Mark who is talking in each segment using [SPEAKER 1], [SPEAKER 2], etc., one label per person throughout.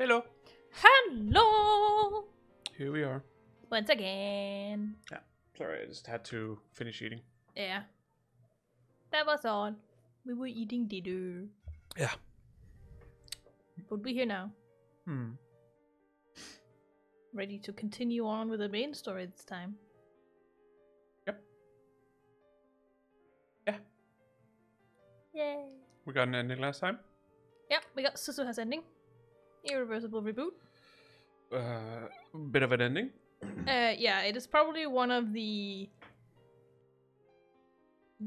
[SPEAKER 1] Hello.
[SPEAKER 2] Hello!
[SPEAKER 1] Here we are.
[SPEAKER 2] Once again.
[SPEAKER 1] Yeah. Sorry, I just had to finish eating.
[SPEAKER 2] Yeah. That was all. We were eating dinner.
[SPEAKER 1] Yeah.
[SPEAKER 2] But we're here now.
[SPEAKER 1] Hmm.
[SPEAKER 2] Ready to continue on with the main story this time.
[SPEAKER 1] Yep. Yeah.
[SPEAKER 2] Yay.
[SPEAKER 1] We got an ending last time.
[SPEAKER 2] Yep, we got Suzuha's ending. Irreversible reboot.
[SPEAKER 1] Bit of an ending.
[SPEAKER 2] Yeah, it is probably one of the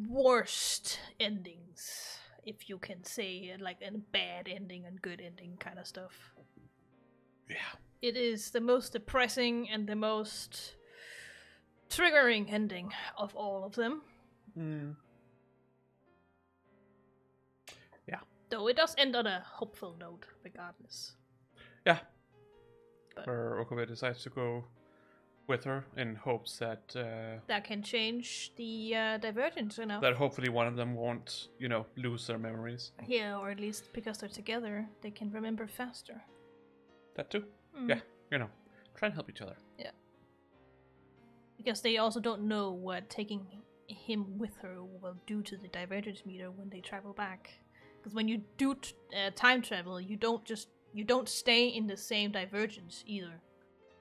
[SPEAKER 2] worst endings, if you can say, like a bad ending and good ending kind of stuff.
[SPEAKER 1] Yeah.
[SPEAKER 2] It is the most depressing and the most triggering ending of all of them.
[SPEAKER 1] Hmm. Yeah.
[SPEAKER 2] Though it does end on a hopeful note, regardless.
[SPEAKER 1] Yeah.
[SPEAKER 2] But
[SPEAKER 1] Where Okabe decides to go with her in hopes that
[SPEAKER 2] that can change the divergence enough.
[SPEAKER 1] that hopefully one of them won't, lose their memories.
[SPEAKER 2] Yeah, or at least because they're together, they can remember faster.
[SPEAKER 1] That too.
[SPEAKER 2] Mm.
[SPEAKER 1] Yeah. Try and help each other.
[SPEAKER 2] Yeah. Because they also don't know what taking him with her will do to the divergence meter when they travel back. Because when you do time travel, you don't stay in the same divergence either.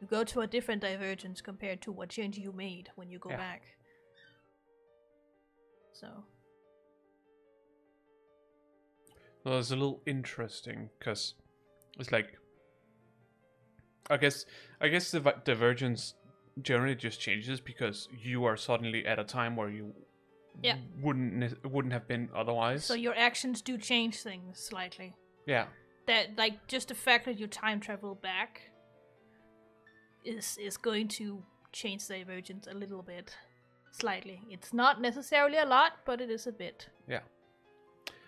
[SPEAKER 2] You go to a different divergence compared to what change you made when you go back. So.
[SPEAKER 1] Well, it's a little interesting because it's like, I guess the divergence generally just changes because you are suddenly at a time where you wouldn't have been otherwise.
[SPEAKER 2] So your actions do change things slightly.
[SPEAKER 1] Yeah.
[SPEAKER 2] That, like, just the fact that you time travel back is going to change the divergence a little bit. Slightly. It's not necessarily a lot, but it is a bit.
[SPEAKER 1] Yeah.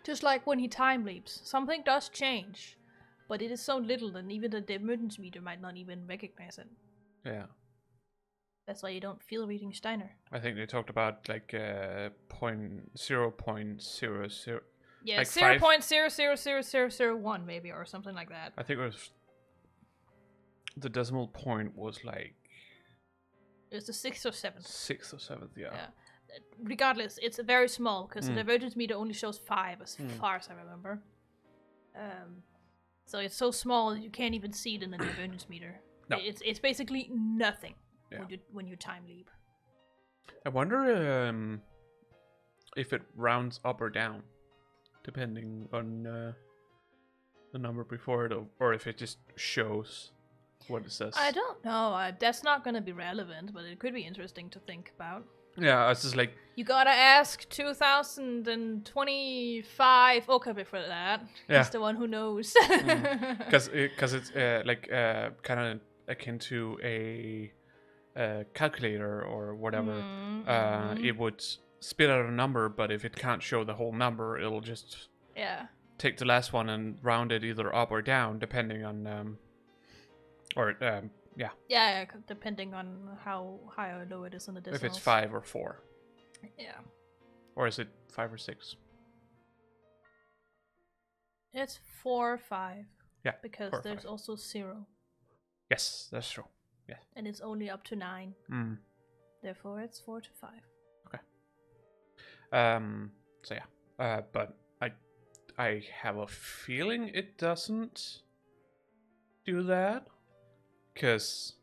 [SPEAKER 2] Just like when he time leaps. Something does change, but it is so little that even the divergence meter might not even recognize it.
[SPEAKER 1] Yeah.
[SPEAKER 2] That's why you don't feel reading Steiner.
[SPEAKER 1] I think they talked about like 0.00.
[SPEAKER 2] Yeah,
[SPEAKER 1] like
[SPEAKER 2] 0.000001 maybe, or something like that.
[SPEAKER 1] I think it was the decimal point was like
[SPEAKER 2] It's the 6th or 7th.
[SPEAKER 1] 6th or 7th, yeah.
[SPEAKER 2] Regardless, it's very small because the divergence meter only shows 5 as far as I remember. So it's so small that you can't even see it in the divergence meter.
[SPEAKER 1] No.
[SPEAKER 2] It's basically nothing
[SPEAKER 1] Yeah.
[SPEAKER 2] when you time leap.
[SPEAKER 1] I wonder if it rounds up or down, depending on the number before it, or if it just shows what it says.
[SPEAKER 2] I don't know. That's not going to be relevant, but it could be interesting to think about.
[SPEAKER 1] Yeah, it's just like...
[SPEAKER 2] You gotta ask 2025 Okabe for that.
[SPEAKER 1] Yeah.
[SPEAKER 2] He's the one who knows.
[SPEAKER 1] Because it's kind of akin to a calculator or whatever. It would spit out a number, but if it can't show the whole number, it'll just take the last one and round it either up or down, depending on
[SPEAKER 2] Yeah, depending on how high or low it is on the decimals.
[SPEAKER 1] if it's 5 or 4.
[SPEAKER 2] Yeah.
[SPEAKER 1] Or is it 5 or 6?
[SPEAKER 2] It's 4 or 5.
[SPEAKER 1] Yeah.
[SPEAKER 2] Because
[SPEAKER 1] 4 or
[SPEAKER 2] there's
[SPEAKER 1] 5.
[SPEAKER 2] also 0.
[SPEAKER 1] Yes, that's true. Yeah.
[SPEAKER 2] And it's only up to 9. Therefore, it's 4 to 5.
[SPEAKER 1] Okay. So yeah. But I have a feeling it doesn't do that. Because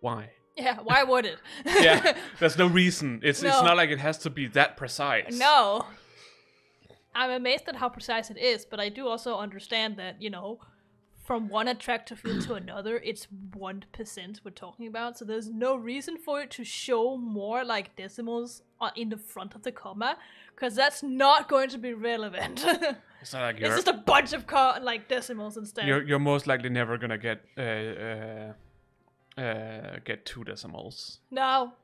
[SPEAKER 1] why?
[SPEAKER 2] Yeah, why would it?
[SPEAKER 1] Yeah, there's no reason. It's not like it has to be that precise.
[SPEAKER 2] No. I'm amazed at how precise it is, but I do also understand that, from one attractor field to another, it's 1% we're talking about, so there's no reason for it to show more like decimals in the front of the comma, because that's not going to be relevant.
[SPEAKER 1] It's not like
[SPEAKER 2] it's just a bunch of decimals instead.
[SPEAKER 1] You're most likely never gonna get 2 decimals.
[SPEAKER 2] No.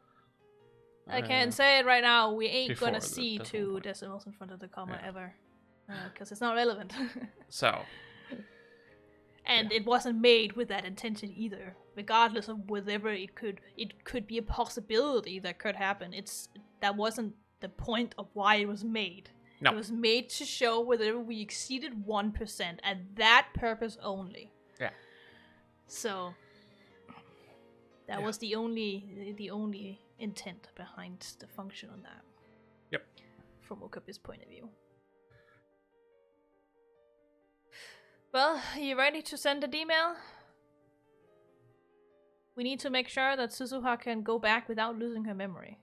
[SPEAKER 2] I can say it right now, we ain't
[SPEAKER 1] before
[SPEAKER 2] gonna
[SPEAKER 1] the
[SPEAKER 2] see
[SPEAKER 1] decimal
[SPEAKER 2] 2
[SPEAKER 1] point.
[SPEAKER 2] decimals in front of the comma ever. Because it's not relevant.
[SPEAKER 1] So.
[SPEAKER 2] And it wasn't made with that intention either. Regardless of whatever it could be a possibility that could happen. That wasn't the point of why it was made.
[SPEAKER 1] No.
[SPEAKER 2] It was made to show whether we exceeded 1%, and that purpose only.
[SPEAKER 1] Yeah.
[SPEAKER 2] So that was the only intent behind the function on that.
[SPEAKER 1] Yep.
[SPEAKER 2] From Okabe's point of view. Well, are you ready to send an email? We need to make sure that Suzuha can go back without losing her memory.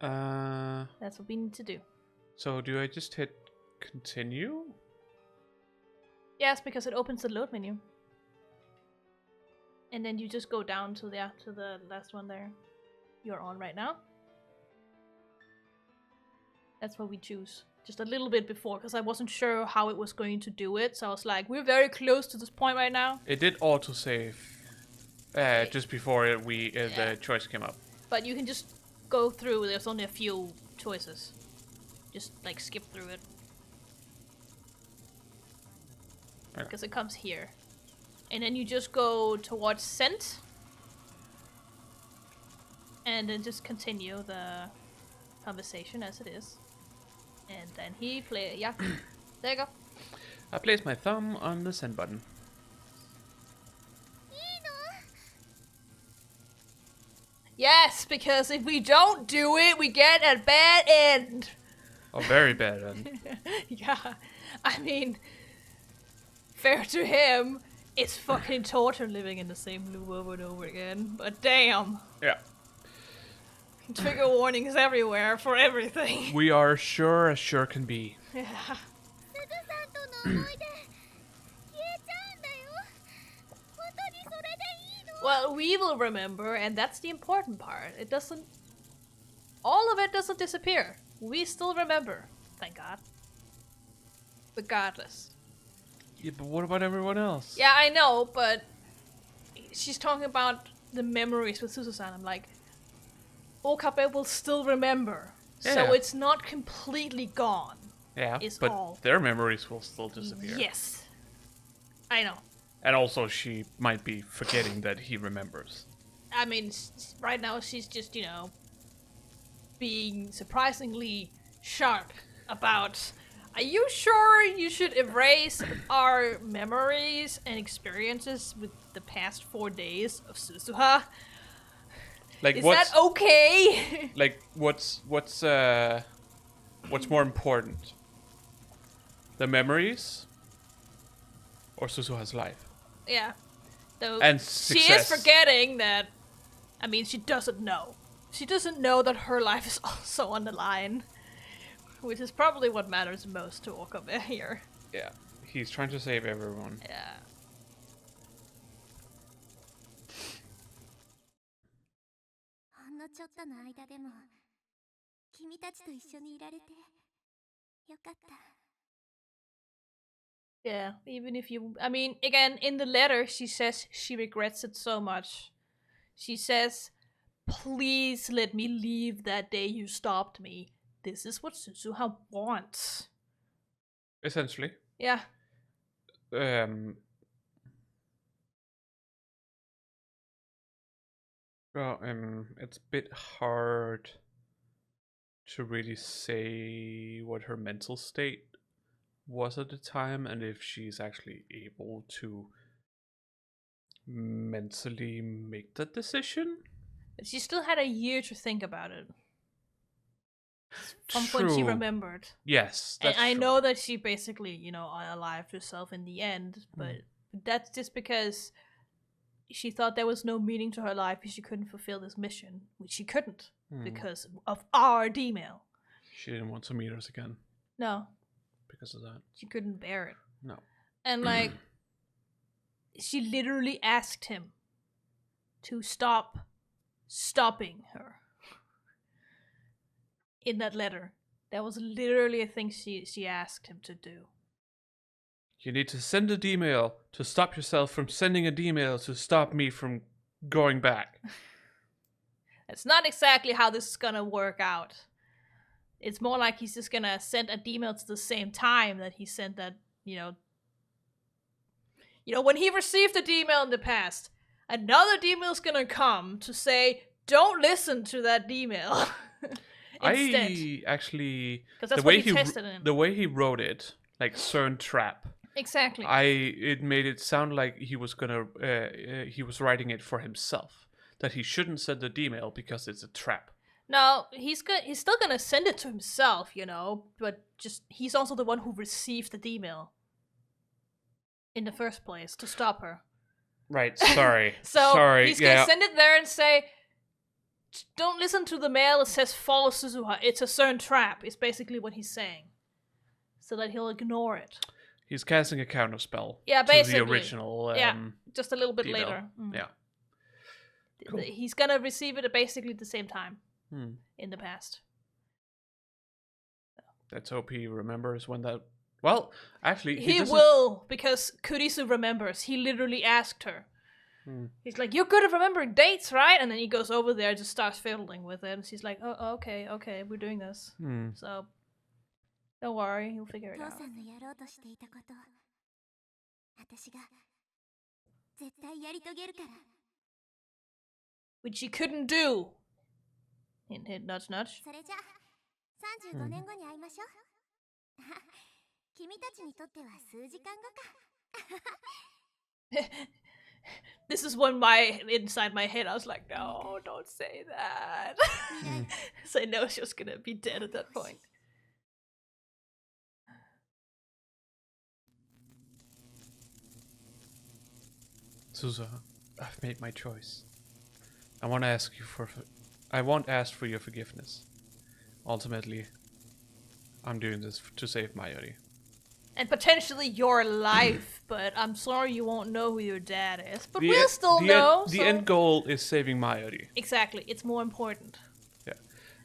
[SPEAKER 2] That's what we need to do.
[SPEAKER 1] So do I just hit continue?
[SPEAKER 2] Yes, because it opens the load menu. And then you just go down to the last one there. You're on right now. That's what we choose. Just a little bit before, because I wasn't sure how it was going to do it. So I was like, we're very close to this point right now.
[SPEAKER 1] It did autosave just before the choice came up.
[SPEAKER 2] But you can just go through. There's only a few choices. Just like skip through it. Because it comes here. And then you just go towards send. And then just continue the conversation as it is. And then yeah. There you go.
[SPEAKER 1] I place my thumb on the send button.
[SPEAKER 2] Yes, because if we don't do it, we get a bad end.
[SPEAKER 1] A very bad end.
[SPEAKER 2] Yeah. I mean, fair to him, it's fucking torture living in the same loop over and over again. But damn.
[SPEAKER 1] Yeah.
[SPEAKER 2] Trigger warnings everywhere for everything.
[SPEAKER 1] We are sure as sure can be.
[SPEAKER 2] Yeah. Well, we will remember, and that's the important part. It doesn't... All of it doesn't disappear. We still remember. Thank God. Regardless.
[SPEAKER 1] Yeah, but what about everyone else?
[SPEAKER 2] Yeah, I know, but... She's talking about the memories with Suzuha. I'm like... Okabe will still remember.
[SPEAKER 1] Yeah.
[SPEAKER 2] So it's not completely gone.
[SPEAKER 1] Yeah,
[SPEAKER 2] Is
[SPEAKER 1] but
[SPEAKER 2] all.
[SPEAKER 1] their memories will still disappear.
[SPEAKER 2] Yes. I know.
[SPEAKER 1] And also, she might be forgetting that he remembers.
[SPEAKER 2] I mean, right now she's just, being surprisingly sharp about, are you sure you should erase our memories and experiences with the past 4 days of Suzuha?
[SPEAKER 1] Like,
[SPEAKER 2] Is that okay?
[SPEAKER 1] Like, what's more important? The memories? Or Suzuha's life?
[SPEAKER 2] Yeah. Though
[SPEAKER 1] And
[SPEAKER 2] she
[SPEAKER 1] success.
[SPEAKER 2] is forgetting that, I mean, she doesn't know. She doesn't know that her life is also on the line. Which is probably what matters most to Okabe here.
[SPEAKER 1] Yeah. He's trying to save everyone.
[SPEAKER 2] Yeah. Yeah, even if you... I mean, again, in the letter, she says she regrets it so much. She says, please let me leave that day you stopped me. This is what Suzuha wants.
[SPEAKER 1] Essentially.
[SPEAKER 2] Yeah.
[SPEAKER 1] Well, it's a bit hard to really say what her mental state was at the time and if she's actually able to mentally make that decision.
[SPEAKER 2] But she still had a year to think about it. From when she remembered.
[SPEAKER 1] Yes,
[SPEAKER 2] and I
[SPEAKER 1] true.
[SPEAKER 2] know that she basically, unalived herself in the end, but that's just because she thought there was no meaning to her life if she couldn't fulfill this mission, which she couldn't because of our D-mail.
[SPEAKER 1] She didn't want to meet us again.
[SPEAKER 2] No.
[SPEAKER 1] Because of that.
[SPEAKER 2] She couldn't bear it.
[SPEAKER 1] No.
[SPEAKER 2] And she literally asked him to stop stopping her. In that letter. That was literally a thing she asked him to do.
[SPEAKER 1] You need to send a D-mail to stop yourself from sending a D-mail to stop me from going back.
[SPEAKER 2] That's not exactly how this is gonna work out. It's more like he's just gonna send a D-mail to the same time that he sent that, when he received a D-mail in the past, another D-mail's gonna come to say, don't listen to that D-mail. instead.
[SPEAKER 1] I actually,
[SPEAKER 2] Because that's what he tested him.
[SPEAKER 1] the way he wrote it, like CERN trap.
[SPEAKER 2] Exactly.
[SPEAKER 1] It made it sound like he was writing it for himself, that he shouldn't send the email because it's a trap.
[SPEAKER 2] No, he's still gonna send it to himself, but just he's also the one who received the email in the first place to stop her.
[SPEAKER 1] Right, sorry.
[SPEAKER 2] So
[SPEAKER 1] sorry.
[SPEAKER 2] He's gonna send it there and say, don't listen to the mail, it says follow Suzuha. It's a CERN trap, is basically what he's saying. So that he'll ignore it.
[SPEAKER 1] He's casting a counter spell.
[SPEAKER 2] Yeah, basically.
[SPEAKER 1] To the original.
[SPEAKER 2] Just a little bit
[SPEAKER 1] email.
[SPEAKER 2] later.
[SPEAKER 1] Yeah. Cool.
[SPEAKER 2] He's gonna receive it at basically the same time in the past.
[SPEAKER 1] Let's hope he remembers when that. Well, actually,
[SPEAKER 2] he will, because Kurisu remembers. He literally asked her. He's like, "You're good at remembering dates, right?" And then he goes over there, just starts fiddling with it. And she's like, "Oh, okay, we're doing this." So, don't worry, he'll figure it out. Which she couldn't do. Hint, hint, nudge, nudge. This is when inside my head I was like, no, don't say that. So I know she was gonna be dead at that point.
[SPEAKER 1] Suzuha, I've made my choice. I won't ask for your forgiveness. Ultimately, I'm doing this to save Mayuri.
[SPEAKER 2] And potentially your life, but I'm sorry you won't know who your dad is. But we'll still know.
[SPEAKER 1] The end goal is saving Mayuri.
[SPEAKER 2] Exactly, it's more important.
[SPEAKER 1] Yeah.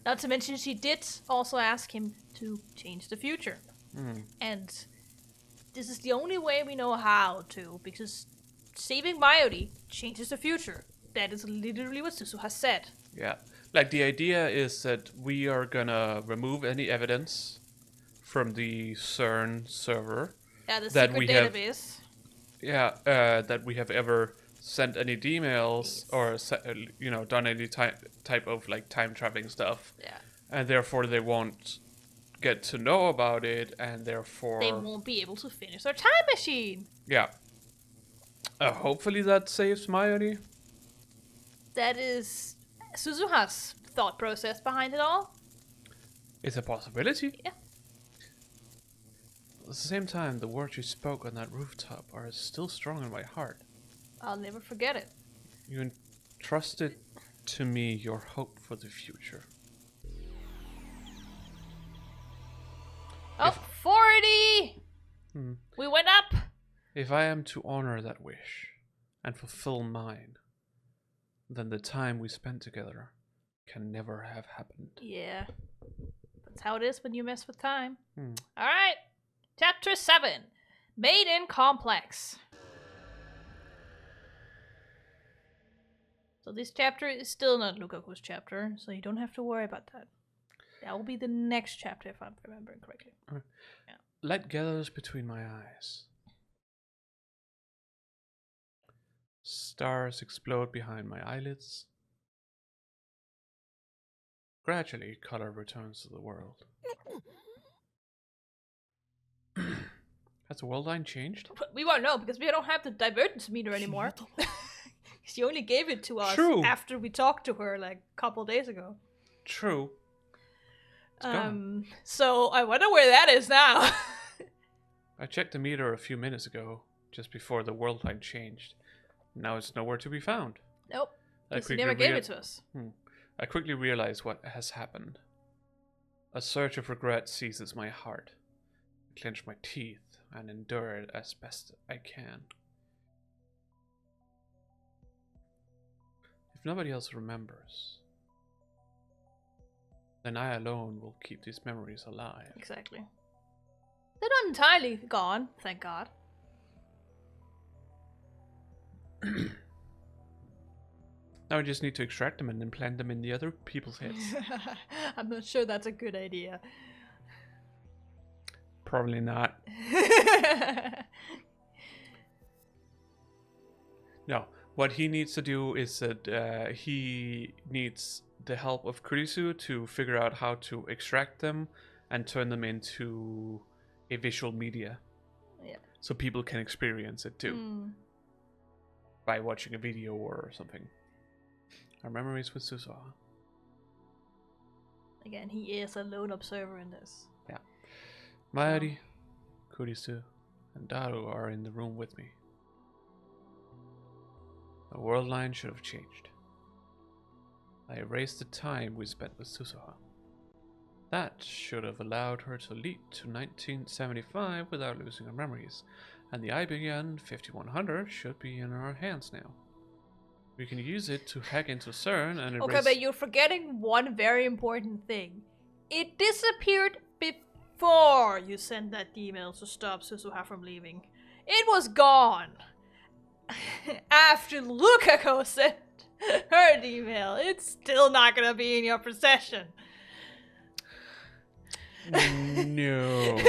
[SPEAKER 2] Not to mention she did also ask him to change the future. And this is the only way we know how to, because saving Mayuri changes the future. That is literally what Suzuha said.
[SPEAKER 1] Yeah. Like, the idea is that we are gonna remove any evidence from the CERN server.
[SPEAKER 2] Yeah, the secret database.
[SPEAKER 1] That we have ever sent any emails or, done any type of, like, time traveling stuff.
[SPEAKER 2] Yeah.
[SPEAKER 1] And therefore they won't get to know about it, and therefore
[SPEAKER 2] they won't be able to finish their time machine.
[SPEAKER 1] Yeah. Hopefully that saves Mayuri.
[SPEAKER 2] That is Suzuha's thought process behind it all.
[SPEAKER 1] It's a possibility.
[SPEAKER 2] Yeah.
[SPEAKER 1] At the same time, the words you spoke on that rooftop are still strong in my heart.
[SPEAKER 2] I'll never forget it.
[SPEAKER 1] You entrusted to me your hope for the future.
[SPEAKER 2] Oh, 40! We went up!
[SPEAKER 1] If I am to honor that wish and fulfill mine, then the time we spent together can never have happened.
[SPEAKER 2] Yeah. That's how it is when you mess with time. Alright. Chapter 7. Made in Complex. So this chapter is still not Lukaku's chapter, so you don't have to worry about that. That will be the next chapter, if I'm remembering correctly. Yeah.
[SPEAKER 1] Light gathers between my eyes. Stars explode behind my eyelids. Gradually, color returns to the world. Has the world line changed?
[SPEAKER 2] We won't know, because we don't have the divergence meter anymore. She only gave it to us after we talked to her like a couple days ago.
[SPEAKER 1] True.
[SPEAKER 2] So I wonder where that is now.
[SPEAKER 1] I checked the meter a few minutes ago, just before the world line changed. Now it's nowhere to be found.
[SPEAKER 2] Nope. She never gave it to us.
[SPEAKER 1] I quickly realize what has happened. A surge of regret seizes my heart. I clench my teeth and endure it as best I can. If nobody else remembers, then I alone will keep these memories alive.
[SPEAKER 2] Exactly. They're not entirely gone, thank God.
[SPEAKER 1] Now I just need to extract them and implant them in the other people's heads.
[SPEAKER 2] I'm not sure that's a good idea.
[SPEAKER 1] Probably not. No, what he needs to do is that he needs the help of Kurisu to figure out how to extract them and turn them into a visual media.
[SPEAKER 2] Yeah.
[SPEAKER 1] So people can experience it too. By watching a video or something. Our memories with Suzuha.
[SPEAKER 2] Again, he is a lone observer in this.
[SPEAKER 1] Yeah. Mayuri, Kurisu, and Daru are in the room with me. The world line should have changed. I erased the time we spent with Suzuha. That should have allowed her to leap to 1975 without losing her memories, and the IBM 5100 should be in our hands now. We can use it to hack into CERN and erase...
[SPEAKER 2] Okay, but you're forgetting one very important thing. It disappeared before you sent that email to stop Suzuha from leaving. It was gone. After Lukako sent her email, it's still not gonna be in your possession.
[SPEAKER 1] No.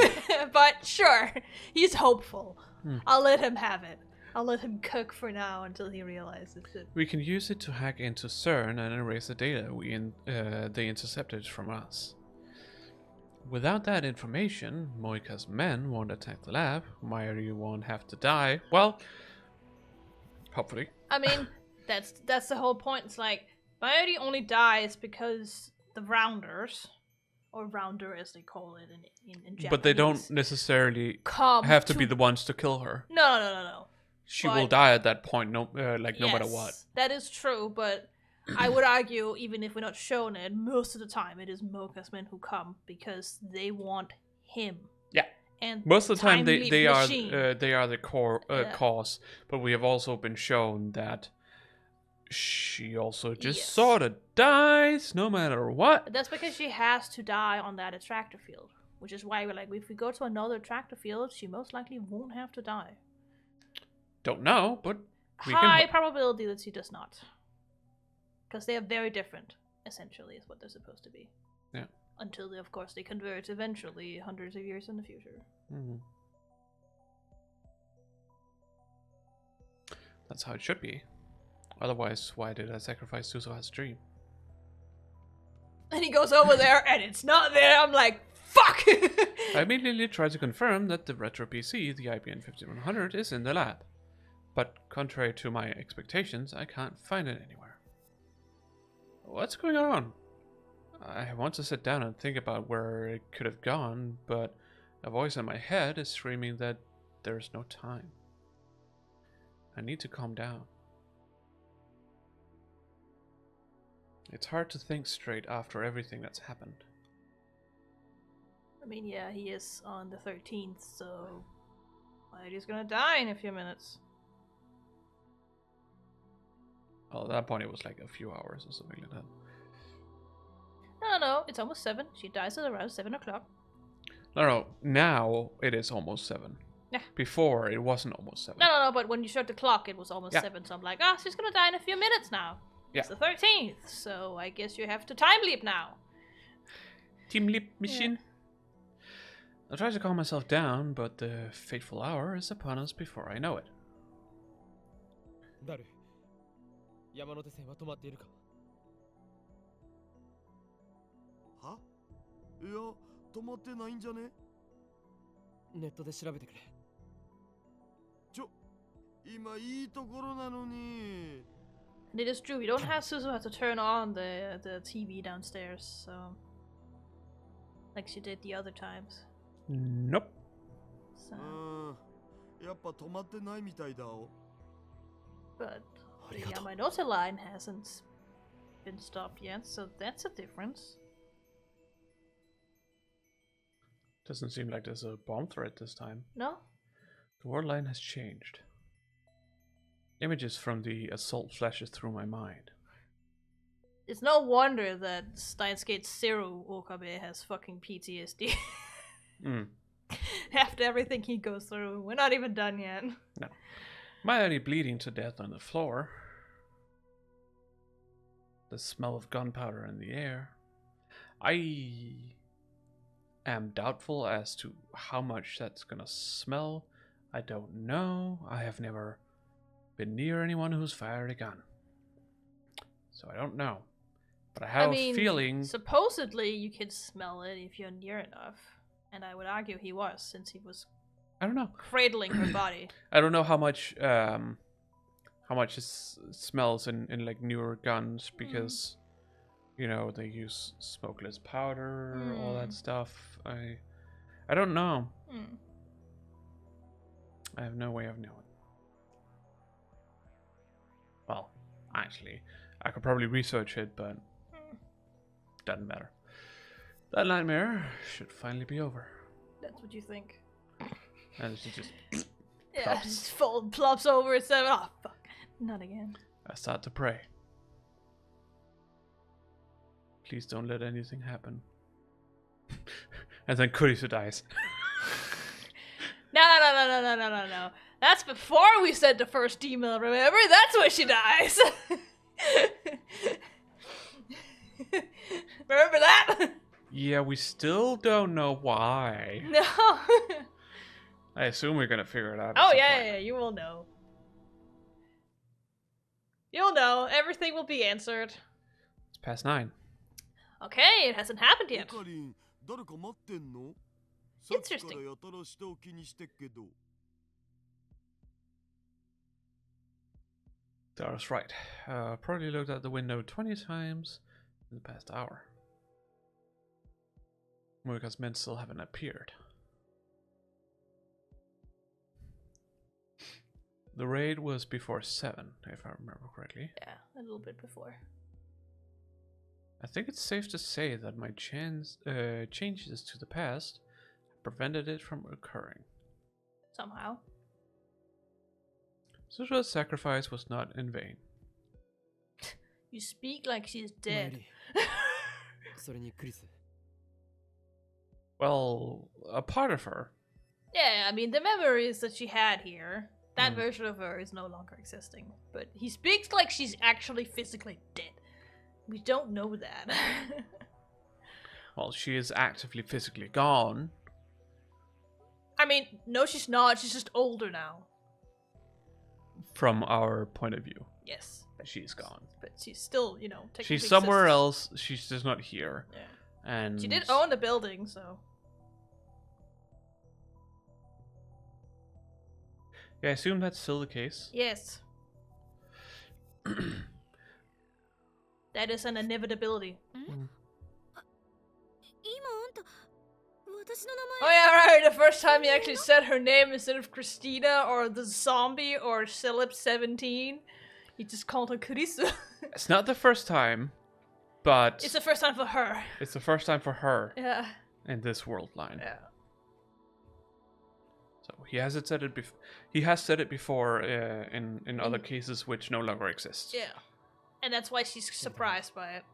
[SPEAKER 2] But sure, he's hopeful. I'll let him have it. I'll let him cook for now until he realizes it.
[SPEAKER 1] We can use it to hack into CERN and erase the data they intercepted from us. Without that information, Moika's men won't attack the lab, Mayuri won't have to die. Well, hopefully.
[SPEAKER 2] I mean, that's the whole point. It's like, Mayuri only dies because the Rounders, or Rounder as they call it in Japanese.
[SPEAKER 1] But they don't necessarily have to be the ones to kill her.
[SPEAKER 2] No.
[SPEAKER 1] She will die at that point, no matter what.
[SPEAKER 2] That is true, but I would argue, even if we're not shown it, most of the time it is Mocha's men who come because they want him.
[SPEAKER 1] Yeah.
[SPEAKER 2] And
[SPEAKER 1] most of the time they are the core cause, but we have also been shown that she also just sort of dies no matter what.
[SPEAKER 2] But that's because she has to die on that attractor field, which is why we're like, if we go to another attractor field, she most likely won't have to die.
[SPEAKER 1] Don't know, but
[SPEAKER 2] high probability that she does not, because they are very different. Essentially, is what they're supposed to be.
[SPEAKER 1] Yeah.
[SPEAKER 2] Until they, of course, they converge eventually, hundreds of years in the future.
[SPEAKER 1] Mm-hmm. That's how it should be. Otherwise, why did I sacrifice Suzuha's dream?
[SPEAKER 2] And he goes over there, and it's not there. I'm like, fuck!
[SPEAKER 1] I immediately tried to confirm that the retro PC, the IBM 5100, is in the lab. But contrary to my expectations, I can't find it anywhere. What's going on? I want to sit down and think about where it could have gone, but a voice in my head is screaming that there's no time. I need to calm down. It's hard to think straight after everything that's happened.
[SPEAKER 2] I mean, yeah, he is on the 13th, so he's gonna die in a few minutes.
[SPEAKER 1] Well, at that point it was like a few hours or something like that.
[SPEAKER 2] No, it's almost 7. She dies at around 7 o'clock.
[SPEAKER 1] No, now it is almost 7.
[SPEAKER 2] Yeah.
[SPEAKER 1] Before, it wasn't almost 7.
[SPEAKER 2] No, but when you showed the clock, it was almost 7, so I'm like, she's gonna die in a few minutes now.
[SPEAKER 1] Yeah.
[SPEAKER 2] It's the 13th, so I guess you have to time leap now.
[SPEAKER 1] Team leap machine. Yeah. I try to calm myself down, but the fateful hour is upon us before I know it.
[SPEAKER 3] 山手線は止まっているかは？いや、止まってないんじゃね？ネットで調べてくれ。今いいところなのに。
[SPEAKER 2] And it is true, we don't have Suzuha to turn on the TV downstairs, so like she did the other times.
[SPEAKER 1] Nope.
[SPEAKER 2] So.
[SPEAKER 3] やっぱ止まってないみたいだお。
[SPEAKER 2] But the Yamanote line hasn't been stopped yet, so that's a difference.
[SPEAKER 1] Doesn't seem like there's a bomb threat this time.
[SPEAKER 2] No?
[SPEAKER 1] The word line has changed. Images from the assault flashes through my mind.
[SPEAKER 2] It's no wonder that Steins Gate Zero Okabe has fucking PTSD. After everything he goes through. We're not even done yet.
[SPEAKER 1] No. Mayuri bleeding to death on the floor. The smell of gunpowder in the air. I am doubtful as to how much that's gonna smell. I don't know. I have never been near anyone who's fired a gun, so I don't know. But I have a feeling...
[SPEAKER 2] supposedly you can smell it if you're near enough. And I would argue he was, since he was...
[SPEAKER 1] I don't know.
[SPEAKER 2] Cradling her body.
[SPEAKER 1] I don't know how much it smells in like newer guns, because you know they use smokeless powder, all that stuff. I don't know. I have no way of knowing. Well, actually, I could probably research it, but doesn't matter. That nightmare should finally be over.
[SPEAKER 2] That's what you think.
[SPEAKER 1] And she just
[SPEAKER 2] yeah, just plops over and says, "Oh fuck, not again."
[SPEAKER 1] I start to pray. Please don't let anything happen. And then Kurisu dies.
[SPEAKER 2] No. That's before we sent the first email, remember? That's where she dies. Remember that?
[SPEAKER 1] Yeah, we still don't know why.
[SPEAKER 2] No.
[SPEAKER 1] I assume we're gonna figure it out.
[SPEAKER 2] Oh, yeah, you will know. You'll know. Everything will be answered.
[SPEAKER 1] It's past 9.
[SPEAKER 2] Okay, it hasn't happened yet. Interesting.
[SPEAKER 1] Dara's right. Probably looked out the window 20 times in the past hour. Morika's men still haven't appeared. The raid was before 7, if I remember correctly.
[SPEAKER 2] Yeah, a little bit before.
[SPEAKER 1] I think it's safe to say that my changes to the past prevented it from occurring.
[SPEAKER 2] Somehow.
[SPEAKER 1] Suzuha's sacrifice was not in vain.
[SPEAKER 2] You speak like she's dead.
[SPEAKER 1] Well, a part of her.
[SPEAKER 2] Yeah, I mean, the memories that she had here, that version of her is no longer existing. But he speaks like she's actually physically dead. We don't know that.
[SPEAKER 1] Well, she is actively physically gone.
[SPEAKER 2] I mean, no, she's not. She's just older now.
[SPEAKER 1] From our point of view.
[SPEAKER 2] Yes.
[SPEAKER 1] She's gone.
[SPEAKER 2] But she's still, you know, technically
[SPEAKER 1] she's somewhere
[SPEAKER 2] exists.
[SPEAKER 1] else. She's just not here.
[SPEAKER 2] Yeah.
[SPEAKER 1] And
[SPEAKER 2] she did own the building, so.
[SPEAKER 1] Yeah, I assume that's still the case.
[SPEAKER 2] Yes. That is an inevitability. Oh yeah, right, the first time he actually said her name instead of Christina or the zombie or Celeb17, he just called her Kurisu.
[SPEAKER 1] It's not the first time, but...
[SPEAKER 2] It's the first time for her.
[SPEAKER 1] It's the first time for her.
[SPEAKER 2] Yeah.
[SPEAKER 1] In this world line.
[SPEAKER 2] Yeah.
[SPEAKER 1] So he has said it before. He has said it before in other cases which no longer exist.
[SPEAKER 2] Yeah. And that's why she's surprised by it.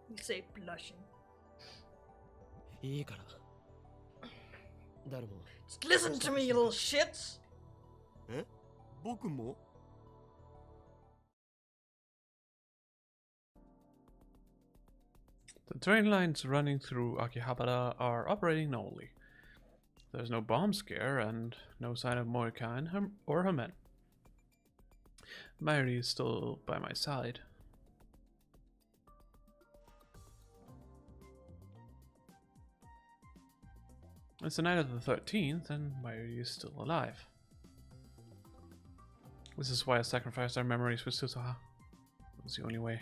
[SPEAKER 2] You say blushing. Just listen to me, you little shits.
[SPEAKER 1] The train lines running through Akihabara are operating normally. There's no bomb scare and no sign of Morika and her men. Mayuri is still by my side. It's the night of the 13th and Mayuri is still alive. This is why I sacrificed our memories with Suzuha. It was the only way.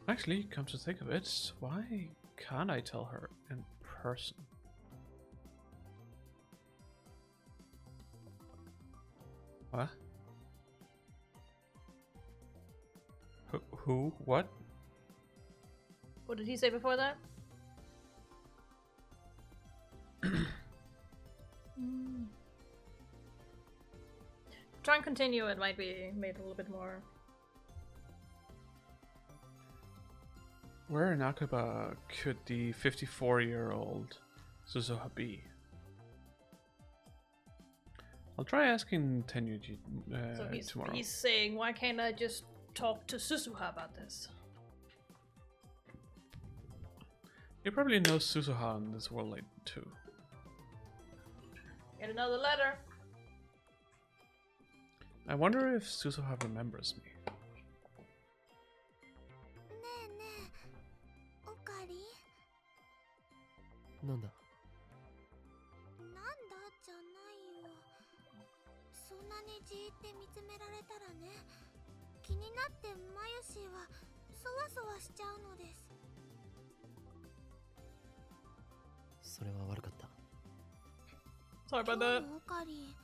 [SPEAKER 1] Actually, come to think of it, why can't I tell her in person? What? Who? What?
[SPEAKER 2] What did he say before that? Try and continue, it might be made a little bit more.
[SPEAKER 1] Where in Akiba could the 54-year-old Suzuha be? I'll try asking Tenyuji
[SPEAKER 2] So
[SPEAKER 1] tomorrow.
[SPEAKER 2] he's saying, why can't I just talk to Suzuha about this?
[SPEAKER 1] You probably know Suzuha in this world like too.
[SPEAKER 2] Get another letter.
[SPEAKER 1] I wonder if Suzuha remembers me.
[SPEAKER 4] ねえねえ、おかり？
[SPEAKER 3] なんだ？
[SPEAKER 4] なんだじゃないよ。そんなにじーって見つめられたらね、気になってマヨシーはそわそわしちゃうのです。
[SPEAKER 3] それは悪かった。
[SPEAKER 2] Sorry about
[SPEAKER 4] 今
[SPEAKER 2] that.
[SPEAKER 4] 日のおかり、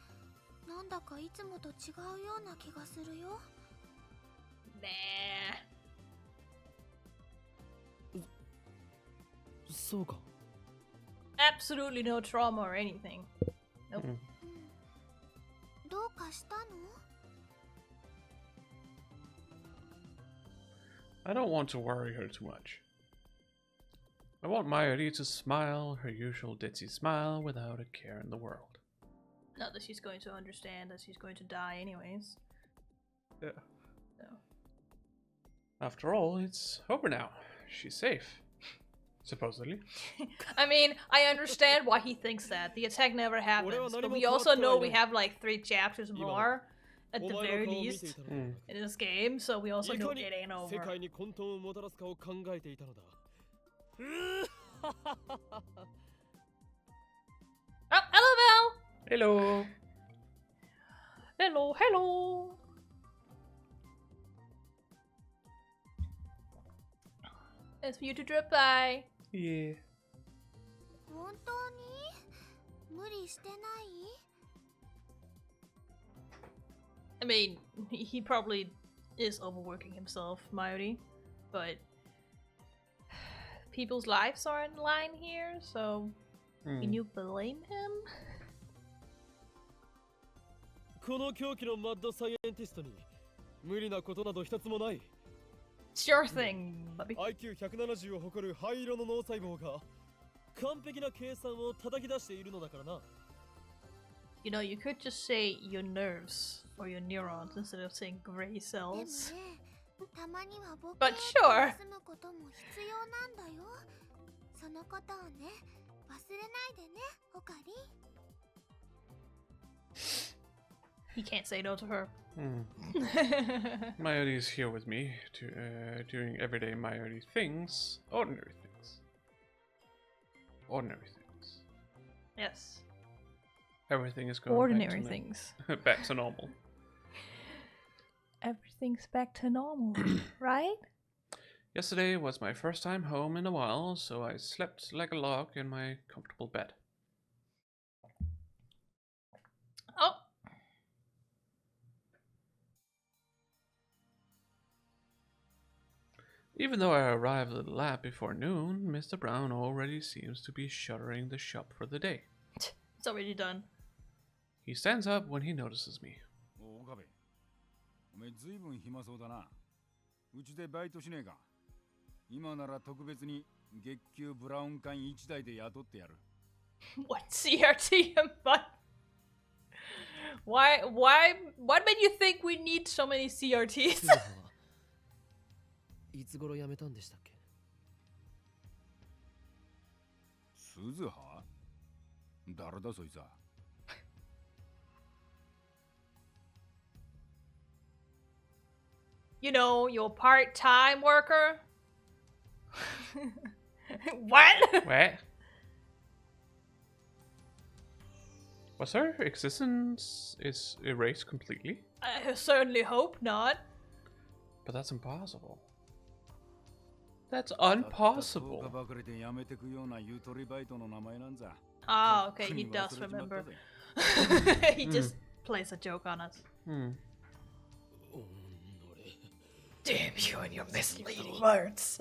[SPEAKER 4] なんだかいつもと違うような気がするよ。
[SPEAKER 2] Nah.
[SPEAKER 3] そうか。
[SPEAKER 2] Absolutely no trauma or anything. Nope.
[SPEAKER 1] Mm.
[SPEAKER 4] どうかしたの？
[SPEAKER 1] I don't want to worry her too much. I want Mayuri to smile her usual ditzy smile without a care in the world.
[SPEAKER 2] Not that she's going to understand that she's going to die anyways.
[SPEAKER 1] Yeah.
[SPEAKER 2] So.
[SPEAKER 1] After all, it's over now. She's safe. Supposedly.
[SPEAKER 2] I mean, I understand why he thinks that. The attack never happens. But we also know we have like 3 chapters more at the very least in this game, so we also know it ain't over.
[SPEAKER 3] 世界に混沌をもたらすかを考えていたのだ。
[SPEAKER 2] Oh, hello, Val!
[SPEAKER 1] Hello.
[SPEAKER 2] Hello, hello! It's for you to drop by.
[SPEAKER 1] Yeah.
[SPEAKER 4] 本当に？無理してない？
[SPEAKER 2] I mean, he probably is overworking himself, Mayuri, but people's lives are in line here, so can you blame him?
[SPEAKER 3] この狂気のマッドサイエンティストに無理なことなど一つもない。
[SPEAKER 2] Sure thing, Bubby.
[SPEAKER 3] IQ170 を誇る灰色の脳細胞が完璧な計算を叩き出しているのだからな。
[SPEAKER 2] You know, you could just say your nerves or your neurons instead of saying gray
[SPEAKER 4] でも
[SPEAKER 2] cells.
[SPEAKER 4] ね、たまにはボケ
[SPEAKER 2] But
[SPEAKER 4] ー
[SPEAKER 2] sure.
[SPEAKER 4] 休むことも必要なんだよ。そのことをね、忘れないでね、おかり。
[SPEAKER 2] He can't say no to her.
[SPEAKER 1] Mayuri is here with me, doing everyday Mayuri things, ordinary things. Ordinary things.
[SPEAKER 2] Yes.
[SPEAKER 1] Everything is going
[SPEAKER 2] Ordinary
[SPEAKER 1] back to
[SPEAKER 2] things.
[SPEAKER 1] back to normal.
[SPEAKER 2] Everything's back to normal, right?
[SPEAKER 1] Yesterday was my first time home in a while, so I slept like a log in my comfortable bed.
[SPEAKER 2] Oh.
[SPEAKER 1] Even though I arrived at the lab before noon, Mr. Braun already seems to be shuttering the shop for the day.
[SPEAKER 2] It's already done.
[SPEAKER 1] He stands up when he notices me.
[SPEAKER 5] お岡部、おめえずいぶん暇そうだな。うちでバイトしねえか。今なら特別に月給ブラウン管1台で雇ってやる。
[SPEAKER 2] What CRT and but what made you think we need so many CRTs?
[SPEAKER 3] いつ頃辞めたんでしたっけ？
[SPEAKER 5] スズハ？誰だそいつは。
[SPEAKER 2] You know, your part-time worker? What?
[SPEAKER 1] What? Was her existence is erased completely?
[SPEAKER 2] I certainly hope not.
[SPEAKER 1] But that's impossible. That's impossible.
[SPEAKER 5] ばかりで辞めてくようなゆとりバイトの名前なんざ。
[SPEAKER 2] Ah, okay, he does remember. He just plays a joke on us. Damn you and your misleading words.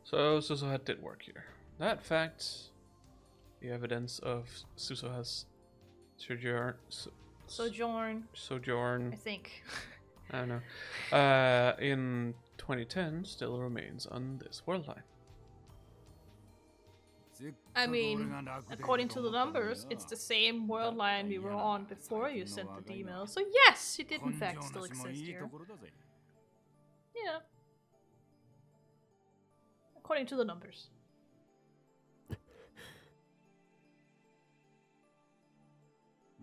[SPEAKER 1] So Suzuha did work here. That fact, the evidence of Suzuha's sojourn,
[SPEAKER 2] I think.
[SPEAKER 1] I don't know, in 2010 still remains on this world line.
[SPEAKER 2] I mean, according to the numbers, it's the same world line we were on before you sent the email. So yes, it did in fact still exist here. Yeah. According to the numbers.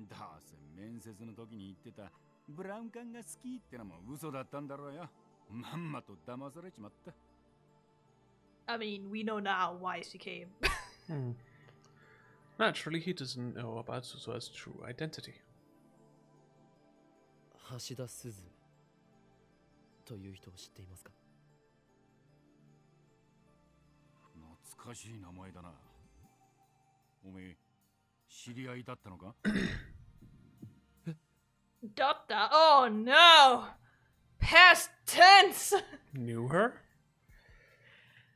[SPEAKER 5] どうせ面接の時に言ってたブラウン管が好きってのも嘘だったんだろうよ。まんまと騙されちまった。
[SPEAKER 2] I mean, we know now why she came.
[SPEAKER 1] Naturally, he doesn't know about Suzuha's true identity.
[SPEAKER 3] 橋田鈴という人を知っていますか？
[SPEAKER 5] 懐かしい名前だな。おめえ知り合いだったのか？
[SPEAKER 2] Dotta? Oh no! Past tense!
[SPEAKER 1] Knew her?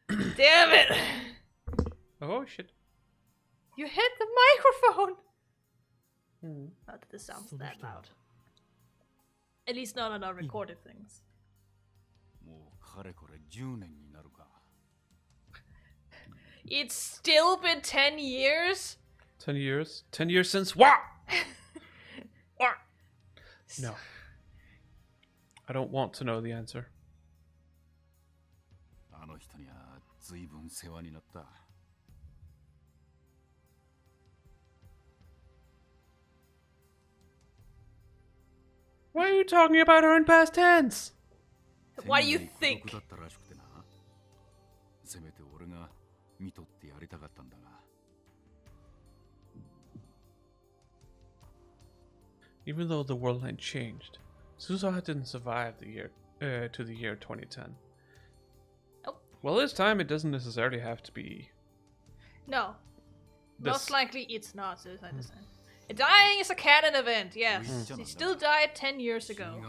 [SPEAKER 2] Damn it!
[SPEAKER 1] Oh shit.
[SPEAKER 2] You hit the microphone! Not that this sounds that loud. At least not on our recorded things.
[SPEAKER 5] もうかれこれ10年になるか。
[SPEAKER 2] It's still been 10 years?
[SPEAKER 1] 10 years? 10 years since what? What? No. I don't want to know the answer.
[SPEAKER 5] あの人には随分世話になった。
[SPEAKER 1] Why are you talking about her in past tense?
[SPEAKER 2] What do you think?
[SPEAKER 5] だったらしくてな。せめて俺が見とってやりたかったんだが。
[SPEAKER 1] Even though the world line changed, Suzuha didn't survive the year to the year 2010.
[SPEAKER 2] Nope.
[SPEAKER 1] Well, this time it doesn't necessarily have to be.
[SPEAKER 2] No.
[SPEAKER 1] This.
[SPEAKER 2] Most likely it's not, so I understand. Dying is a canon event, yes. She still died 10 years ago.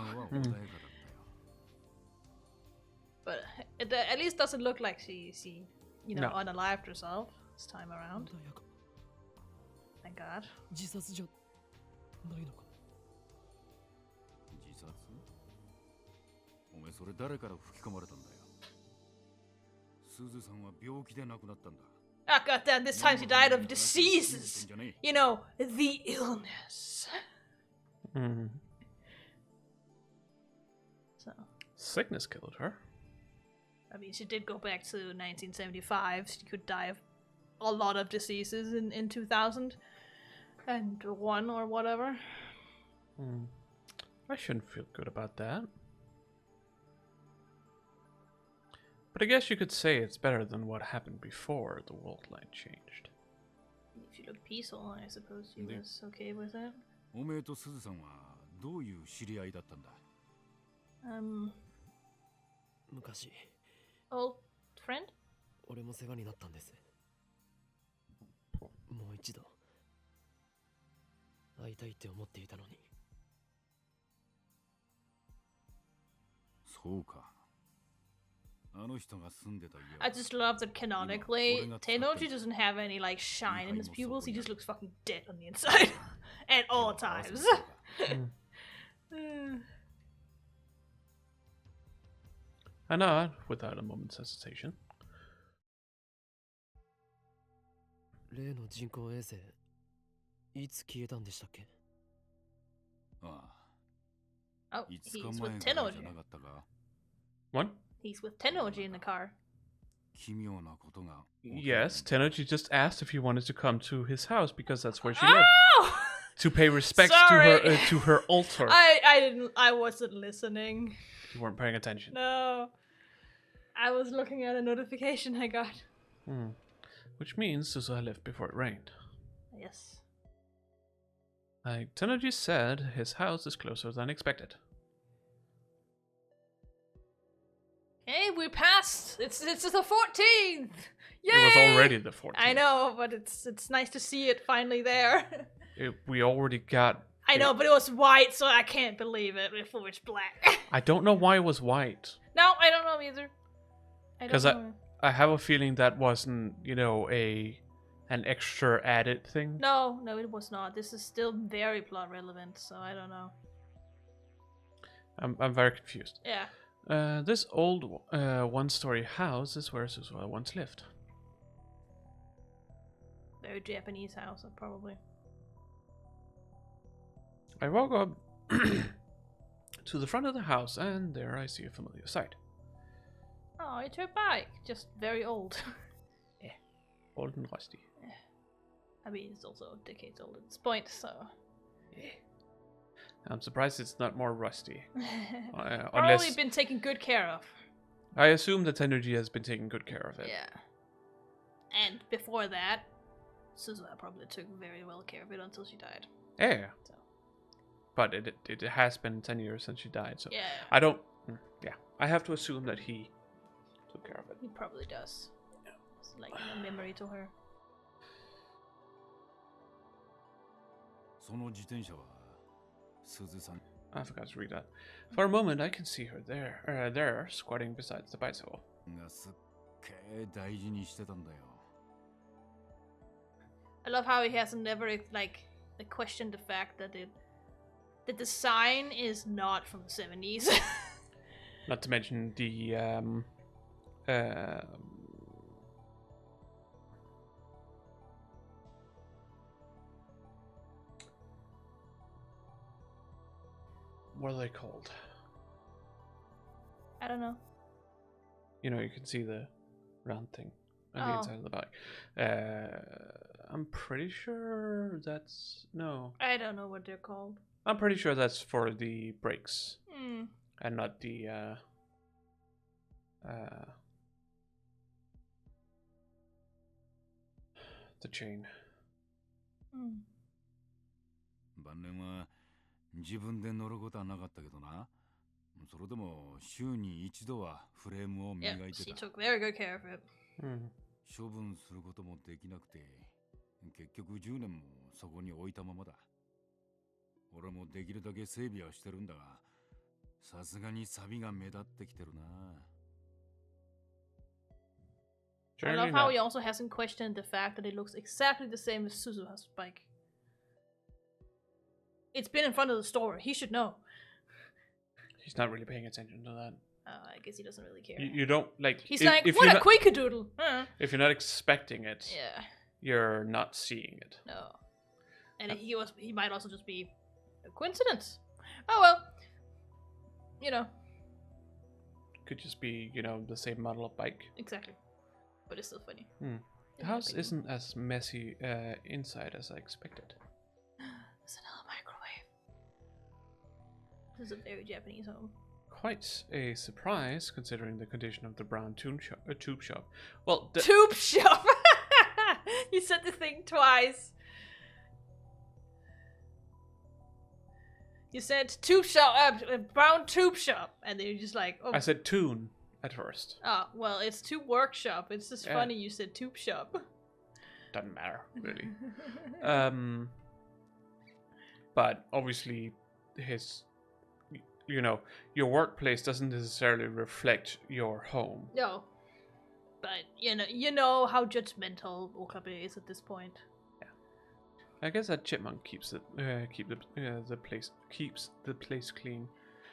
[SPEAKER 2] But it at least doesn't look like she
[SPEAKER 1] No.
[SPEAKER 2] unalived herself this time around. Thank God.
[SPEAKER 3] 自殺じゃないのか？
[SPEAKER 5] 自殺？おめえそれ誰から吹き込まれたんだよ。すずさんは病気で亡くなったんだ。
[SPEAKER 2] Ah, goddamn, this time she died of diseases. You know, the illness. So.
[SPEAKER 1] Sickness killed her.
[SPEAKER 2] I mean, she did go back to 1975. She could die of a lot of diseases in 2001 or whatever.
[SPEAKER 1] I shouldn't feel good about that. But I guess you could say it's better than what happened before the world line changed.
[SPEAKER 2] If you look peaceful, I suppose she was okay with it.
[SPEAKER 5] おめえとすずさんはどういう知り合いだったんだ？
[SPEAKER 3] 昔
[SPEAKER 2] Old friend?
[SPEAKER 3] 俺も世話になったんです。もう一度会いたいって思っていたのに。
[SPEAKER 5] そうか。
[SPEAKER 2] I just love that canonically, Tennoji doesn't have any like shine in his pupils. He just looks fucking dead on the inside at all times.
[SPEAKER 1] I nod without a moment's hesitation.
[SPEAKER 3] 例の人工衛星いつ消えたんでしたっけ？
[SPEAKER 5] あ
[SPEAKER 2] あ。Oh, he's with Tennoji.
[SPEAKER 1] What?
[SPEAKER 2] He's with Tennoji in the car.
[SPEAKER 1] Yes, Tennoji just asked if he wanted to come to his house because that's where she lived. To pay respects to her altar.
[SPEAKER 2] I wasn't listening.
[SPEAKER 1] You weren't paying attention.
[SPEAKER 2] No. I was looking at a notification I got.
[SPEAKER 1] Which means Suzuha left before it rained.
[SPEAKER 2] Yes.
[SPEAKER 1] Like Tennoji said, his house is closer than expected.
[SPEAKER 2] Hey, we passed! It's the 14th! Yay!
[SPEAKER 1] It was already the 14th.
[SPEAKER 2] I know, but it's nice to see it finally there.
[SPEAKER 1] We already got...
[SPEAKER 2] I know, but it was white, so I can't believe it before it's black.
[SPEAKER 1] I don't know why it was white.
[SPEAKER 2] No, I don't know either.
[SPEAKER 1] Because I have a feeling that wasn't, you know, an extra added thing.
[SPEAKER 2] No, it was not. This is still very plot relevant, so I don't know.
[SPEAKER 1] I'm very confused.
[SPEAKER 2] Yeah.
[SPEAKER 1] This old one-story house is where Suzuha once lived.
[SPEAKER 2] Very Japanese house, probably.
[SPEAKER 1] I walk up to the front of the house, and there I see a familiar sight.
[SPEAKER 2] Oh, it's her bike. Just very old.
[SPEAKER 1] Old and rusty.
[SPEAKER 2] I mean, it's also decades old at this point, so.
[SPEAKER 1] I'm surprised it's not more rusty.
[SPEAKER 2] Probably
[SPEAKER 1] Unless
[SPEAKER 2] been taken good care of.
[SPEAKER 1] I assume that Energy has been taking good care of it.
[SPEAKER 2] Yeah. And before that, Suzuha probably took very well care of it until she died.
[SPEAKER 1] Yeah.
[SPEAKER 2] So.
[SPEAKER 1] But it has been 10 years since she died, so
[SPEAKER 2] Yeah.
[SPEAKER 1] I don't. Yeah, I have to assume that he took care of it.
[SPEAKER 2] He probably does. Yeah. It's like a memory to her.
[SPEAKER 5] その自転車は鈴さん
[SPEAKER 1] I forgot to read that. For a moment, I can see her there, squatting beside the bicycle.
[SPEAKER 5] がすっげえ大事にしてたんだよ。
[SPEAKER 2] I love how he has never questioned the fact that the design is not from the 70s.
[SPEAKER 1] Not to mention the what are they called?
[SPEAKER 2] I don't know.
[SPEAKER 1] You know, you can see the round thing on the inside of the bike. I'm pretty sure that's no.
[SPEAKER 2] I don't know what they're called.
[SPEAKER 1] I'm pretty sure that's for the brakes
[SPEAKER 2] Hmm.
[SPEAKER 1] and not the chain.
[SPEAKER 5] 晩年は自分で乗ることはなかったけどな。それでも週に一度はフレームを磨
[SPEAKER 2] Yeah,
[SPEAKER 5] いて
[SPEAKER 2] she
[SPEAKER 5] た。
[SPEAKER 2] took very good care of it.
[SPEAKER 5] 処分することもできなくて、結局10年もそこに置いたままだ。俺もできるだけ整備はしてるんだが、さすがに錆が目立ってきてるな。
[SPEAKER 2] I love how he also hasn't questioned the fact that it looks exactly the same as Suzuha's bike. It's been in front of the store. He should know.
[SPEAKER 1] He's not really paying attention to that.
[SPEAKER 2] I guess he doesn't really care.
[SPEAKER 1] You don't like.
[SPEAKER 2] He's like, what a quickadoodle!
[SPEAKER 1] If you're not expecting it,
[SPEAKER 2] Yeah.
[SPEAKER 1] you're not seeing it.
[SPEAKER 2] No. And he might also just be a coincidence. Oh well. You know.
[SPEAKER 1] Could just be, you know, the same model of bike.
[SPEAKER 2] Exactly. But it's still funny.
[SPEAKER 1] The house isn't as messy inside as I expected.
[SPEAKER 2] There's another microwave. This is a very Japanese home.
[SPEAKER 1] Quite a surprise, considering the condition of the Braun tube shop. Well,
[SPEAKER 2] Tube shop! You said the thing twice. You said tube shop, Braun tube shop, and then you're just like, oh.
[SPEAKER 1] I said tune at first.
[SPEAKER 2] Oh, well, it's tube workshop. It's just funny you said tube shop.
[SPEAKER 1] Doesn't matter, really. But obviously, your workplace doesn't necessarily reflect your home.
[SPEAKER 2] No. But, you know how judgmental Okabe is at this point.
[SPEAKER 1] I guess that chipmunk keeps the place clean.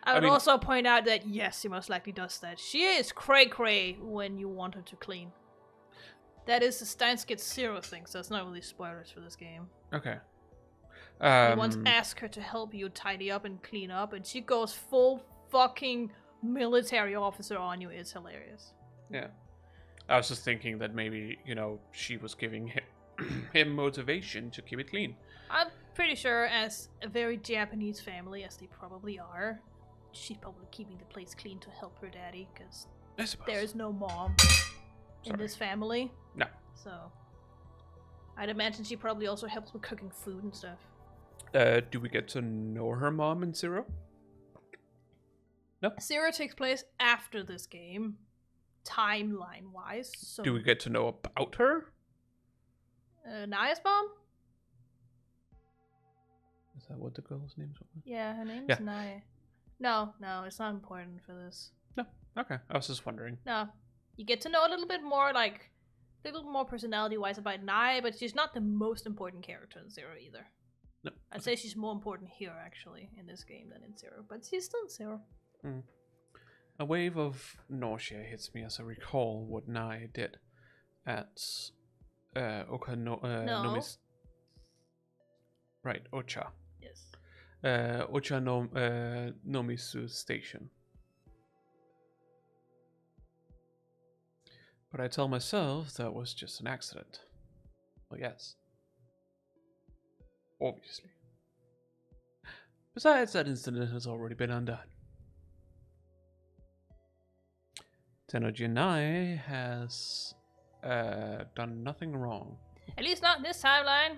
[SPEAKER 2] I would also point out that yes, he most likely does that. She is cray when you want her to clean. That is the Steins gets 0 thing, so it's not really spoilers for this game.
[SPEAKER 1] Okay.
[SPEAKER 2] You once ask her to help you tidy up and clean up, and she goes full fucking military officer on you. It's hilarious.
[SPEAKER 1] Yeah. I was just thinking that maybe, she was giving him motivation to keep it clean.
[SPEAKER 2] I'm pretty sure, as a very Japanese family, as they probably are, she's probably keeping the place clean to help her daddy, because there is no mom in this family.
[SPEAKER 1] No.
[SPEAKER 2] So, I'd imagine she probably also helps with cooking food and stuff.
[SPEAKER 1] Do we get to know her mom in 0? No?
[SPEAKER 2] 0 takes place after this game, timeline-wise. So
[SPEAKER 1] do we get to know about her?
[SPEAKER 2] Naya's mom?
[SPEAKER 1] Is that what the girl's name was?
[SPEAKER 2] Yeah, her name is Naya. No, it's not important for this.
[SPEAKER 1] No, okay. I was just wondering.
[SPEAKER 2] No, you get to know a little bit more, a little more personality-wise about Naya, but she's not the most important character in 0 either.
[SPEAKER 1] No.
[SPEAKER 2] I'd say she's more important here, actually, in this game than in 0, but she's still in 0.
[SPEAKER 1] A wave of nausea hits me as I recall what Naya did at
[SPEAKER 2] No.
[SPEAKER 1] Right, Ocha.
[SPEAKER 2] Yes.
[SPEAKER 1] Ocha no Nomisu Station. But I tell myself that was just an accident. Well, yes. Obviously. Besides, that incident has already been undone. Tenojinai has done nothing wrong.
[SPEAKER 2] At least not in this timeline.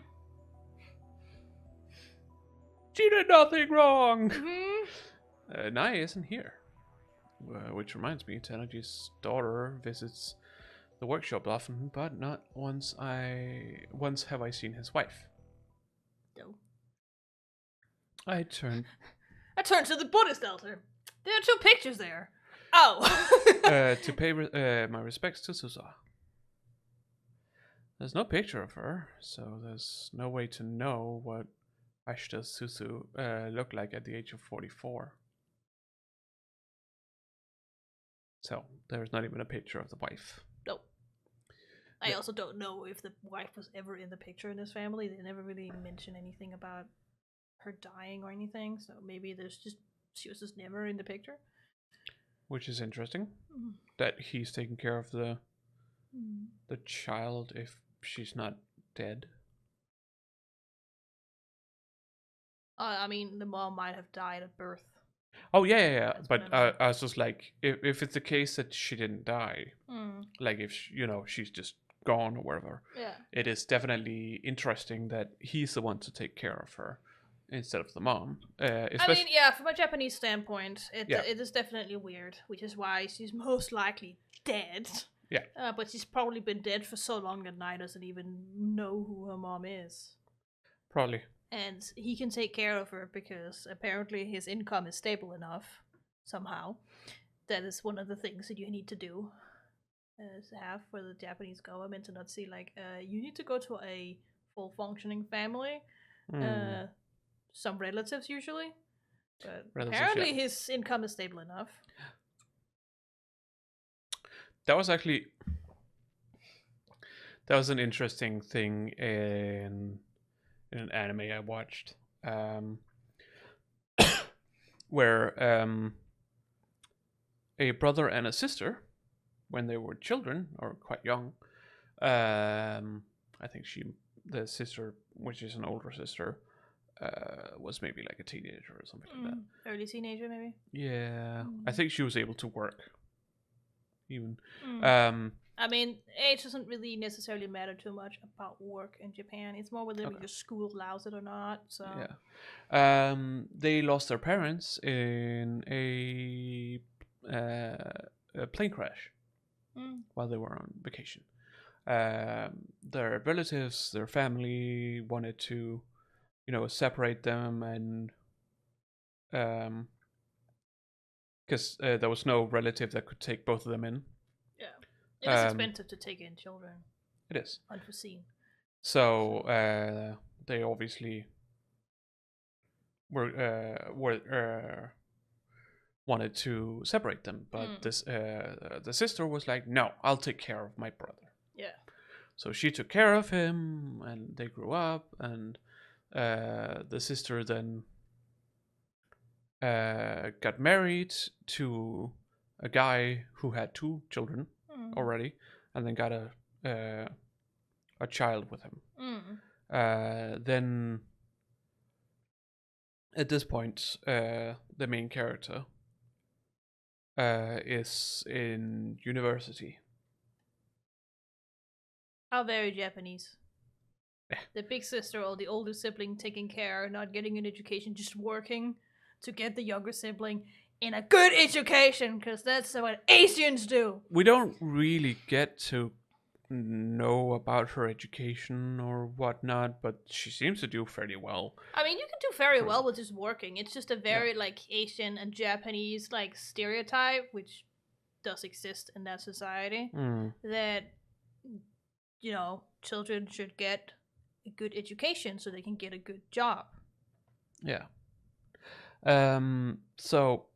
[SPEAKER 1] She did nothing wrong!
[SPEAKER 2] Mm-hmm.
[SPEAKER 1] Nai isn't here. Which reminds me, Tenoji's daughter visits the workshop often, but not once have I seen his wife.
[SPEAKER 2] No.
[SPEAKER 1] I turn
[SPEAKER 2] to the Buddhist altar. There are 2 pictures there. Oh.
[SPEAKER 1] to pay my respects to Suzuha. There's no picture of her, so there's no way to know what Ashita Suzu looked like at the age of 44. So there's not even a picture of the wife.
[SPEAKER 2] No. I also don't know if the wife was ever in the picture in this family. They never really mention anything about her dying or anything, so maybe she was just never in the picture.
[SPEAKER 1] Which is interesting. That he's taking care of the child if she's not dead.
[SPEAKER 2] I mean, the mom might have died at birth.
[SPEAKER 1] Oh yeah. But I was just like, if it's the case that she didn't die, like if she's just gone or whatever, it is definitely interesting that he's the one to take care of her instead of the mom.
[SPEAKER 2] I mean, from a Japanese standpoint, it is definitely weird, which is why she's most likely dead.
[SPEAKER 1] Yeah.
[SPEAKER 2] But she's probably been dead for so long that Nai doesn't even know who her mom is.
[SPEAKER 1] Probably.
[SPEAKER 2] And he can take care of her because apparently his income is stable enough, somehow. That is one of the things that you need to do. To have for the Japanese government to not see, like, you need to go to a full functioning family. Some relatives usually. But apparently his income is stable enough.
[SPEAKER 1] That was an interesting thing in an anime I watched, where a brother and a sister, when they were children or quite young, I think the sister, which is an older sister, was maybe like a teenager or something like that.
[SPEAKER 2] Early teenager, maybe.
[SPEAKER 1] Yeah, I think she was able to work. Even.
[SPEAKER 2] I mean, age doesn't really necessarily matter too much about work in Japan. It's more whether your school allows it or not. So
[SPEAKER 1] yeah, they lost their parents in a plane crash while they were on vacation. Their relatives, their family wanted to, separate them, and because there was no relative that could take both of them in.
[SPEAKER 2] Yeah, it is expensive to take in children.
[SPEAKER 1] It is
[SPEAKER 2] unforeseen.
[SPEAKER 1] So they obviously were wanted to separate them, but the sister was like, "No, I'll take care of my brother."
[SPEAKER 2] Yeah.
[SPEAKER 1] So she took care of him, and they grew up, and the sister then got married to a guy who had 2 children already, and then got a child with him. Then at this point, the main character is in university.
[SPEAKER 2] How very Japanese. The big sister or the older sibling taking care, not getting an education, just working to get the younger sibling in a good education, because that's what Asians do.
[SPEAKER 1] We don't really get to know about her education or whatnot, but she seems to do fairly well.
[SPEAKER 2] I mean, you can do very well with just working. It's just a very like Asian and Japanese like stereotype, which does exist in that society, that children should get a good education so they can get a good job.
[SPEAKER 1] Yeah. So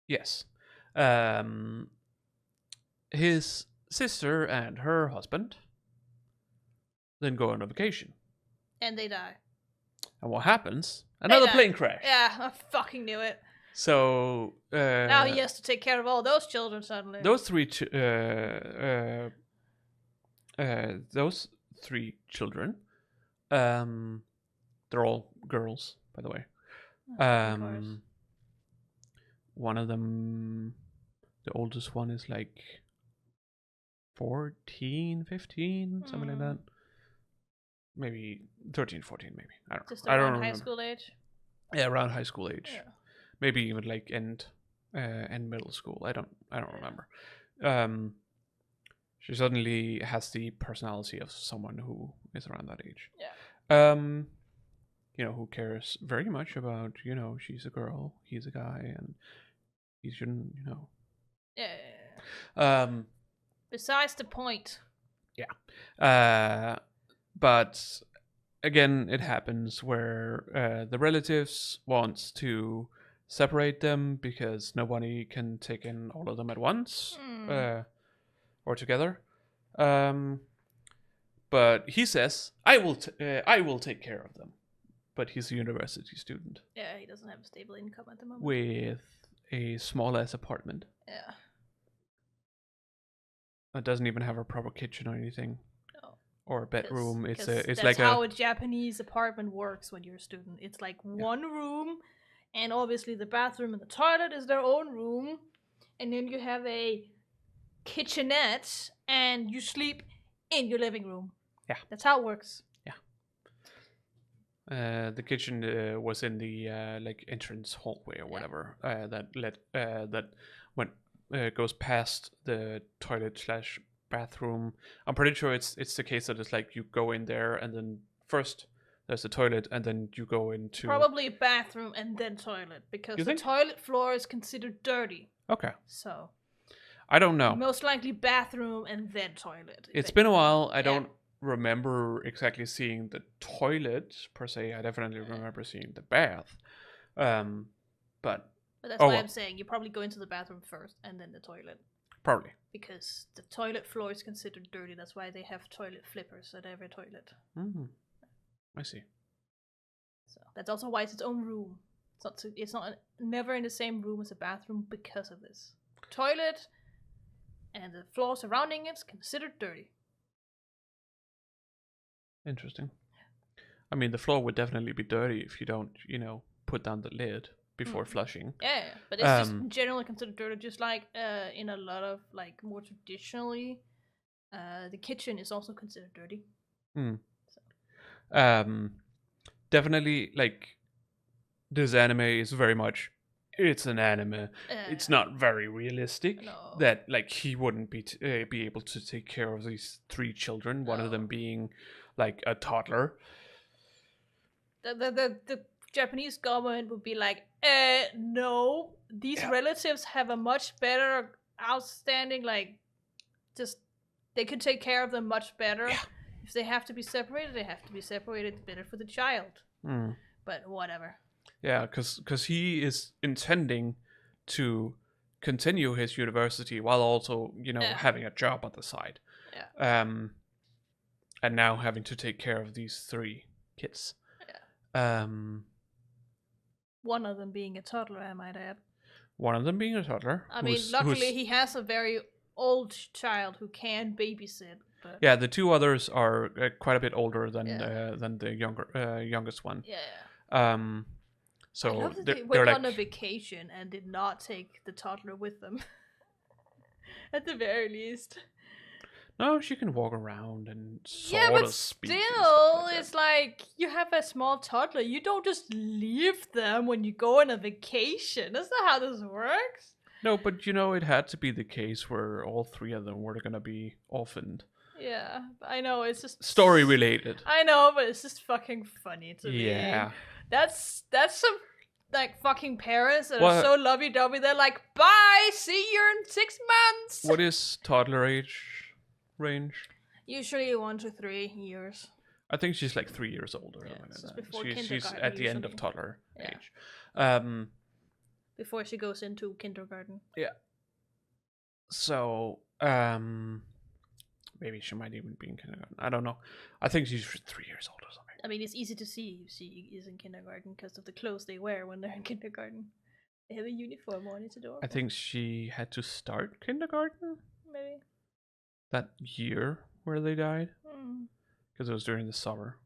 [SPEAKER 1] yes. His sister and her husband then go on a vacation.
[SPEAKER 2] And they die.
[SPEAKER 1] And what happens? Another
[SPEAKER 2] die.
[SPEAKER 1] plane crash.
[SPEAKER 2] Yeah, I fucking knew it.
[SPEAKER 1] So
[SPEAKER 2] now he has to take care of all those children suddenly.
[SPEAKER 1] Those three children, they're all girls, by the way.
[SPEAKER 2] Of course.
[SPEAKER 1] One of them, the oldest one is like 14, 15, something like that. Maybe 13, 14, maybe. I don't know.
[SPEAKER 2] Just
[SPEAKER 1] I don't
[SPEAKER 2] around
[SPEAKER 1] remember.
[SPEAKER 2] high school age?
[SPEAKER 1] Yeah, around high school age.
[SPEAKER 2] Yeah.
[SPEAKER 1] Maybe even like end middle school. I don't remember. She suddenly has the personality of someone who is around that age.
[SPEAKER 2] Yeah.
[SPEAKER 1] Who cares very much about, she's a girl, he's a guy, and he shouldn't,
[SPEAKER 2] Yeah. Besides the point.
[SPEAKER 1] Yeah. But again, it happens where the relatives want to separate them because nobody can take in all of them at once or together. But he says, I will take care of them. But he's a university student.
[SPEAKER 2] Yeah, he doesn't have a stable income at the moment.
[SPEAKER 1] With a small-ass apartment.
[SPEAKER 2] Yeah.
[SPEAKER 1] It doesn't even have a proper kitchen or anything.
[SPEAKER 2] No.
[SPEAKER 1] Or a bedroom. It's
[SPEAKER 2] that's
[SPEAKER 1] like
[SPEAKER 2] how a Japanese apartment works when you're a student. It's like one room, and obviously the bathroom and the toilet is their own room, and then you have a kitchenette, and you sleep in your living room.
[SPEAKER 1] Yeah.
[SPEAKER 2] That's how it works.
[SPEAKER 1] The kitchen was in the entrance hallway or whatever that goes past the toilet / bathroom. I'm pretty sure it's the case that it's like you go in there and then first there's the toilet and then you go into
[SPEAKER 2] probably a bathroom and then toilet because the toilet floor is considered dirty.
[SPEAKER 1] Okay.
[SPEAKER 2] So
[SPEAKER 1] I don't know.
[SPEAKER 2] Most likely bathroom and then toilet.
[SPEAKER 1] It's been a while. I don't remember exactly seeing the toilet per se. I definitely remember seeing the bath. But
[SPEAKER 2] that's why I'm saying you probably go into the bathroom first and then the toilet.
[SPEAKER 1] Probably.
[SPEAKER 2] Because the toilet floor is considered dirty. That's why they have toilet flippers at every toilet.
[SPEAKER 1] Mm-hmm. I see.
[SPEAKER 2] So that's also why it's its own room. It's not never in the same room as a bathroom because of this. Toilet and the floor surrounding it's considered dirty.
[SPEAKER 1] Interesting. I mean, the floor would definitely be dirty if you don't, put down the lid before flushing.
[SPEAKER 2] Yeah, but it's just generally considered dirty. Just like in a lot of more traditionally, the kitchen is also considered dirty.
[SPEAKER 1] So. Definitely, this anime is very much. It's an anime. It's not very realistic.
[SPEAKER 2] No.
[SPEAKER 1] That he wouldn't be able to take care of these three children. One of them being a toddler.
[SPEAKER 2] The Japanese government would be like, no, these relatives have a much better outstanding, they could take care of them much better.
[SPEAKER 1] Yeah.
[SPEAKER 2] If they have to be separated, they have to be separated. Better for the child. But whatever.
[SPEAKER 1] Yeah, because he is intending to continue his university while also, having a job on the side.
[SPEAKER 2] Yeah.
[SPEAKER 1] And now having to take care of these three kids.
[SPEAKER 2] Yeah. One of them being a toddler, I might add.
[SPEAKER 1] One of them being a toddler.
[SPEAKER 2] I mean, luckily he has a very old child who can babysit. But
[SPEAKER 1] yeah, the two others are quite a bit older than the youngest one.
[SPEAKER 2] Yeah.
[SPEAKER 1] So
[SPEAKER 2] I love that they went on a vacation and did not take the toddler with them. At the very least.
[SPEAKER 1] No, she can walk around and sort of speak.
[SPEAKER 2] Yeah, but still, it's like you have a small toddler. You don't just leave them when you go on a vacation. That's not how this works.
[SPEAKER 1] No, but it had to be the case where all three of them were going to be orphaned.
[SPEAKER 2] Yeah, I know, it's just
[SPEAKER 1] story related.
[SPEAKER 2] I know, but it's just fucking funny to me.
[SPEAKER 1] Yeah.
[SPEAKER 2] That's some fucking parents that are so lovey-dovey. They're like, bye, see you in 6 months.
[SPEAKER 1] What is toddler age range?
[SPEAKER 2] Usually 1 to 3 years.
[SPEAKER 1] I think she's 3 years older.
[SPEAKER 2] Yeah,
[SPEAKER 1] she's at the end of toddler age.
[SPEAKER 2] Before she goes into kindergarten.
[SPEAKER 1] Yeah. So, maybe she might even be in kindergarten. I don't know. I think she's 3 years old or something.
[SPEAKER 2] I mean, it's easy to see if she is in kindergarten because of the clothes they wear when they're in kindergarten. They have a uniform on, it's adorable.
[SPEAKER 1] I think she had to start kindergarten
[SPEAKER 2] Maybe.
[SPEAKER 1] that year where they died. Because it was during the summer.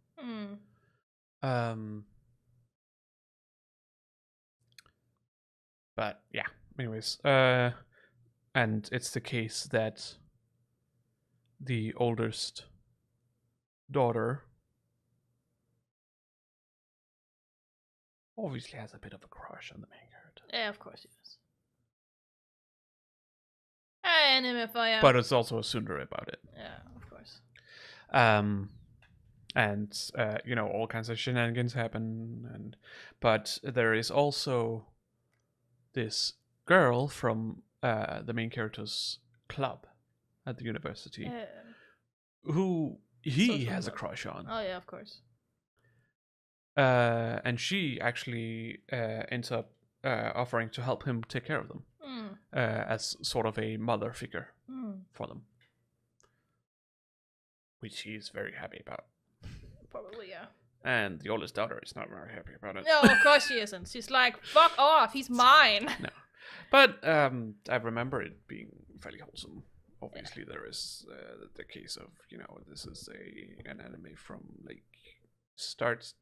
[SPEAKER 1] But yeah, anyways. And it's the case that the oldest daughter obviously has a bit of a crush on the main character.
[SPEAKER 2] Yeah, of course he does. Anime fire.
[SPEAKER 1] But it's also a tsundere about it.
[SPEAKER 2] Yeah, of course.
[SPEAKER 1] And you know, all kinds of shenanigans happen, but there is also this girl from the main character's club at the university who he has a crush on.
[SPEAKER 2] Oh yeah, of course.
[SPEAKER 1] And she actually ends up offering to help him take care of them as sort of a mother figure for them, which he's very happy about.
[SPEAKER 2] Probably, yeah.
[SPEAKER 1] And the oldest daughter is not very happy about it.
[SPEAKER 2] No, of course she isn't. She's like, fuck off, he's mine.
[SPEAKER 1] No. But I remember it being fairly wholesome. Obviously, there is the case of, you know, this is an anime from like start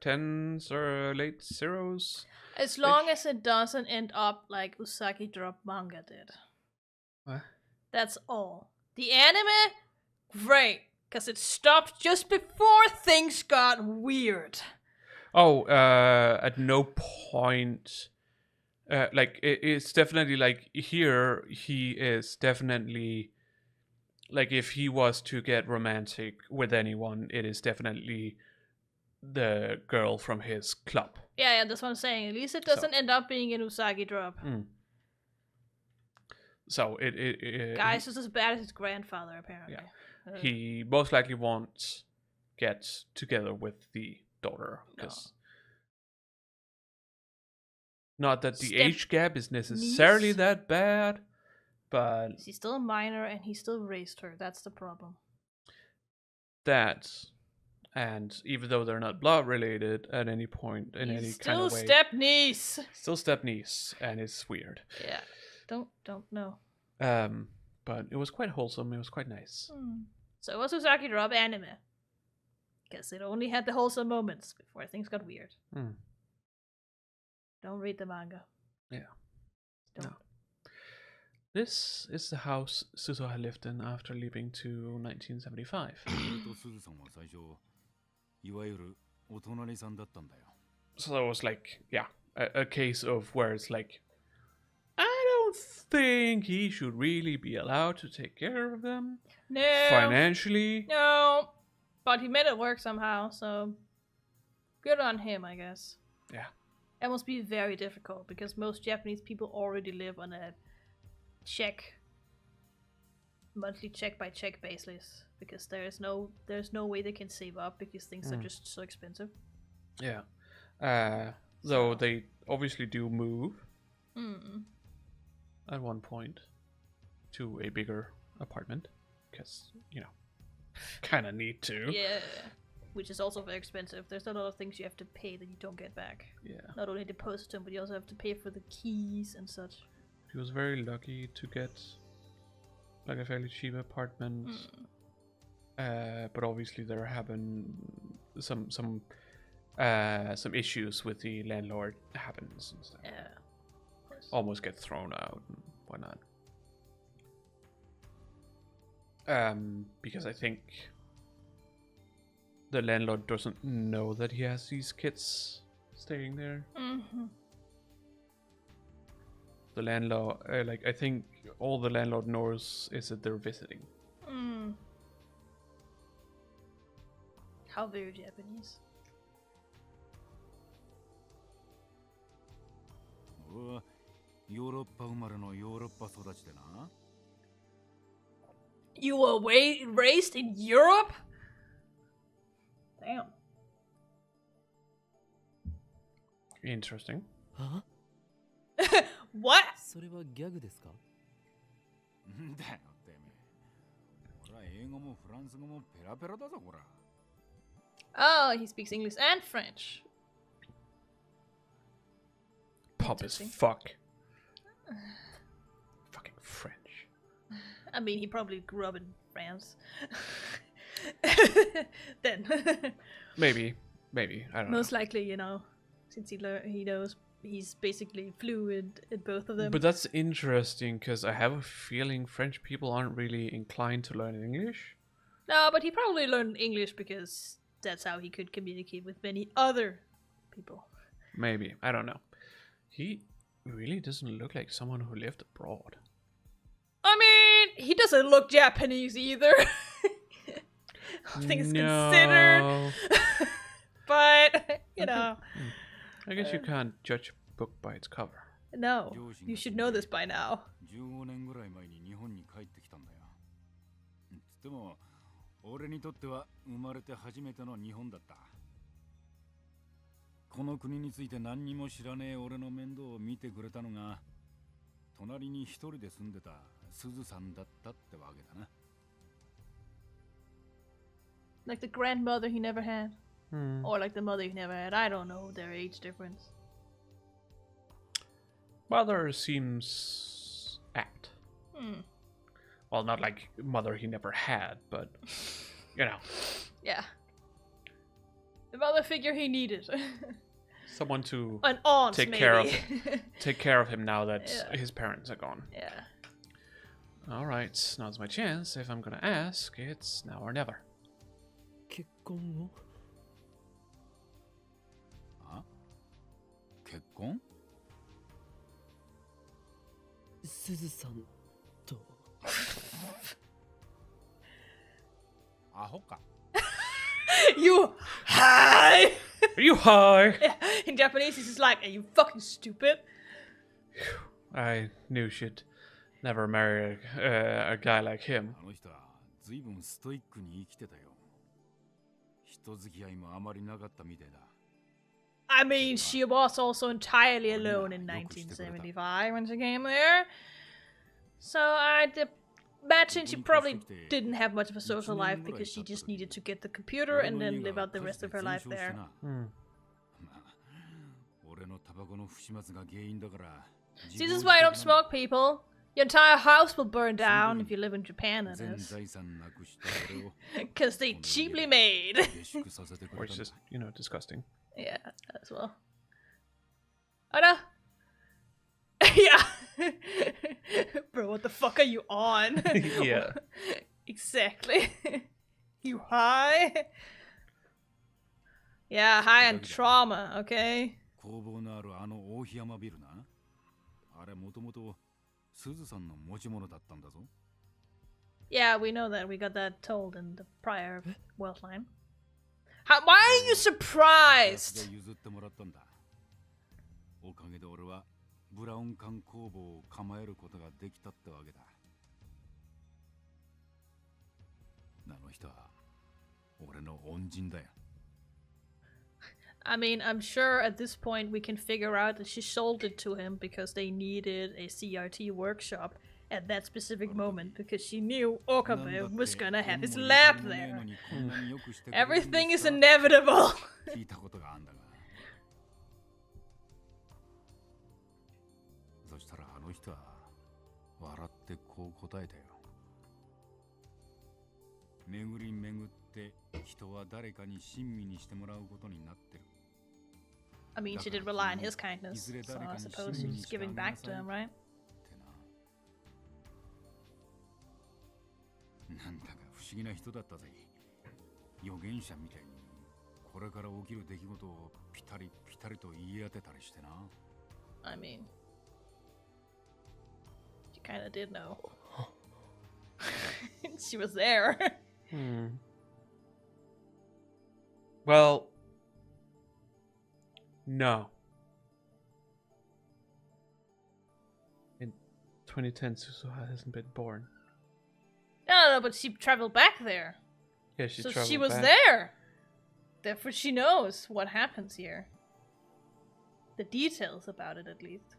[SPEAKER 1] tens or late zeros.
[SPEAKER 2] As long as it doesn't end up like Usagi Drop manga did.
[SPEAKER 1] What?
[SPEAKER 2] That's all. The anime, great. Because it stopped just before things got weird.
[SPEAKER 1] Oh, at no point. Like, it's definitely like here, he is definitely. Like, if he was to get romantic with anyone, it is definitely the girl from his club.
[SPEAKER 2] Yeah, that's what I'm saying. At least it doesn't end up being an Usagi Drop.
[SPEAKER 1] So, it
[SPEAKER 2] Guy's just as bad as his grandfather, apparently.
[SPEAKER 1] Yeah. He most likely won't get together with the daughter because not that the age gap is necessarily that bad, but
[SPEAKER 2] she's still a minor and he still raised her. That's the problem.
[SPEAKER 1] That, and even though they're not blood related at any point in any kind of way, still step niece, and it's weird.
[SPEAKER 2] Yeah, don't know.
[SPEAKER 1] But it was quite wholesome. It was quite nice.
[SPEAKER 2] So it was Usagi Drop anime. Guess it only had the wholesome moments before things got weird. Don't read the manga.
[SPEAKER 1] Yeah.
[SPEAKER 2] Don't.
[SPEAKER 1] No. This is the house Suzuha lived in after leaving to 1975. So it was like, yeah, a case of where it's like, I don't think he should really be allowed to take care of them.
[SPEAKER 2] No.
[SPEAKER 1] Financially.
[SPEAKER 2] No. But he made it work somehow, so good on him, I guess.
[SPEAKER 1] Yeah.
[SPEAKER 2] It must be very difficult because most Japanese people already live on a monthly check by check basis because there's no way they can save up because things are just so expensive.
[SPEAKER 1] Yeah. Though they obviously do move at one point to a bigger apartment because, you know, kind of need to.
[SPEAKER 2] Yeah. Which is also very expensive. There's a lot of things you have to pay that you don't get back.
[SPEAKER 1] Yeah.
[SPEAKER 2] Not only deposit them, but you also have to pay for the keys and such.
[SPEAKER 1] He was very lucky to get like a fairly cheap apartment. But obviously there have been some issues with the landlord happens and stuff.
[SPEAKER 2] Yeah.
[SPEAKER 1] Almost get thrown out and whatnot. Because I think the landlord doesn't know that he has these kids staying there. The landlord, I think all the landlord knows is that they're visiting.
[SPEAKER 2] How very Japanese. You were raised in Europe? Damn.
[SPEAKER 1] Interesting.
[SPEAKER 3] Huh?
[SPEAKER 2] What?
[SPEAKER 3] それはギャグですか?
[SPEAKER 5] 英語もフランス語もペラペラだぞこら。
[SPEAKER 2] Oh, he speaks English and French.
[SPEAKER 1] Pop as
[SPEAKER 2] Interesting.
[SPEAKER 1] fuck. Fucking French.
[SPEAKER 2] I mean, he probably grew up in France. Then.
[SPEAKER 1] Maybe. I don't know.
[SPEAKER 2] Most likely, you know, since he knows he's basically fluent in both of them.
[SPEAKER 1] But that's interesting because I have a feeling French people aren't really inclined to learn English.
[SPEAKER 2] No, but he probably learned English because that's how he could communicate with many other people.
[SPEAKER 1] Maybe. I don't know. He really doesn't look like someone who lived abroad.
[SPEAKER 2] I mean, he doesn't look Japanese either. All things considered. But, you know.
[SPEAKER 1] I guess you can't judge a book by its cover.
[SPEAKER 2] No, you should know this by now.
[SPEAKER 5] 15年ぐらい前に日本に帰ってきたんだよ。つっても俺にとっては生まれて初めての日本だった。この国について何にも知らねえ俺の面倒を見てくれたのが隣に一人で住んでたすずさんだったってわけだな。
[SPEAKER 2] Like the grandmother he never had. Or like the mother he never had. I don't know their age difference.
[SPEAKER 1] Mother seems apt. Well, not like mother he never had, but you know.
[SPEAKER 2] Yeah. The mother figure he needed.
[SPEAKER 1] Someone to
[SPEAKER 2] An aunt,
[SPEAKER 1] take
[SPEAKER 2] maybe.
[SPEAKER 1] take care of him now that his parents are gone.
[SPEAKER 2] Yeah.
[SPEAKER 1] All right, now's my chance. If I'm gonna ask, it's now or never.
[SPEAKER 3] 結婚を
[SPEAKER 5] 結婚？
[SPEAKER 3] すずさんと
[SPEAKER 5] アホか。
[SPEAKER 2] You high!
[SPEAKER 1] Are you high?
[SPEAKER 2] In Japanese, he's just like, are you fucking stupid?
[SPEAKER 1] I knew she'd never marry a guy like him.
[SPEAKER 5] あの人は随分ストイックに生きてたよ。人付き合いもあまりなかったみたいだ。
[SPEAKER 2] I mean, she was also entirely alone in 1975 when she came there. So I'd imagine she probably didn't have much of a social life because she just needed to get the computer and then live out the rest of her life there. See, this is why I don't smoke, people. Your entire house will burn down if you live in Japan, that is. Because they cheaply made.
[SPEAKER 1] Or it's just, you know, disgusting.
[SPEAKER 2] Yeah, as well. Oh no! Yeah! Bro, what the fuck are you on?
[SPEAKER 1] Yeah.
[SPEAKER 2] Exactly. You high? Yeah, high on trauma, okay?
[SPEAKER 5] 工房のあるあの大檜山ビルな。あれもともとすずさんの持ち物だったんだぞ。
[SPEAKER 2] Yeah, we know that. We got that told in the prior World line. Why are you surprised?
[SPEAKER 5] 譲ってもらったんだ。おかげで俺はブラウン管工房を構えることができたってわけだ。あの人は俺の恩人だよ。
[SPEAKER 2] I mean, I'm sure at this point we can figure out that she sold it to him because they needed a CRT workshop at that specific moment because she knew Okabe was gonna have his lab there. Everything is inevitable.
[SPEAKER 5] 聞いたことがあんだが。そしたらあの人は笑ってこう答えたよ。巡り巡って人は誰かに親身にしてもらうことになってる。
[SPEAKER 2] I mean, she did rely on his kindness, so I suppose she's giving back to him, right?
[SPEAKER 5] なんだか不思議な人だったぜ。預言者みたいにこれから起きる出来事をピタリピタリと言い当てたりしてな。
[SPEAKER 2] I mean, she kind of did know. She was there.
[SPEAKER 1] Well, no. In 2010, Suzuha hasn't been born.
[SPEAKER 2] No, but she traveled back there.
[SPEAKER 1] Yeah, she
[SPEAKER 2] So
[SPEAKER 1] traveled
[SPEAKER 2] she was
[SPEAKER 1] back.
[SPEAKER 2] there. Therefore, she knows what happens here. The details about it, at least.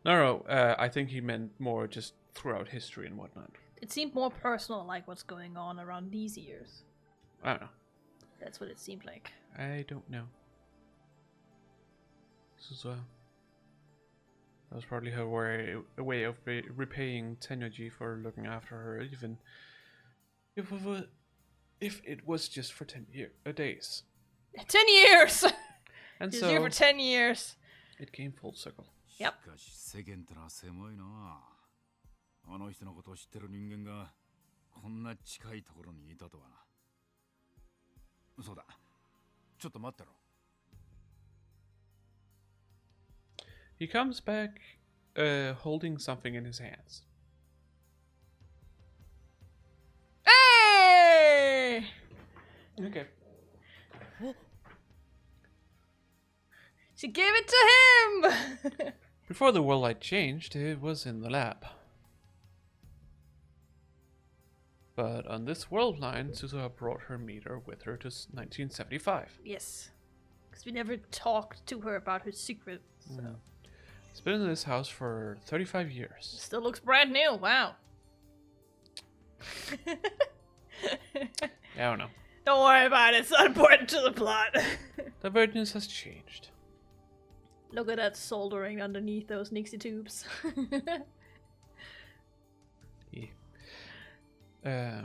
[SPEAKER 1] No, I think he meant more just throughout history and whatnot.
[SPEAKER 2] It seemed more personal, like what's going on around these ears.
[SPEAKER 1] I don't know.
[SPEAKER 2] That's what it seemed like.
[SPEAKER 1] I don't know. Suzuha. That was probably her way of repaying Tenyoji for looking after her, even if it was just for 10 days.
[SPEAKER 2] 10 years!
[SPEAKER 1] And
[SPEAKER 2] He's
[SPEAKER 1] so
[SPEAKER 2] here for 10 years.
[SPEAKER 1] it came full circle.
[SPEAKER 2] Yep.
[SPEAKER 5] しかし世間ってのは狭いな。あの人のことを知ってる人間がこんな近いところにいたとは。そうだ。ちょっと待ってろ。
[SPEAKER 1] He comes back holding something in his hands.
[SPEAKER 2] Hey!
[SPEAKER 1] Okay.
[SPEAKER 2] She gave it to him!
[SPEAKER 1] Before the world light changed, it was in the lab. But on this world line, Suzuha brought her meter with her to 1975.
[SPEAKER 2] Yes. Because we never talked to her about her secret. So.
[SPEAKER 1] It's been in this house for 35 years.
[SPEAKER 2] Still looks brand new. Wow.
[SPEAKER 1] I don't know.
[SPEAKER 2] Don't worry about it. It's not important to the plot.
[SPEAKER 1] Divergence has changed.
[SPEAKER 2] Look at that soldering underneath those Nixie tubes.
[SPEAKER 1] Yeah.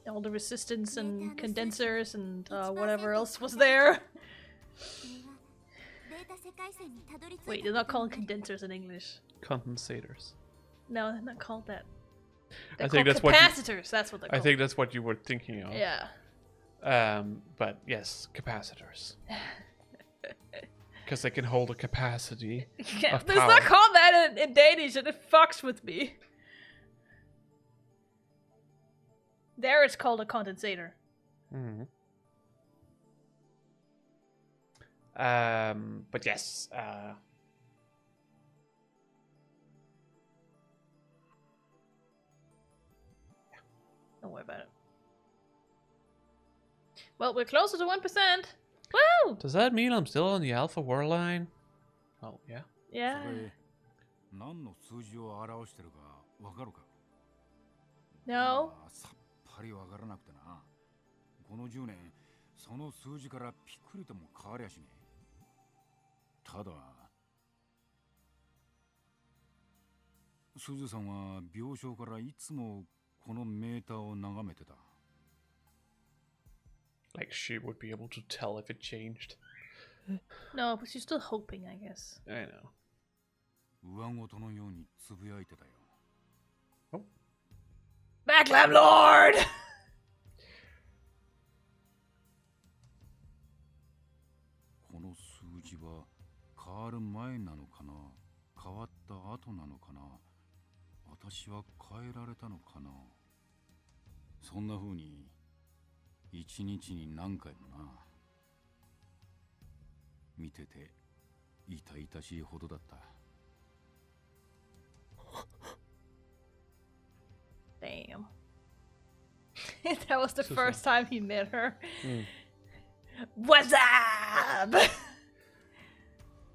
[SPEAKER 2] All the resistance and condensers and whatever else was there. Wait, they're not called condensers in English.
[SPEAKER 1] Condensators.
[SPEAKER 2] No, they're not called that.
[SPEAKER 1] I
[SPEAKER 2] They're
[SPEAKER 1] think
[SPEAKER 2] called
[SPEAKER 1] that's what
[SPEAKER 2] capacitors. That's what they're
[SPEAKER 1] I
[SPEAKER 2] called.
[SPEAKER 1] think that's what you were thinking of.
[SPEAKER 2] Yeah.
[SPEAKER 1] But yes, capacitors. Because they can hold a capacity
[SPEAKER 2] Yeah,
[SPEAKER 1] of
[SPEAKER 2] it's
[SPEAKER 1] power.
[SPEAKER 2] not called that in Danish, and it fucks with me. There, it's called a condensator.
[SPEAKER 1] Mhm. But yes,
[SPEAKER 2] Don't worry about it. Well, we're closer to 1%. Woo!
[SPEAKER 1] does that mean I'm still on the Alpha War line? Oh, yeah.
[SPEAKER 5] そ
[SPEAKER 2] Yeah.
[SPEAKER 5] れ何の数字を表してるかわかるか？
[SPEAKER 2] No.
[SPEAKER 5] まあさっぱりわからなくてな。この10年その数字からピクリとも変わりゃしねえ。ただすずさんは病床からいつもこのメーターを眺めてた。
[SPEAKER 1] Like she would be able to tell if it changed.
[SPEAKER 2] No, but she's still hoping, I guess.
[SPEAKER 1] I know.
[SPEAKER 5] 上ごとのようにつぶやいてたよ。
[SPEAKER 2] Backlab Lord!
[SPEAKER 5] この数字は変わる前なのかな、変わった後なのかな、私は変えられたのかな。そんな風に一日に何回もな。見てて痛々しいほどだった。
[SPEAKER 2] Damn. That was the first time he met her. What's up?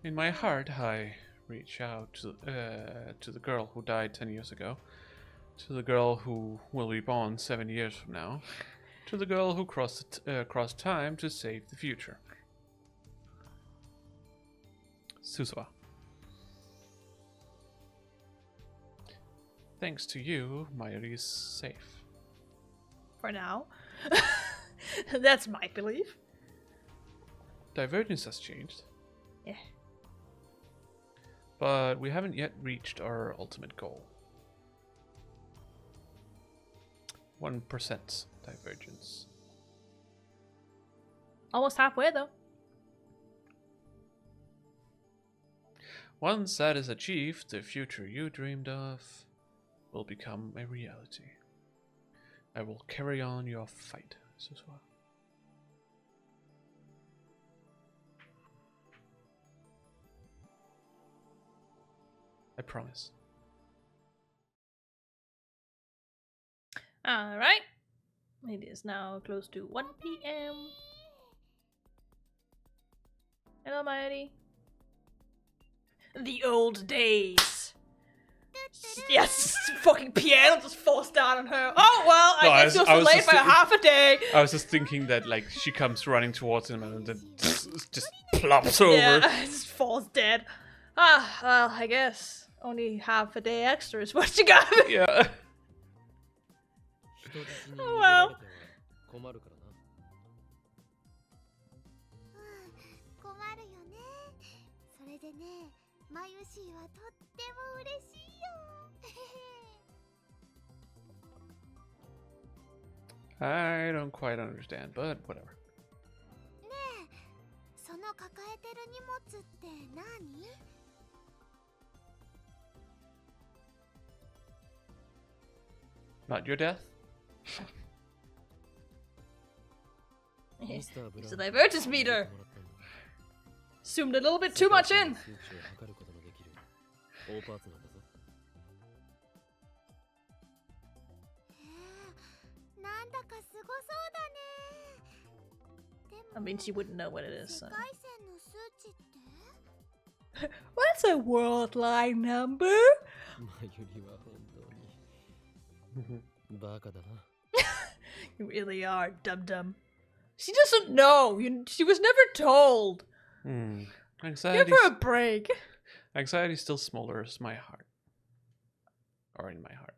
[SPEAKER 1] In my heart, I reach out to the girl who died 10 years ago, to the girl who will be born 7 years from now, to the girl who crossed time to save the future. Suzuha. Thanks to you, Mayuri is safe.
[SPEAKER 2] For now. That's my belief.
[SPEAKER 1] Divergence has changed.
[SPEAKER 2] Yeah.
[SPEAKER 1] But we haven't yet reached our ultimate goal. 1% divergence.
[SPEAKER 2] Almost halfway, though.
[SPEAKER 1] Once that is achieved, the future you dreamed of will become a reality. I will carry on your fight, Suzuha. I promise.
[SPEAKER 2] Alright. It is now close to 1 p.m. Hello, Mighty. The old days. Yes, fucking piano just falls down on her. Oh well,
[SPEAKER 1] No,
[SPEAKER 2] I guess you're
[SPEAKER 1] I was
[SPEAKER 2] late
[SPEAKER 1] just
[SPEAKER 2] by
[SPEAKER 1] thi-
[SPEAKER 2] half a day.
[SPEAKER 1] I was just thinking that like she comes running towards him and then just plops over.
[SPEAKER 2] Yeah, it just falls dead. Ah, well, I guess only half a day extra is what you got.
[SPEAKER 1] Yeah.
[SPEAKER 3] 人質に逃げられては困るからな。
[SPEAKER 4] 困るよね。それでね、マユシーはとっても嬉しいよ。
[SPEAKER 1] I don't quite understand, but whatever.
[SPEAKER 4] ねえ、その抱えてる荷物って何？
[SPEAKER 1] Not your death?
[SPEAKER 3] ミスターブラウン
[SPEAKER 2] It's a divergence meter. Zoomed a little bit too much in.
[SPEAKER 3] 数値を測ることのできる大パーツなんだぞ。
[SPEAKER 4] なんだかすごそうだね。でも
[SPEAKER 2] I mean, she wouldn't know what it is.
[SPEAKER 4] 世
[SPEAKER 2] So.
[SPEAKER 4] 界線の数値って？
[SPEAKER 2] What's a world line number?
[SPEAKER 3] マユリは本当にバカだな。
[SPEAKER 2] You really are dum dum. She doesn't know. She was never told. Give
[SPEAKER 1] Anxiety.
[SPEAKER 2] her a break.
[SPEAKER 1] Anxiety still smolders my heart. Or in my heart.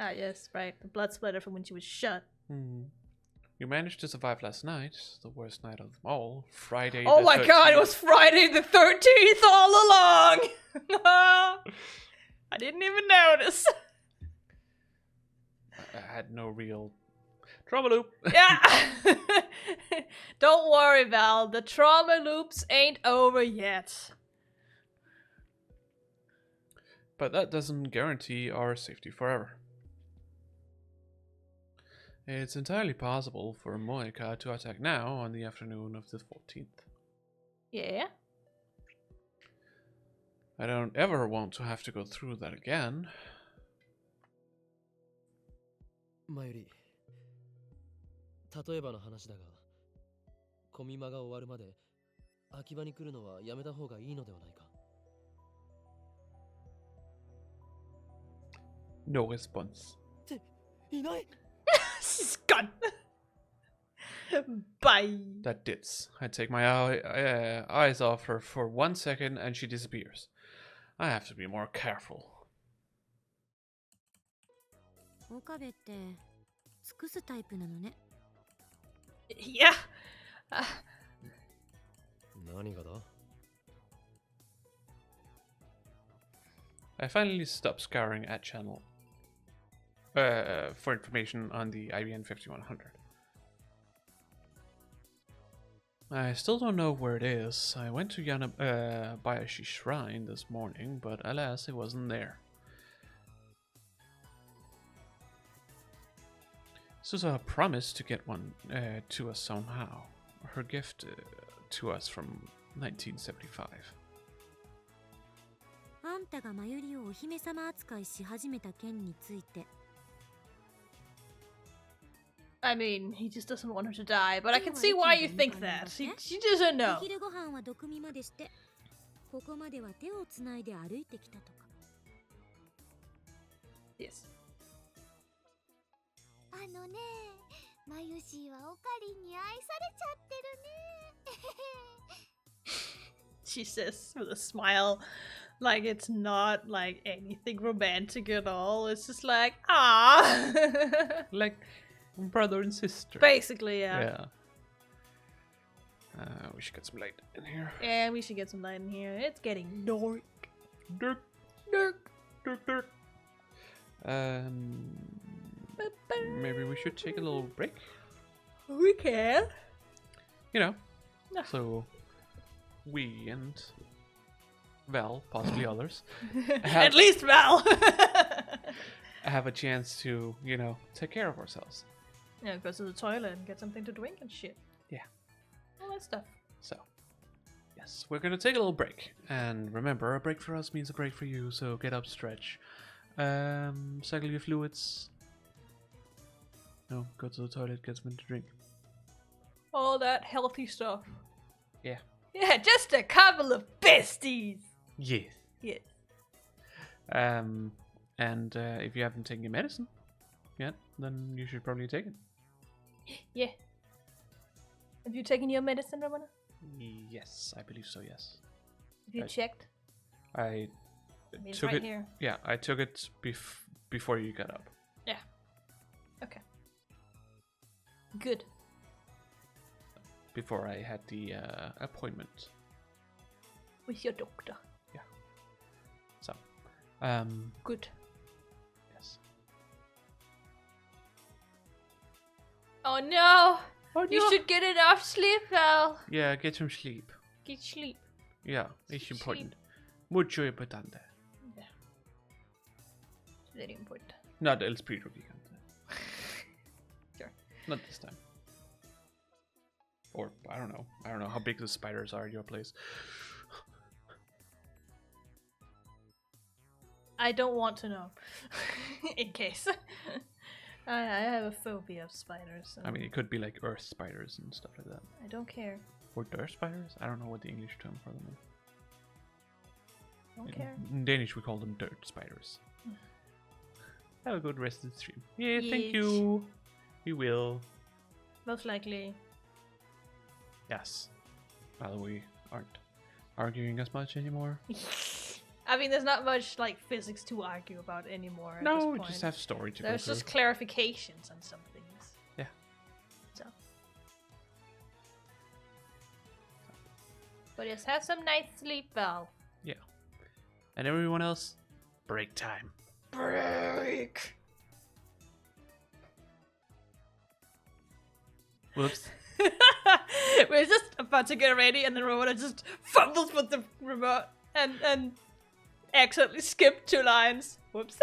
[SPEAKER 2] Ah, yes, right. The blood splatter from when she was shot.
[SPEAKER 1] You managed to survive last night, the worst night of them all. Friday.
[SPEAKER 2] Oh
[SPEAKER 1] the
[SPEAKER 2] my god, it
[SPEAKER 1] 13th.
[SPEAKER 2] was Friday the 13th all along! I didn't even notice.
[SPEAKER 1] I had no real trauma loop.
[SPEAKER 2] Yeah. Don't worry, Val. The trauma loops ain't over yet.
[SPEAKER 1] But that doesn't guarantee our safety forever. It's entirely possible for Moika to attack now on the afternoon of the 14th.
[SPEAKER 2] Yeah?
[SPEAKER 1] I don't ever want to have to go through that again.
[SPEAKER 3] マユリ、例えばの話だが、コミマが終わるまで秋葉に来るのはやめた方がいいのではないか。
[SPEAKER 1] No response.
[SPEAKER 3] っていない。
[SPEAKER 2] She's gone. Bye.
[SPEAKER 1] That dits. I take my eyes off her for 1 second and she disappears. I have to be more careful.
[SPEAKER 4] 岡部って尽くすタイプなのね。
[SPEAKER 2] Yeah.
[SPEAKER 3] 何がだ？
[SPEAKER 1] I finally stopped scouring at channel for information on the IBN 5100. I still don't know where it is. I went to Bayashi Shrine this morning, but alas, it wasn't there. Suzuha promised to get one to us somehow. Her gift to us from 1975.
[SPEAKER 4] あんたがマユリをお姫様扱いし始めた件について。
[SPEAKER 2] I mean, he just doesn't want her to die, but I can see why you think that. She doesn't
[SPEAKER 4] お
[SPEAKER 2] know.
[SPEAKER 4] 昼ご飯は毒味までして、ここまでは手をつないで歩いてきたとか。
[SPEAKER 2] Yes.
[SPEAKER 4] あのね、マユシーはオカリンに愛されちゃってるね。
[SPEAKER 2] She says with a smile, like it's not like anything romantic at all. It's just like, ah.
[SPEAKER 1] Like brother and sister.
[SPEAKER 2] Basically, yeah.
[SPEAKER 1] Yeah. We should get some light in here.
[SPEAKER 2] Yeah, we should get some light in here. It's getting dark.
[SPEAKER 1] Dirk,
[SPEAKER 2] Dark.
[SPEAKER 1] dirk, dirk. Maybe we should take a little break.
[SPEAKER 2] We can.
[SPEAKER 1] You know,
[SPEAKER 2] Yeah.
[SPEAKER 1] so we and Val, possibly others,
[SPEAKER 2] At least Val.
[SPEAKER 1] have a chance to, you know, take care of ourselves.
[SPEAKER 2] Yeah, go to the toilet and get something to drink and shit.
[SPEAKER 1] Yeah.
[SPEAKER 2] All that stuff.
[SPEAKER 1] So, yes, we're gonna take a little break. And remember, a break for us means a break for you, so get up, stretch. Cycle your fluids. No, go to the toilet, get something to drink.
[SPEAKER 2] All that healthy stuff.
[SPEAKER 1] Yeah.
[SPEAKER 2] Yeah, just a couple of besties.
[SPEAKER 1] Yes.
[SPEAKER 2] Yes.
[SPEAKER 1] And if you haven't taken your medicine yet, then you should probably take it.
[SPEAKER 2] Yeah. Have you taken your medicine, Ramona?
[SPEAKER 1] Yes, I believe so. Yes.
[SPEAKER 2] Have you checked?
[SPEAKER 1] I
[SPEAKER 2] It's
[SPEAKER 1] took
[SPEAKER 2] right
[SPEAKER 1] it.
[SPEAKER 2] here.
[SPEAKER 1] Yeah, I took it before you got up.
[SPEAKER 2] Yeah. Okay. Good.
[SPEAKER 1] Before I had the appointment.
[SPEAKER 2] With your doctor.
[SPEAKER 1] So,
[SPEAKER 2] Good.
[SPEAKER 1] yes.
[SPEAKER 2] Oh no!
[SPEAKER 1] Oh,
[SPEAKER 2] You should get enough sleep, Val.
[SPEAKER 1] Yeah, get some sleep.
[SPEAKER 2] Get sleep.
[SPEAKER 1] Yeah, it's
[SPEAKER 2] Sleep.
[SPEAKER 1] important. Mucho importante.
[SPEAKER 2] Yeah. It's very important.
[SPEAKER 1] Not el espíritu gigante.
[SPEAKER 2] Sure.
[SPEAKER 1] Not this time. Or I don't know. I don't know how big the spiders are at your place.
[SPEAKER 2] I don't want to know. In case. I have a phobia of spiders. So
[SPEAKER 1] I mean, it could be like earth spiders and stuff like that.
[SPEAKER 2] I don't care.
[SPEAKER 1] Or dirt spiders? I don't know what the English term for them is.
[SPEAKER 2] Don't care.
[SPEAKER 1] In Danish, we call them dirt spiders. Have a good rest of the stream. Yeah, thank you. We will.
[SPEAKER 2] Most likely.
[SPEAKER 1] Yes. Now that we aren't arguing as much anymore.
[SPEAKER 2] I mean, there's not much like physics to argue about anymore. At
[SPEAKER 1] No,
[SPEAKER 2] this
[SPEAKER 1] we
[SPEAKER 2] point.
[SPEAKER 1] just have story to
[SPEAKER 2] There's
[SPEAKER 1] go
[SPEAKER 2] just
[SPEAKER 1] through.
[SPEAKER 2] clarifications on some things.
[SPEAKER 1] Yeah.
[SPEAKER 2] So. But yes, have some nice sleep, Val.
[SPEAKER 1] Yeah. And everyone else, break time.
[SPEAKER 2] Break.
[SPEAKER 1] Whoops.
[SPEAKER 2] We're just about to get ready, and then Ramona just fumbles with the remote and accidentally skipped 2 lines. Whoops.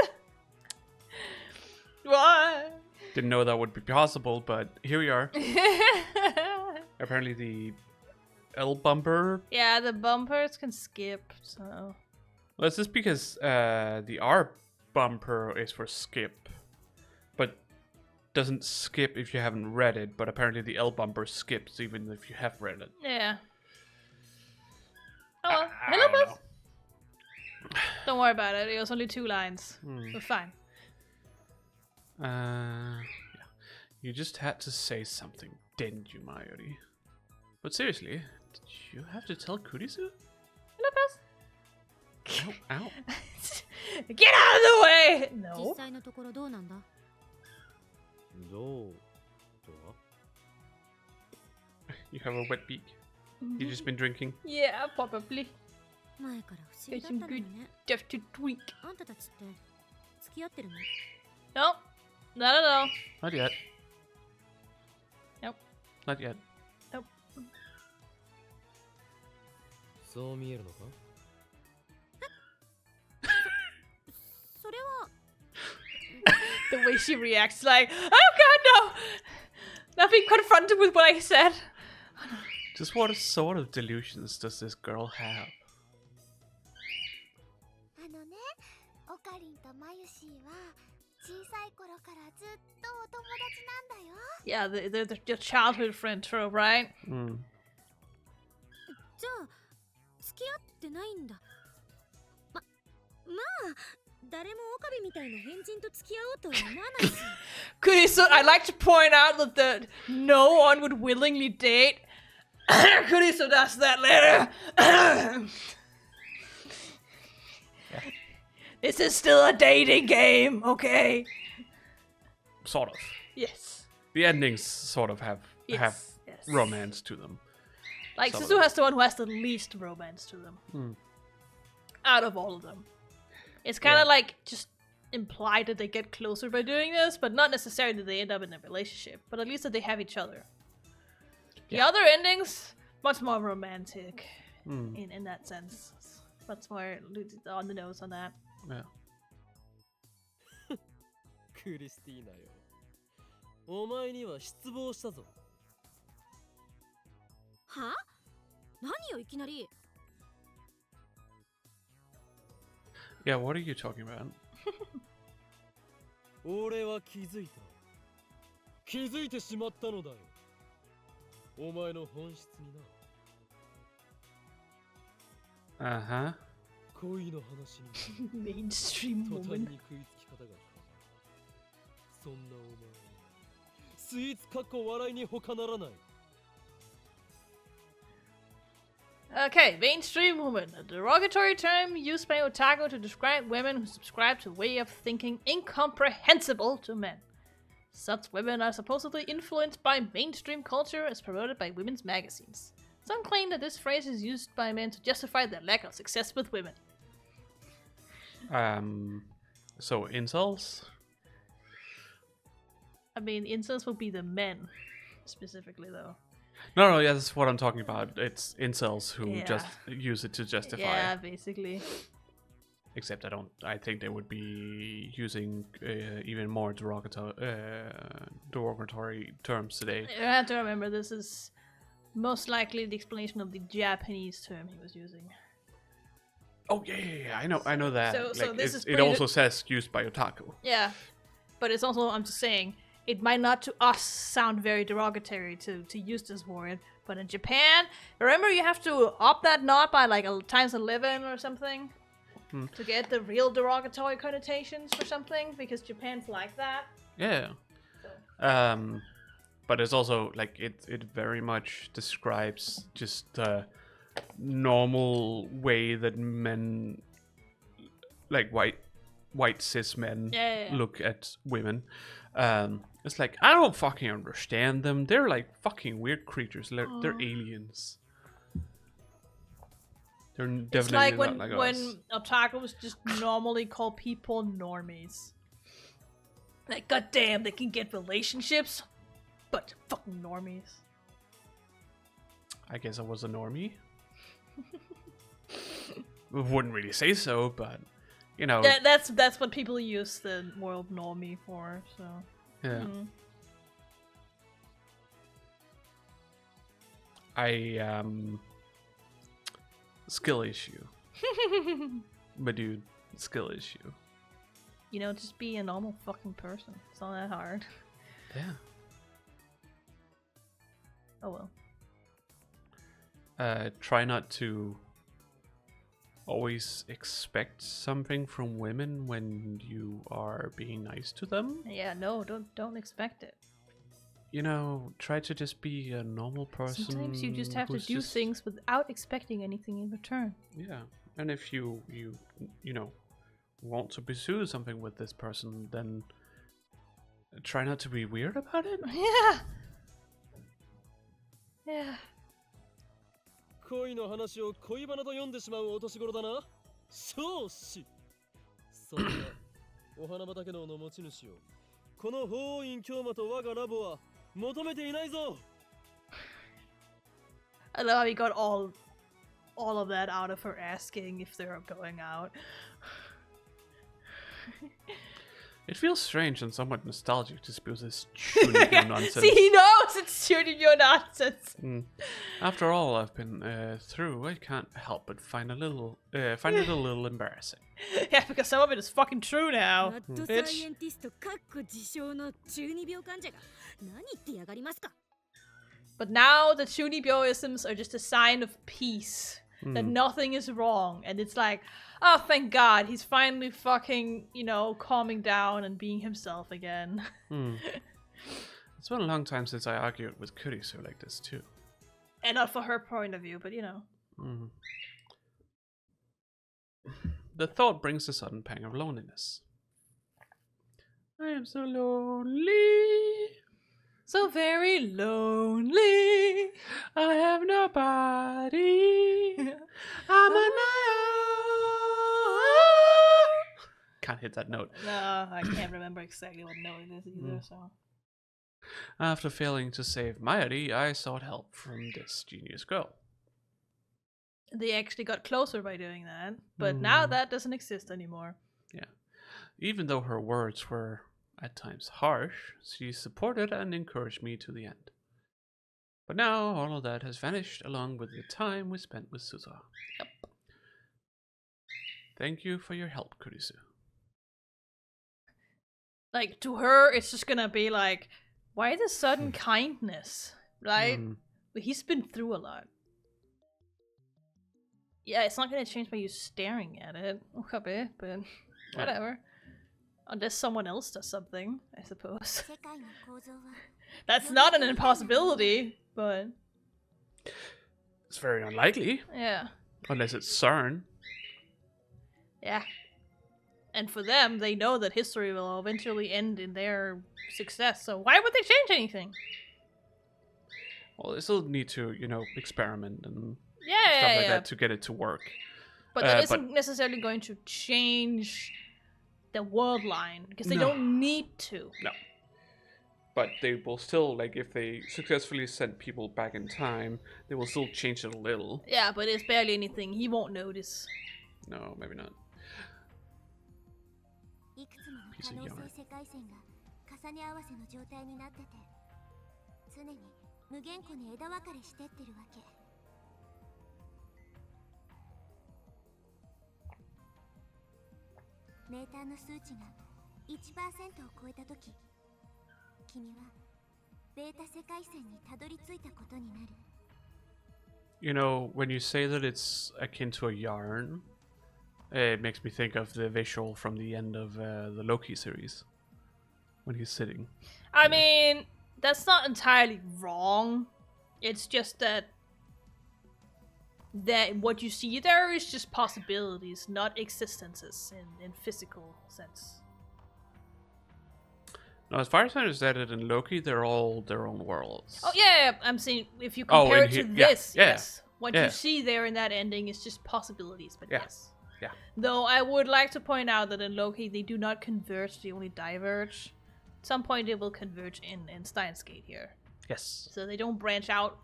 [SPEAKER 2] Why?
[SPEAKER 1] Didn't know that would be possible, but here we are. Apparently the L bumper.
[SPEAKER 2] Yeah, the bumpers can skip, so.
[SPEAKER 1] Well, it's just because the R bumper is for skip, but doesn't skip if you haven't read it. But apparently the L bumper skips even if you have read it.
[SPEAKER 2] Yeah. Oh well. Hello,
[SPEAKER 1] know.
[SPEAKER 2] boss. Don't worry about it. It was only 2 lines. We're fine.
[SPEAKER 1] Yeah. You just had to say something, didn't you, Mayuri? But seriously, did you have to tell Kurisu?
[SPEAKER 2] Hello, boss.
[SPEAKER 1] Ow, ow.
[SPEAKER 2] Get out of the way!
[SPEAKER 4] 実
[SPEAKER 2] No.
[SPEAKER 4] 際のところどうなんだ
[SPEAKER 3] どうとは
[SPEAKER 1] You have a wet beak. You just been drinking.
[SPEAKER 2] Yeah, probably.
[SPEAKER 4] 前から不思議
[SPEAKER 2] Get
[SPEAKER 4] だ
[SPEAKER 2] some
[SPEAKER 4] ったの
[SPEAKER 2] good
[SPEAKER 4] にね
[SPEAKER 2] stuff to drink.
[SPEAKER 4] あんたたちって付き合ってるの
[SPEAKER 2] No. Not at all.
[SPEAKER 1] Not yet.
[SPEAKER 2] Nope.
[SPEAKER 1] Not yet.
[SPEAKER 2] Nope.
[SPEAKER 3] そう見えるのか
[SPEAKER 4] それは
[SPEAKER 2] The way she reacts, like, oh god, no! Not being confronted with what I said.
[SPEAKER 1] Just what sort of delusions does this girl have?
[SPEAKER 4] あのねオカリンとマユシーは小さい頃からずっとお友達なんだよ
[SPEAKER 2] Yeah, your childhood friend trope, right?
[SPEAKER 4] じゃあ付き合ってないんだまあ誰もオカビみたいな変人と付き合おうとは思わないし
[SPEAKER 2] Kurisu, I'd like to point out that no one would willingly date. Kurisu does that later. This is still a dating game, okay?
[SPEAKER 1] Sort of.
[SPEAKER 2] Yes.
[SPEAKER 1] The endings sort of have
[SPEAKER 2] Yes.
[SPEAKER 1] romance to them.
[SPEAKER 2] Like,
[SPEAKER 1] Some of
[SPEAKER 2] Suzuha's the one who has the least romance to them. Out of all of them. It's kind of like just implied that they get closer by doing this, but not necessarily that they end up in a relationship, but at least that they have each other. The other endings, much more romantic in that sense. Much more on the nose on that.
[SPEAKER 1] Yeah.
[SPEAKER 3] クリスティーナよお前には失望したぞ
[SPEAKER 4] は何よいきなり
[SPEAKER 1] Yeah, what are you talking about?
[SPEAKER 3] 俺は気づいた気づいてしまったのだよお前の本質にな
[SPEAKER 1] Uh-huh.
[SPEAKER 3] 恋の話に
[SPEAKER 2] Mainstream
[SPEAKER 3] 途端
[SPEAKER 2] woman.
[SPEAKER 3] に食いつき方が変わる。そんなお前はスイーツかっこ笑いに他ならない。
[SPEAKER 2] Okay, mainstream woman, a derogatory term used by otaku to describe women who subscribe to a way of thinking incomprehensible to men. Such women are supposedly influenced by mainstream culture as promoted by women's magazines. Some claim that this phrase is used by men to justify their lack of success with women.
[SPEAKER 1] So incels?
[SPEAKER 2] I mean, incels will be the men, specifically, though.
[SPEAKER 1] No, yeah, that's what I'm talking about. It's incels who
[SPEAKER 2] Yeah.
[SPEAKER 1] just use it to justify.
[SPEAKER 2] Yeah, basically.
[SPEAKER 1] Except I think they would be using even more derogatory terms today.
[SPEAKER 2] You have to remember this is most likely the explanation of the Japanese term he was using.
[SPEAKER 1] Oh yeah, I know that.
[SPEAKER 2] So this is
[SPEAKER 1] it
[SPEAKER 2] pretty-
[SPEAKER 1] also says used by otaku.
[SPEAKER 2] Yeah, but it's also, I'm just saying, it might not to us sound very derogatory to use this word, but in Japan, remember you have to up that knot by like times 11 or something to get the real derogatory connotations for something, because Japan's like that.
[SPEAKER 1] Yeah. But it's also like it very much describes just the normal way that men, like white cis men,
[SPEAKER 2] Yeah.
[SPEAKER 1] look at women. It's like, I don't fucking understand them. They're like fucking weird creatures. They're aliens. They're definitely
[SPEAKER 2] It's like
[SPEAKER 1] not like
[SPEAKER 2] when
[SPEAKER 1] us.
[SPEAKER 2] otakus just normally call people normies. Like, goddamn, they can get relationships, but fucking normies.
[SPEAKER 1] I guess I was a normie. Wouldn't really say so, but you know.
[SPEAKER 2] That's what people use the word normie for. So
[SPEAKER 1] Yeah.
[SPEAKER 2] Mhm.
[SPEAKER 1] Skill issue. But dude, skill issue.
[SPEAKER 2] You know, just be a normal fucking person. It's not that hard.
[SPEAKER 1] Yeah.
[SPEAKER 2] Oh well.
[SPEAKER 1] Try not to always expect something from women when you are being nice to them.
[SPEAKER 2] Yeah, no, don't expect it.
[SPEAKER 1] You know, try to just be a normal person.
[SPEAKER 2] Sometimes you just have to
[SPEAKER 1] who's
[SPEAKER 2] do things without expecting anything in return.
[SPEAKER 1] Yeah, and if you know want to pursue something with this person, then try not to be weird about it.
[SPEAKER 2] Yeah. Yeah.
[SPEAKER 3] 恋の話を恋バナと読んでしまうお年頃だな。そうし。そんなお花畑の持ち主をこの法院京馬と我がラボは求めていないぞ。
[SPEAKER 2] I love how he got all of that out of her asking if they're going out.
[SPEAKER 1] It feels strange and somewhat nostalgic to spill this Chunibyo nonsense.
[SPEAKER 2] See, he knows it's shooting your nonsense.
[SPEAKER 1] After all I've been through, I can't help but find it a little embarrassing.
[SPEAKER 2] Yeah, because some of it is fucking true now.
[SPEAKER 6] マッドサ
[SPEAKER 2] Bitch.
[SPEAKER 6] イエンティストかっこ自称の中二病患者が何言ってやがりますか。
[SPEAKER 2] But now the Chunibyoisms are just a sign of peace. That nothing is wrong. And it's like, oh, thank God, he's finally fucking, calming down and being himself again.
[SPEAKER 1] It's been a long time since I argued with Kurisu like this too.
[SPEAKER 2] And not for her point of view, but
[SPEAKER 1] The thought brings a sudden pang of loneliness. I am so lonely.
[SPEAKER 2] So very lonely.
[SPEAKER 1] I have nobody. I'm on my own. Can't hit that note.
[SPEAKER 2] No, I can't remember exactly what note it is either, so.
[SPEAKER 1] After failing to save Mayuri, I sought help from this genius girl.
[SPEAKER 2] They actually got closer by doing that, but now that doesn't exist anymore.
[SPEAKER 1] Yeah. Even though her words were at times harsh, she supported and encouraged me to the end. But now all of that has vanished along with the time we spent with Suzuha.
[SPEAKER 2] Yep.
[SPEAKER 1] Thank you for your help, Kurisu.
[SPEAKER 2] Like, to her, it's just gonna be like, why the sudden kindness, right? But he's been through a lot. Yeah, it's not gonna change by you staring at it. Okay, but whatever. Unless someone else does something, I suppose.
[SPEAKER 4] 世界の構造は
[SPEAKER 2] That's not an impossibility, but
[SPEAKER 1] It's very unlikely,
[SPEAKER 2] yeah.
[SPEAKER 1] unless it's CERN.
[SPEAKER 2] Yeah. And for them, they know that history will eventually end in their success, so why would they change anything?
[SPEAKER 1] Well, they still need to, experiment and
[SPEAKER 2] Yeah,
[SPEAKER 1] stuff
[SPEAKER 2] yeah,
[SPEAKER 1] like
[SPEAKER 2] yeah.
[SPEAKER 1] that to get it to work.
[SPEAKER 2] But that isn't necessarily going to change the world line, because they
[SPEAKER 1] No.
[SPEAKER 2] don't need to.
[SPEAKER 1] No. But they will still, like, if they successfully send people back in time, they will still change it a little.
[SPEAKER 2] Yeah, but it's barely anything. He won't notice.
[SPEAKER 1] No, maybe not.
[SPEAKER 4] いくつもの可能性世界線が重ね合わせの状態になってて、常に無限個に枝分かれしてってるわけ。メーターの数値が 1% を超えたとき、君はベータ世界線にたどり着いたことになる。
[SPEAKER 1] When you say that it's akin to a yarn, it makes me think of the visual from the end of the Loki series. When he's sitting.
[SPEAKER 2] I mean, that's not entirely wrong. It's just that what you see there is just possibilities, not existences in physical sense.
[SPEAKER 1] Now, as far as I understand it, in Loki, they're all their own worlds.
[SPEAKER 2] Oh yeah, I'm saying if you compare it to this,
[SPEAKER 1] yeah,
[SPEAKER 2] yes. What you see there in that ending is just possibilities, but
[SPEAKER 1] Yeah.
[SPEAKER 2] yes.
[SPEAKER 1] Yeah.
[SPEAKER 2] Though I would like to point out that in Loki they do not converge, they only diverge. At some point they will converge in Steins Gate here.
[SPEAKER 1] Yes.
[SPEAKER 2] So they don't branch out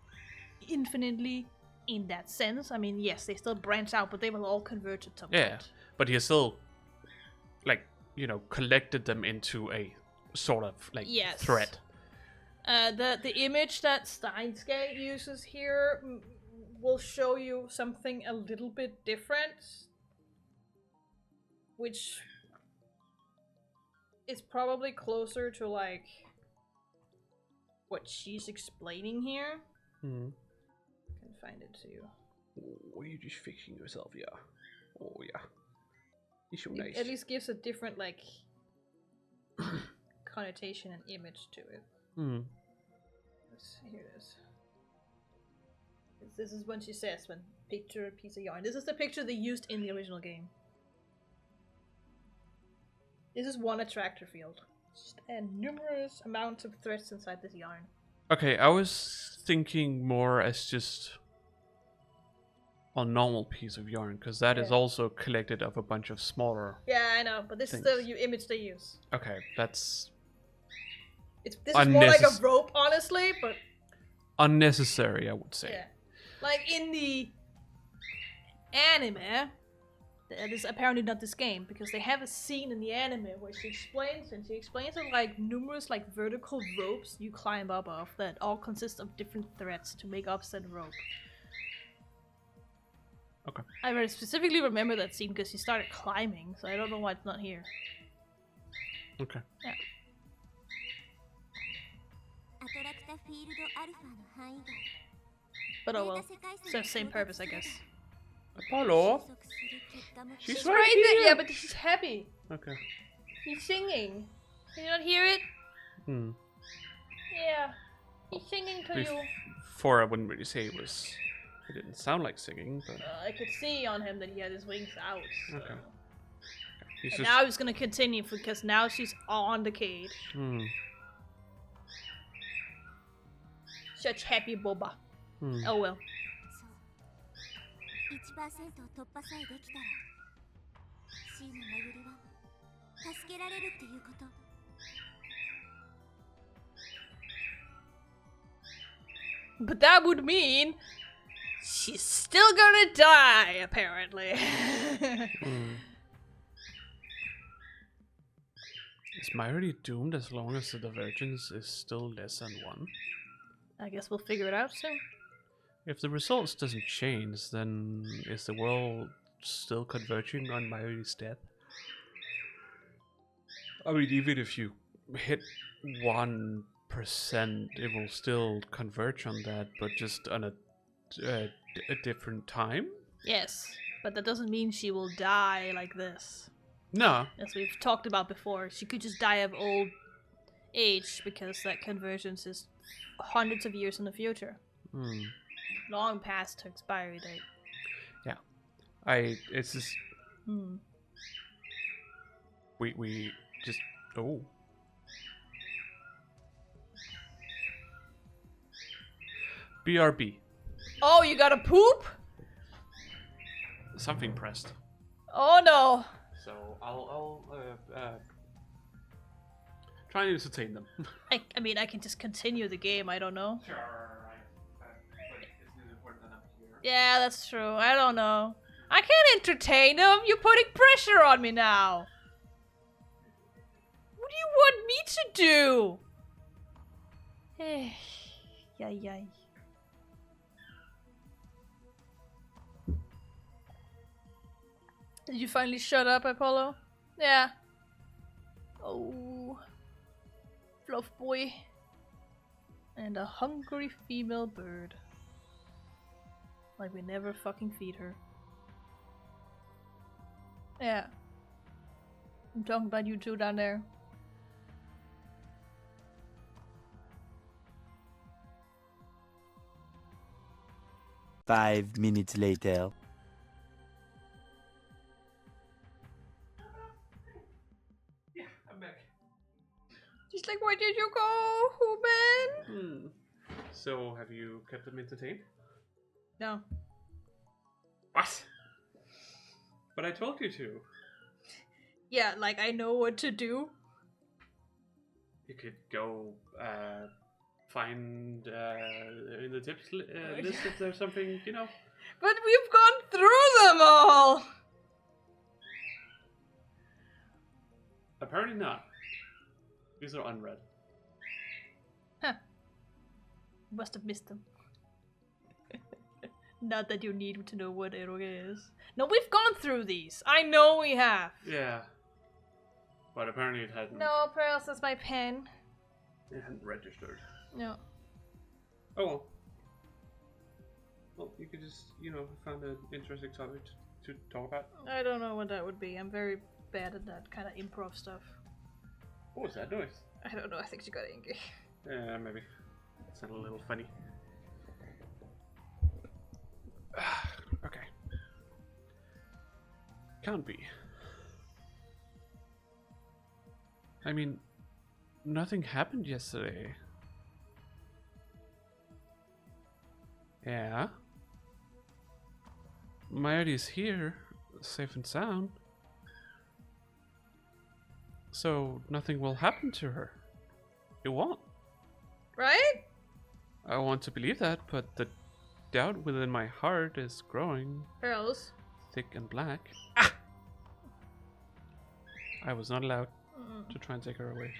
[SPEAKER 2] infinitely in that sense. I mean, yes, they still branch out, but they will all converge at some
[SPEAKER 1] Yeah,
[SPEAKER 2] point.
[SPEAKER 1] but he still, collected them into a sort of,
[SPEAKER 2] Yes.
[SPEAKER 1] thread.
[SPEAKER 2] The image that Steins Gate uses here will show you something a little bit different, which is probably closer to like what she's explaining here.
[SPEAKER 1] Hmm.
[SPEAKER 2] I can find it to you.
[SPEAKER 1] Oh, you're just fixing yourself, yeah. Oh, yeah. It's so
[SPEAKER 2] It
[SPEAKER 1] nice.
[SPEAKER 2] at least gives a different like connotation and image to it.
[SPEAKER 1] Hmm.
[SPEAKER 2] Let's see, here it is. This is when she says, when picture a piece of yarn. This is the picture they used in the original game. This is one attractor field. Just numerous amounts of threads inside this yarn.
[SPEAKER 1] Okay, I was thinking more as just a normal piece of yarn, because that is
[SPEAKER 2] Yeah.
[SPEAKER 1] also collected of a bunch of smaller.
[SPEAKER 2] Yeah, I know, but this is the image they use.
[SPEAKER 1] Okay, that's
[SPEAKER 2] This is more like a
[SPEAKER 1] Unnecess-
[SPEAKER 2] rope, honestly, but
[SPEAKER 1] unnecessary, I would say.
[SPEAKER 2] yeah. Like in the anime, that is apparently not this game, because they have a scene in the anime where she explains it like numerous like vertical ropes you climb up of that all consist of different threads to make up said rope.
[SPEAKER 1] Okay.
[SPEAKER 2] I very specifically remember that scene because she started climbing, so I don't know why it's not here.
[SPEAKER 1] Okay.
[SPEAKER 2] Yeah.
[SPEAKER 4] アトラクタフィールドアルファの範囲外
[SPEAKER 2] But oh well. Serves same purpose, I guess.
[SPEAKER 1] Apollo?
[SPEAKER 4] 収束する結果も
[SPEAKER 1] She's
[SPEAKER 2] She's
[SPEAKER 1] right
[SPEAKER 2] right there.
[SPEAKER 1] here.
[SPEAKER 2] Yeah, but she's happy.
[SPEAKER 1] Okay.
[SPEAKER 2] He's singing. Can you not hear it?
[SPEAKER 1] Hmm.
[SPEAKER 2] Yeah. He's singing to you.
[SPEAKER 1] Before, I wouldn't really say it didn't sound like singing, but
[SPEAKER 2] I could see on him that he had his wings out. So.
[SPEAKER 1] Okay. he's
[SPEAKER 2] And
[SPEAKER 1] just.
[SPEAKER 2] now he's gonna continue because now she's on the cage.
[SPEAKER 1] Hmm.
[SPEAKER 2] Such happy boba.
[SPEAKER 1] Hmm.
[SPEAKER 2] Oh well.
[SPEAKER 4] そう 1% を突破さえできたら C の巡りは助けられるっていうこと
[SPEAKER 2] But that would mean she's still gonna die, apparently.
[SPEAKER 1] Hmm. Is Myri doomed as long as the divergence is still less than 1?
[SPEAKER 2] I guess we'll figure it out soon.
[SPEAKER 1] If the results doesn't change, then is the world still converging on Myri's death? I mean, even if you hit 1%, it will still converge on that, but just on a different time?
[SPEAKER 2] Yes, but that doesn't mean she will die like this.
[SPEAKER 1] No.
[SPEAKER 2] As we've talked about before, she could just die of old age because that convergence is hundreds of years in the future. Long past her expiry date.
[SPEAKER 1] Yeah. It's just... We just... Oh. BRB.
[SPEAKER 2] Oh, you gotta poop?
[SPEAKER 1] Something pressed.
[SPEAKER 2] Oh no.
[SPEAKER 1] So I'll try and entertain them.
[SPEAKER 2] I mean, I can just continue the game, I don't know.
[SPEAKER 1] Sure, isn't it important enough here?
[SPEAKER 2] Yeah, that's true. I don't know. I can't entertain them. You're putting pressure on me now. What do you want me to do? Yay. Did you finally shut up, Apollo? Yeah. Oh. Fluff boy. And a hungry female bird. Like we never fucking feed her. Yeah. I'm talking about you two down there.
[SPEAKER 7] Five minutes later.
[SPEAKER 1] Yeah, I'm back.
[SPEAKER 2] She's like, where did you go, Ruben?
[SPEAKER 1] So, have you kept them entertained?
[SPEAKER 2] No.
[SPEAKER 1] What? But I told you to.
[SPEAKER 2] Yeah, like I know what to do.
[SPEAKER 1] You could go find in the tips list if there's something, you know.
[SPEAKER 2] But we've gone through them all!
[SPEAKER 1] Apparently not. These are unread.
[SPEAKER 2] Huh. Must have missed them. Not that you need to know what eroge is. No, we've gone through these. I know we have.
[SPEAKER 1] Yeah. But apparently it hadn't.
[SPEAKER 2] No, Pearls, that's my pen.
[SPEAKER 1] It hadn't registered.
[SPEAKER 2] No.
[SPEAKER 1] Oh well. Well, you could just, you know, find an interesting topic to talk about.
[SPEAKER 2] I don't know what that would be. I'm very bad at that kind of improv stuff.
[SPEAKER 1] What was that noise?
[SPEAKER 2] I don't know. I think she got angry.
[SPEAKER 1] Yeah, maybe. It sounded a little funny. Okay. Can't be. I mean, nothing happened yesterday. Yeah. Mary's here, safe and sound. So nothing will happen to her. It won't.
[SPEAKER 2] Right?
[SPEAKER 1] I want to believe that, but the doubt within my heart is growing.
[SPEAKER 2] Pearls.
[SPEAKER 1] Thick and black. Ah! I was not allowed to try and take her away.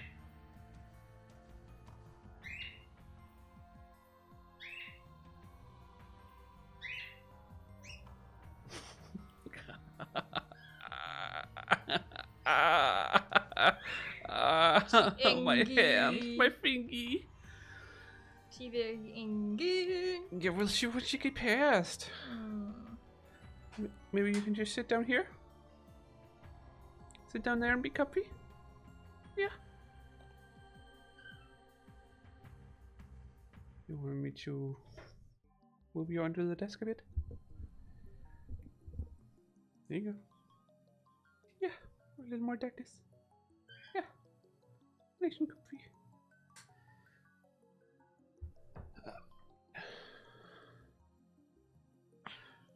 [SPEAKER 1] My hand, my fingy.
[SPEAKER 2] She very angry.
[SPEAKER 1] Yeah, well, she get past. Maybe you can just sit down here. Sit down there and be comfy. Yeah. You want me to move you under the desk a bit? There you go. Yeah, a little more darkness. Yeah, nice and comfy.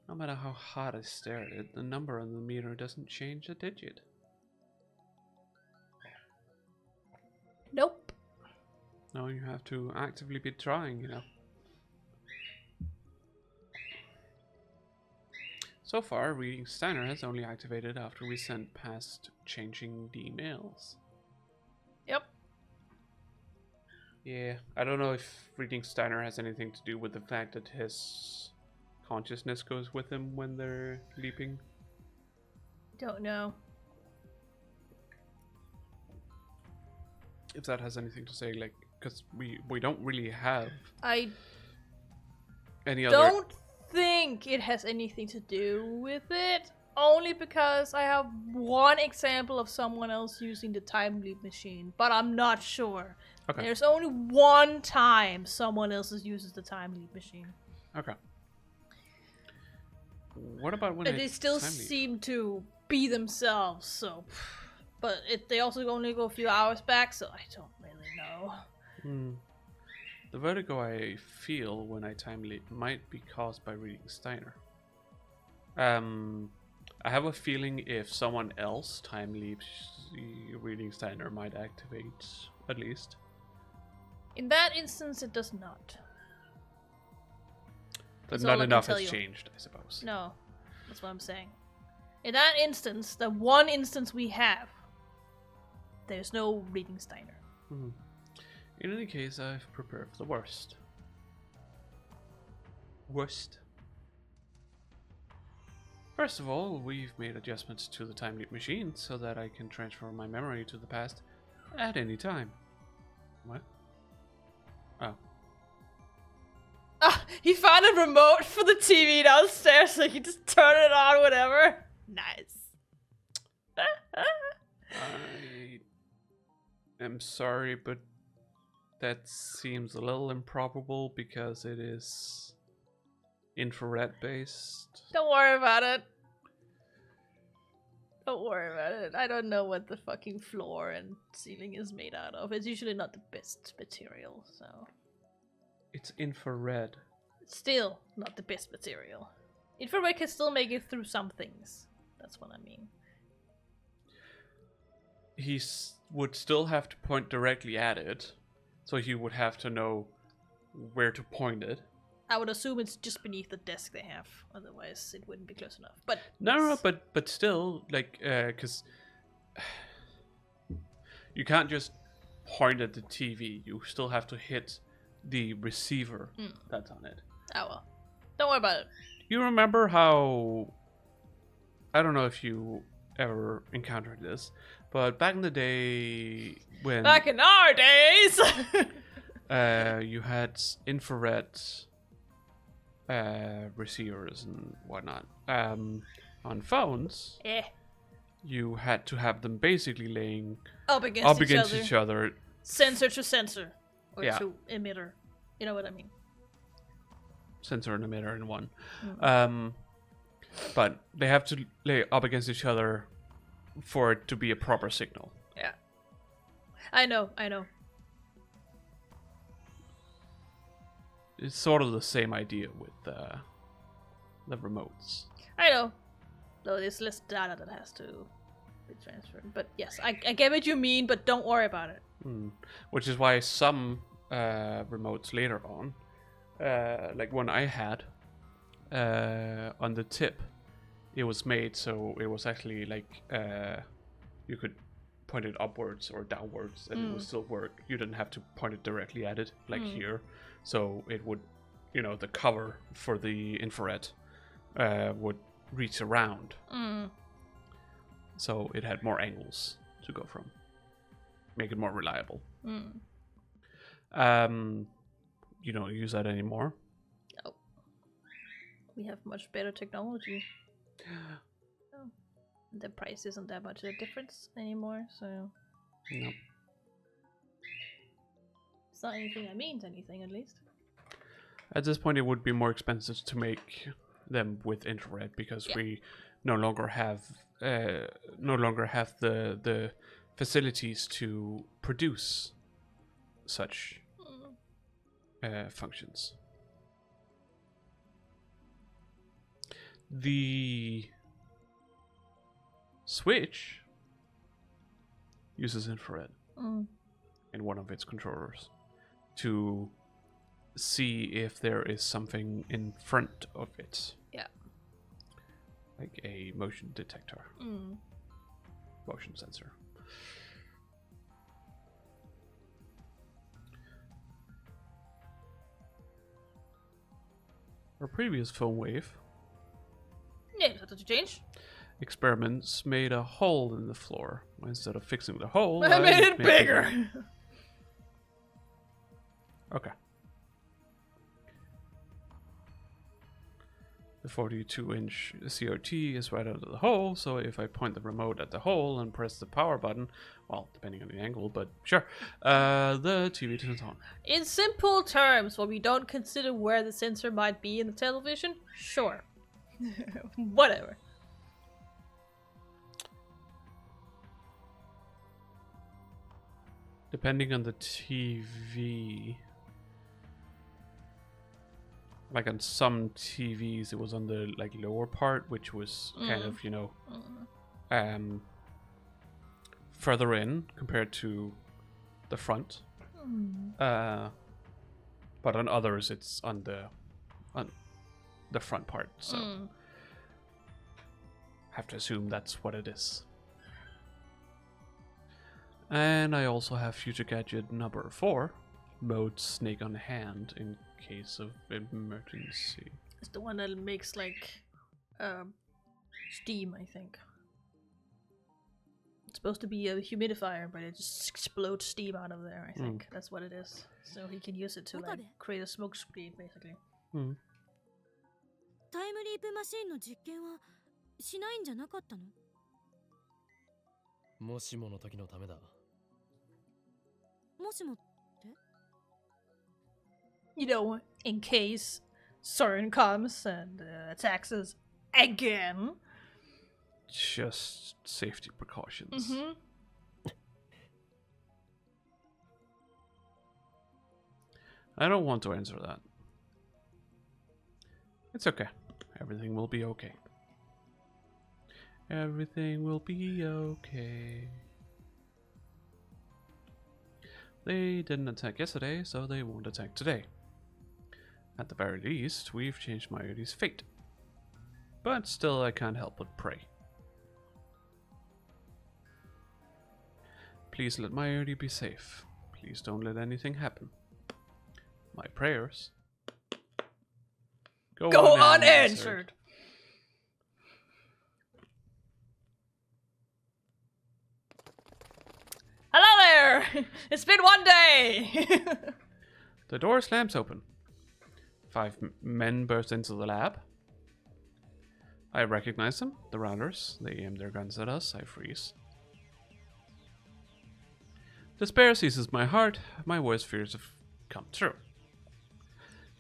[SPEAKER 1] No matter how hard I stare at it, the number on the meter doesn't change a digit.
[SPEAKER 2] Nope.
[SPEAKER 1] No, you have to actively be trying, you know. So far, reading Steiner has only activated after we sent past changing the emails.
[SPEAKER 2] Yep.
[SPEAKER 1] Yeah, I don't know if reading Steiner has anything to do with the fact that his consciousness goes with him when they're leaping.
[SPEAKER 2] Don't know.
[SPEAKER 1] If that has anything to say, like, because we don't really have
[SPEAKER 2] I
[SPEAKER 1] any other.
[SPEAKER 2] don't think it has anything to do with it. Only because I have one example of someone else using the time leap machine, but I'm not sure.
[SPEAKER 1] Okay.
[SPEAKER 2] There's only one time someone else uses the time leap machine.
[SPEAKER 1] Okay. What about when
[SPEAKER 2] They still seem to be themselves, so... But they also only go a few hours back, so I don't really know.
[SPEAKER 1] The vertigo I feel when I time leap might be caused by reading Steiner. I have a feeling if someone else time leaps, reading Steiner might activate, at least.
[SPEAKER 2] In that instance, it does not.
[SPEAKER 1] But
[SPEAKER 2] That's
[SPEAKER 1] not
[SPEAKER 2] all I can
[SPEAKER 1] enough
[SPEAKER 2] tell
[SPEAKER 1] has
[SPEAKER 2] you.
[SPEAKER 1] changed, I suppose.
[SPEAKER 2] No, that's what I'm saying. In that instance, the one instance we have, there's no reading Steiner.
[SPEAKER 1] In any case, I've prepared for the worst. First of all, we've made adjustments to the time leap machine so that I can transfer my memory to the past at any time. What? Oh.
[SPEAKER 2] Ah, he found a remote for the TV downstairs so he can just turn it on whenever. Nice.
[SPEAKER 1] I am sorry, but that seems a little improbable because it is infrared based.
[SPEAKER 2] Don't worry about it. Don't worry about it. I don't know what the fucking floor and ceiling is made out of. It's usually not the best material, so...
[SPEAKER 1] It's infrared.
[SPEAKER 2] Still not the best material. Infrared can still make it through some things. That's what I mean.
[SPEAKER 1] He would still have to point directly at it, so he would have to know where to point it.
[SPEAKER 2] I would assume it's just beneath the desk they have, otherwise it wouldn't be close enough. But
[SPEAKER 1] No, but still, like, because you can't just point at the TV. You still have to hit the receiver that's on it.
[SPEAKER 2] Oh well, don't worry about it.
[SPEAKER 1] You remember how? I don't know if you ever encountered this, but back in the day when
[SPEAKER 2] Back in our days,
[SPEAKER 1] you had infrared receivers and whatnot on phones.
[SPEAKER 2] yeah,
[SPEAKER 1] You had to have them basically laying
[SPEAKER 2] up against
[SPEAKER 1] each other,
[SPEAKER 2] sensor to sensor, or
[SPEAKER 1] Yeah.
[SPEAKER 2] to emitter. You know what I mean?
[SPEAKER 1] sensor and emitter in one. But they have to lay up against each other for it to be a proper signal.
[SPEAKER 2] Yeah, I know.
[SPEAKER 1] It's sort of the same idea with the remotes.
[SPEAKER 2] I know. Though there's less data that has to be transferred. But yes, I get what you mean, but don't worry about it.
[SPEAKER 1] Which is why some remotes later on, like one I had, on the tip, it was made so it was actually like you could point it upwards or downwards and it would still work. You didn't have to point it directly at it like here. So it would, the cover for the infrared would reach around. So it had more angles to go from. Make it more reliable. You don't use that anymore?
[SPEAKER 2] No. We have much better technology. Oh. The price isn't that much of a difference anymore, so...
[SPEAKER 1] No.
[SPEAKER 2] It's not anything that means anything, at least.
[SPEAKER 1] At this point, it would be more expensive to make them with infrared because we no longer have the facilities to produce such functions. The Switch uses infrared in one of its controllers to see if there is something in front of it.
[SPEAKER 2] Yeah.
[SPEAKER 1] Like a motion detector. Motion sensor. Our previous PhoneWave
[SPEAKER 2] Yeah, that doesn't change.
[SPEAKER 1] experiments made a hole in the floor. Instead of fixing the hole,
[SPEAKER 2] I made it bigger.
[SPEAKER 1] Okay. The 42-inch CRT is right under the hole, so if I point the remote at the hole and press the power button, well, depending on the angle, but sure, the TV turns on.
[SPEAKER 2] In simple terms, where we don't consider where the sensor might be in the television, sure. Whatever.
[SPEAKER 1] Depending on the TV, like on some TVs, it was on the like lower part, which was kind of, you know, further in compared to the front. But on others, it's on the front part. So have to assume that's what it is. And I also have future gadget number 4, mode snake on hand in case of emergency.
[SPEAKER 2] It's the one that makes like steam, I think. It's supposed to be a humidifier, but it just explodes steam out of there, I think. That's what it is. So he can use it to like create a smoke screen, basically.
[SPEAKER 6] タイムリープマシンの実験はしないんじゃなかったの？
[SPEAKER 3] もしもの時のためだ。
[SPEAKER 6] もしもって？
[SPEAKER 2] You know, in case Soren comes and attacks us again.
[SPEAKER 1] Just safety precautions. I don't want to answer that. It's okay. Everything will be okay. Everything will be okay. They didn't attack yesterday, so they won't attack today. At the very least, we've changed Mayuri's fate. But still, I can't help but pray. Please let Mayuri be safe. Please don't let anything happen. My prayers go
[SPEAKER 2] unanswered. Hello there! It's been one day!
[SPEAKER 1] The door slams open. 5 men burst into the lab. I recognize them, the rounders. They aim their guns at us. I freeze. Despair seizes my heart. My worst fears have come true.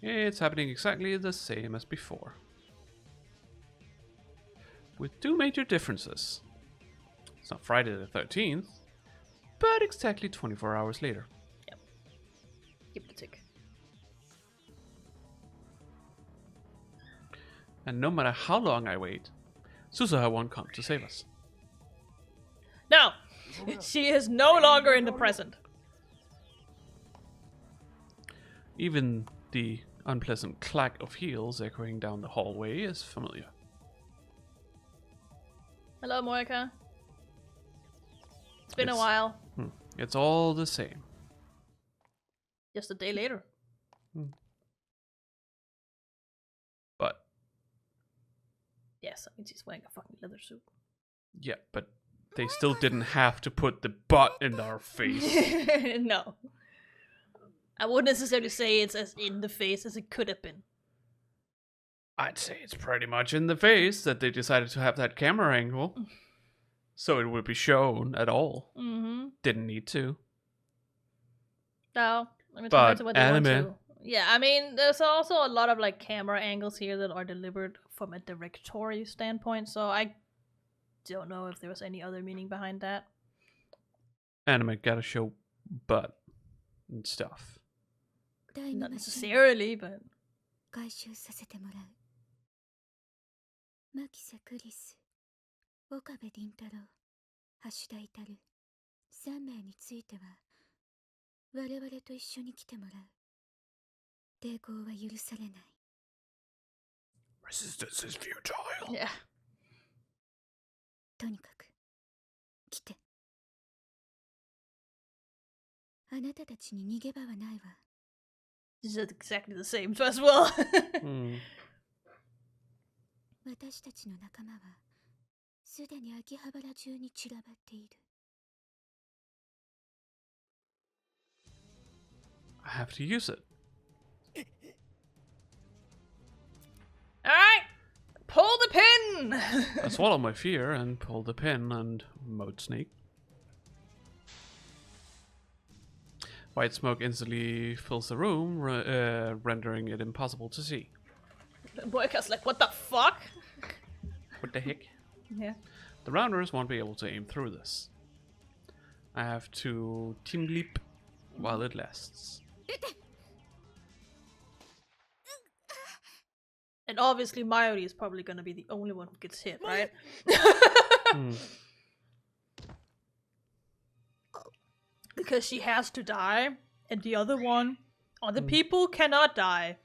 [SPEAKER 1] It's happening exactly the same as before. With 2 major differences. It's not Friday the 13th, but exactly 24 hours later.
[SPEAKER 2] Yep. Give it a tick.
[SPEAKER 1] And no matter how long I wait, Suzuha won't come to save us.
[SPEAKER 2] No! She is no longer in the present.
[SPEAKER 1] Even the unpleasant clack of heels echoing down the hallway is familiar.
[SPEAKER 2] Hello, Moika. It's been a while.
[SPEAKER 1] It's all the same.
[SPEAKER 2] Just a day later.
[SPEAKER 1] But
[SPEAKER 2] yes, I mean she's wearing a fucking leather suit.
[SPEAKER 1] yeah, but they still didn't have to put the butt in our face.
[SPEAKER 2] No. I wouldn't necessarily say it's as in the face as it could have been.
[SPEAKER 1] I'd say it's pretty much in the face that they decided to have that camera angle. So it would be shown at all. Didn't need to.
[SPEAKER 2] No. I mean,
[SPEAKER 1] But
[SPEAKER 2] what they
[SPEAKER 1] anime.
[SPEAKER 2] want to. Yeah, I mean, there's also a lot of like camera angles here that are delivered from a directory standpoint, so I don't know if there was any other meaning behind that.
[SPEAKER 1] Anime gotta show butt and stuff.
[SPEAKER 2] Not necessarily, but
[SPEAKER 6] 回収させてもらう。牧瀬クリス、岡部倫太郎、橋田至、3名については我々と一緒に来てもらう。抵抗は許されない。
[SPEAKER 1] Resistance is futile.
[SPEAKER 2] yeah.
[SPEAKER 6] とにかく来て。あなたたちに逃げ場はないわ。
[SPEAKER 2] This is exactly the same as well.
[SPEAKER 6] 私たちの仲間はすでに秋葉原中に散らばっている。
[SPEAKER 1] I have to use it.
[SPEAKER 2] Alright!
[SPEAKER 1] I swallow my fear and pull the pin and mode snake. White smoke instantly fills the room, rendering it impossible to see.
[SPEAKER 2] Boyka's like, what the fuck?
[SPEAKER 1] What the heck?
[SPEAKER 2] Yeah.
[SPEAKER 1] The rounders won't be able to aim through this. I have to team leap while it lasts.
[SPEAKER 2] And obviously Mayuri is probably gonna be the only one who gets hit, right? Because she has to die, and the other people cannot die,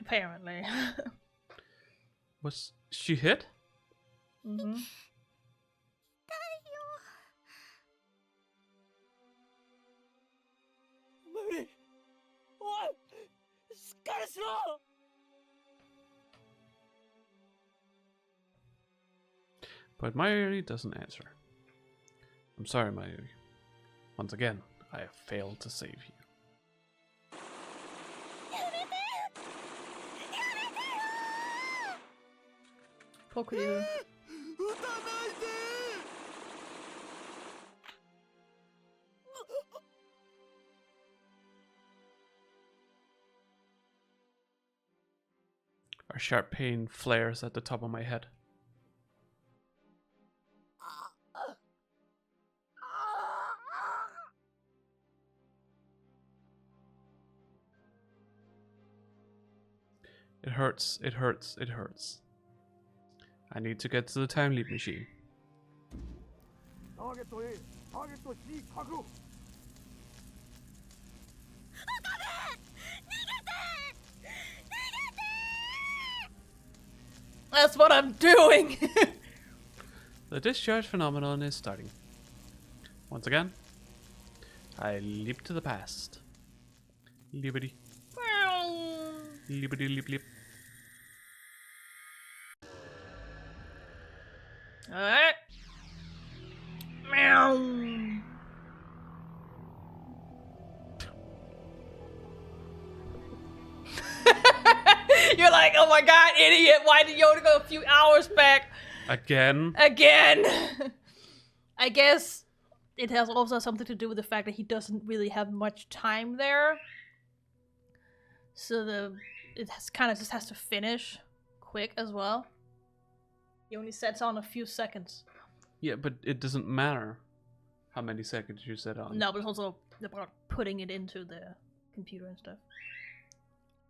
[SPEAKER 2] apparently.
[SPEAKER 1] Was she hit?
[SPEAKER 2] Mm-hmm.
[SPEAKER 1] But Mayuri doesn't answer. I'm sorry, Mayuri. Once again, I have failed to save you.
[SPEAKER 2] Poor Kuryu.
[SPEAKER 1] A sharp pain flares at the top of my head. It hurts, it hurts, it hurts. I need to get to the time leap machine.
[SPEAKER 2] That's what I'm doing!
[SPEAKER 1] The discharge phenomenon is starting. Once again, I leap to the past. Leapity. Leapity leap leap.
[SPEAKER 2] Alright. Meow. You're like, oh my god, idiot, why did you only go a few hours back?
[SPEAKER 1] Again?
[SPEAKER 2] Again! I guess it has also something to do with the fact that he doesn't really have much time there. So it kind of just has to finish quick as well. He only sets on a few seconds.
[SPEAKER 1] Yeah, but it doesn't matter how many seconds you set on.
[SPEAKER 2] No, but it's also about putting it into the computer and stuff.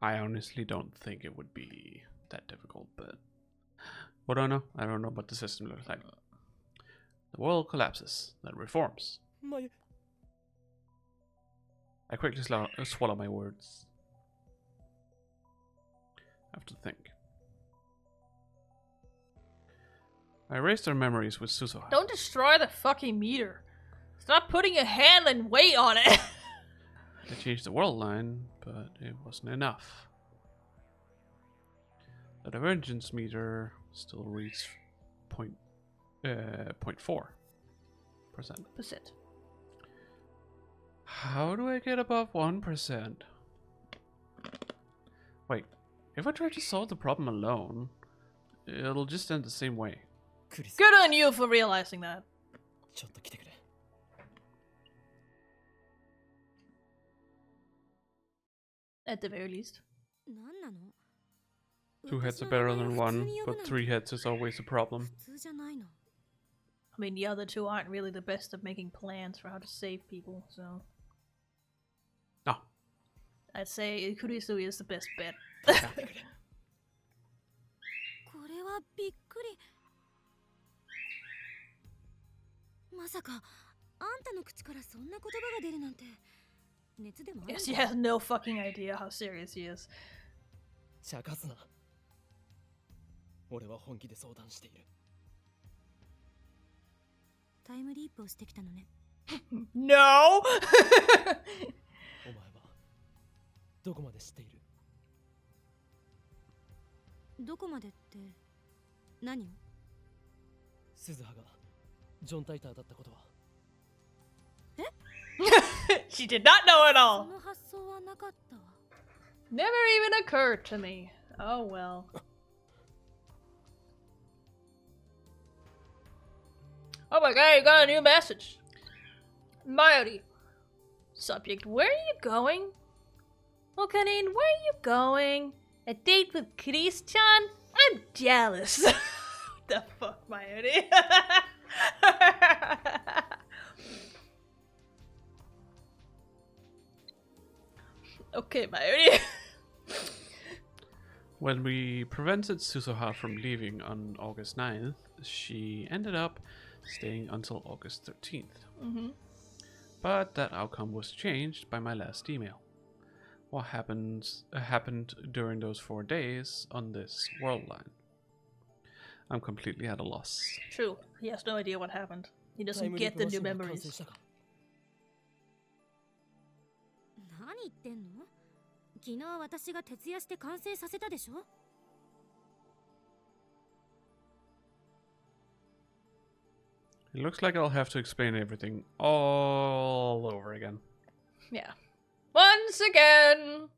[SPEAKER 1] I honestly don't think it would be that difficult, but what do I know? I don't know what the system looks like. The world collapses, then reforms. I quickly swallow my words. I have to think. I erased our memories with Suzuha.
[SPEAKER 2] Don't destroy the fucking meter. Stop putting your hand and weight on it.
[SPEAKER 1] I changed the world line, but it wasn't enough. The divergence meter still reads 0.4%. How do I get above 1%? Wait, if I try to solve the problem alone, it'll just end the same way.
[SPEAKER 2] Good on you for realizing that. At the very least.
[SPEAKER 1] 2 heads are better than 1, but 3 heads is always a problem.
[SPEAKER 2] I mean, the other 2 aren't really the best at making plans for how to save people, so...
[SPEAKER 1] No.
[SPEAKER 2] I'd say Kurisu is the best bet.
[SPEAKER 4] まさかあんたの口からそんな言葉が出るなんて熱でもあるんだ。
[SPEAKER 2] She has no fucking idea how serious he is.
[SPEAKER 3] 茶化すな。俺は本気で相談している。
[SPEAKER 4] タイムリープをしてきたのね。
[SPEAKER 2] No!
[SPEAKER 3] お前はどこまで知っている？
[SPEAKER 4] どこまでって何を？
[SPEAKER 3] 鈴葉がジョン・タイターだったことは。
[SPEAKER 2] え？She did not know at all!
[SPEAKER 4] その発想はなかったわ。
[SPEAKER 2] Never even occurred to me. Oh well. Oh my god, you got a new message. Mayuri. Subject, where are you going? Okanin, where are you going? A date with Chris-chan? I'm jealous. What the fuck, Mayuri? Okay, Mayuri.
[SPEAKER 1] When we prevented Suzuha from leaving on August 9th, she ended up staying until August 13th. But that outcome was changed by my last email. What happened during those 4 days on this world line? I'm completely at a loss.
[SPEAKER 2] True. He has no idea what happened. He doesn't get the new memories.
[SPEAKER 4] 何言ってんの？昨日私が徹夜して完成させたでしょ？
[SPEAKER 1] It looks like I'll have to explain everything all over again.
[SPEAKER 2] Yeah. Once again!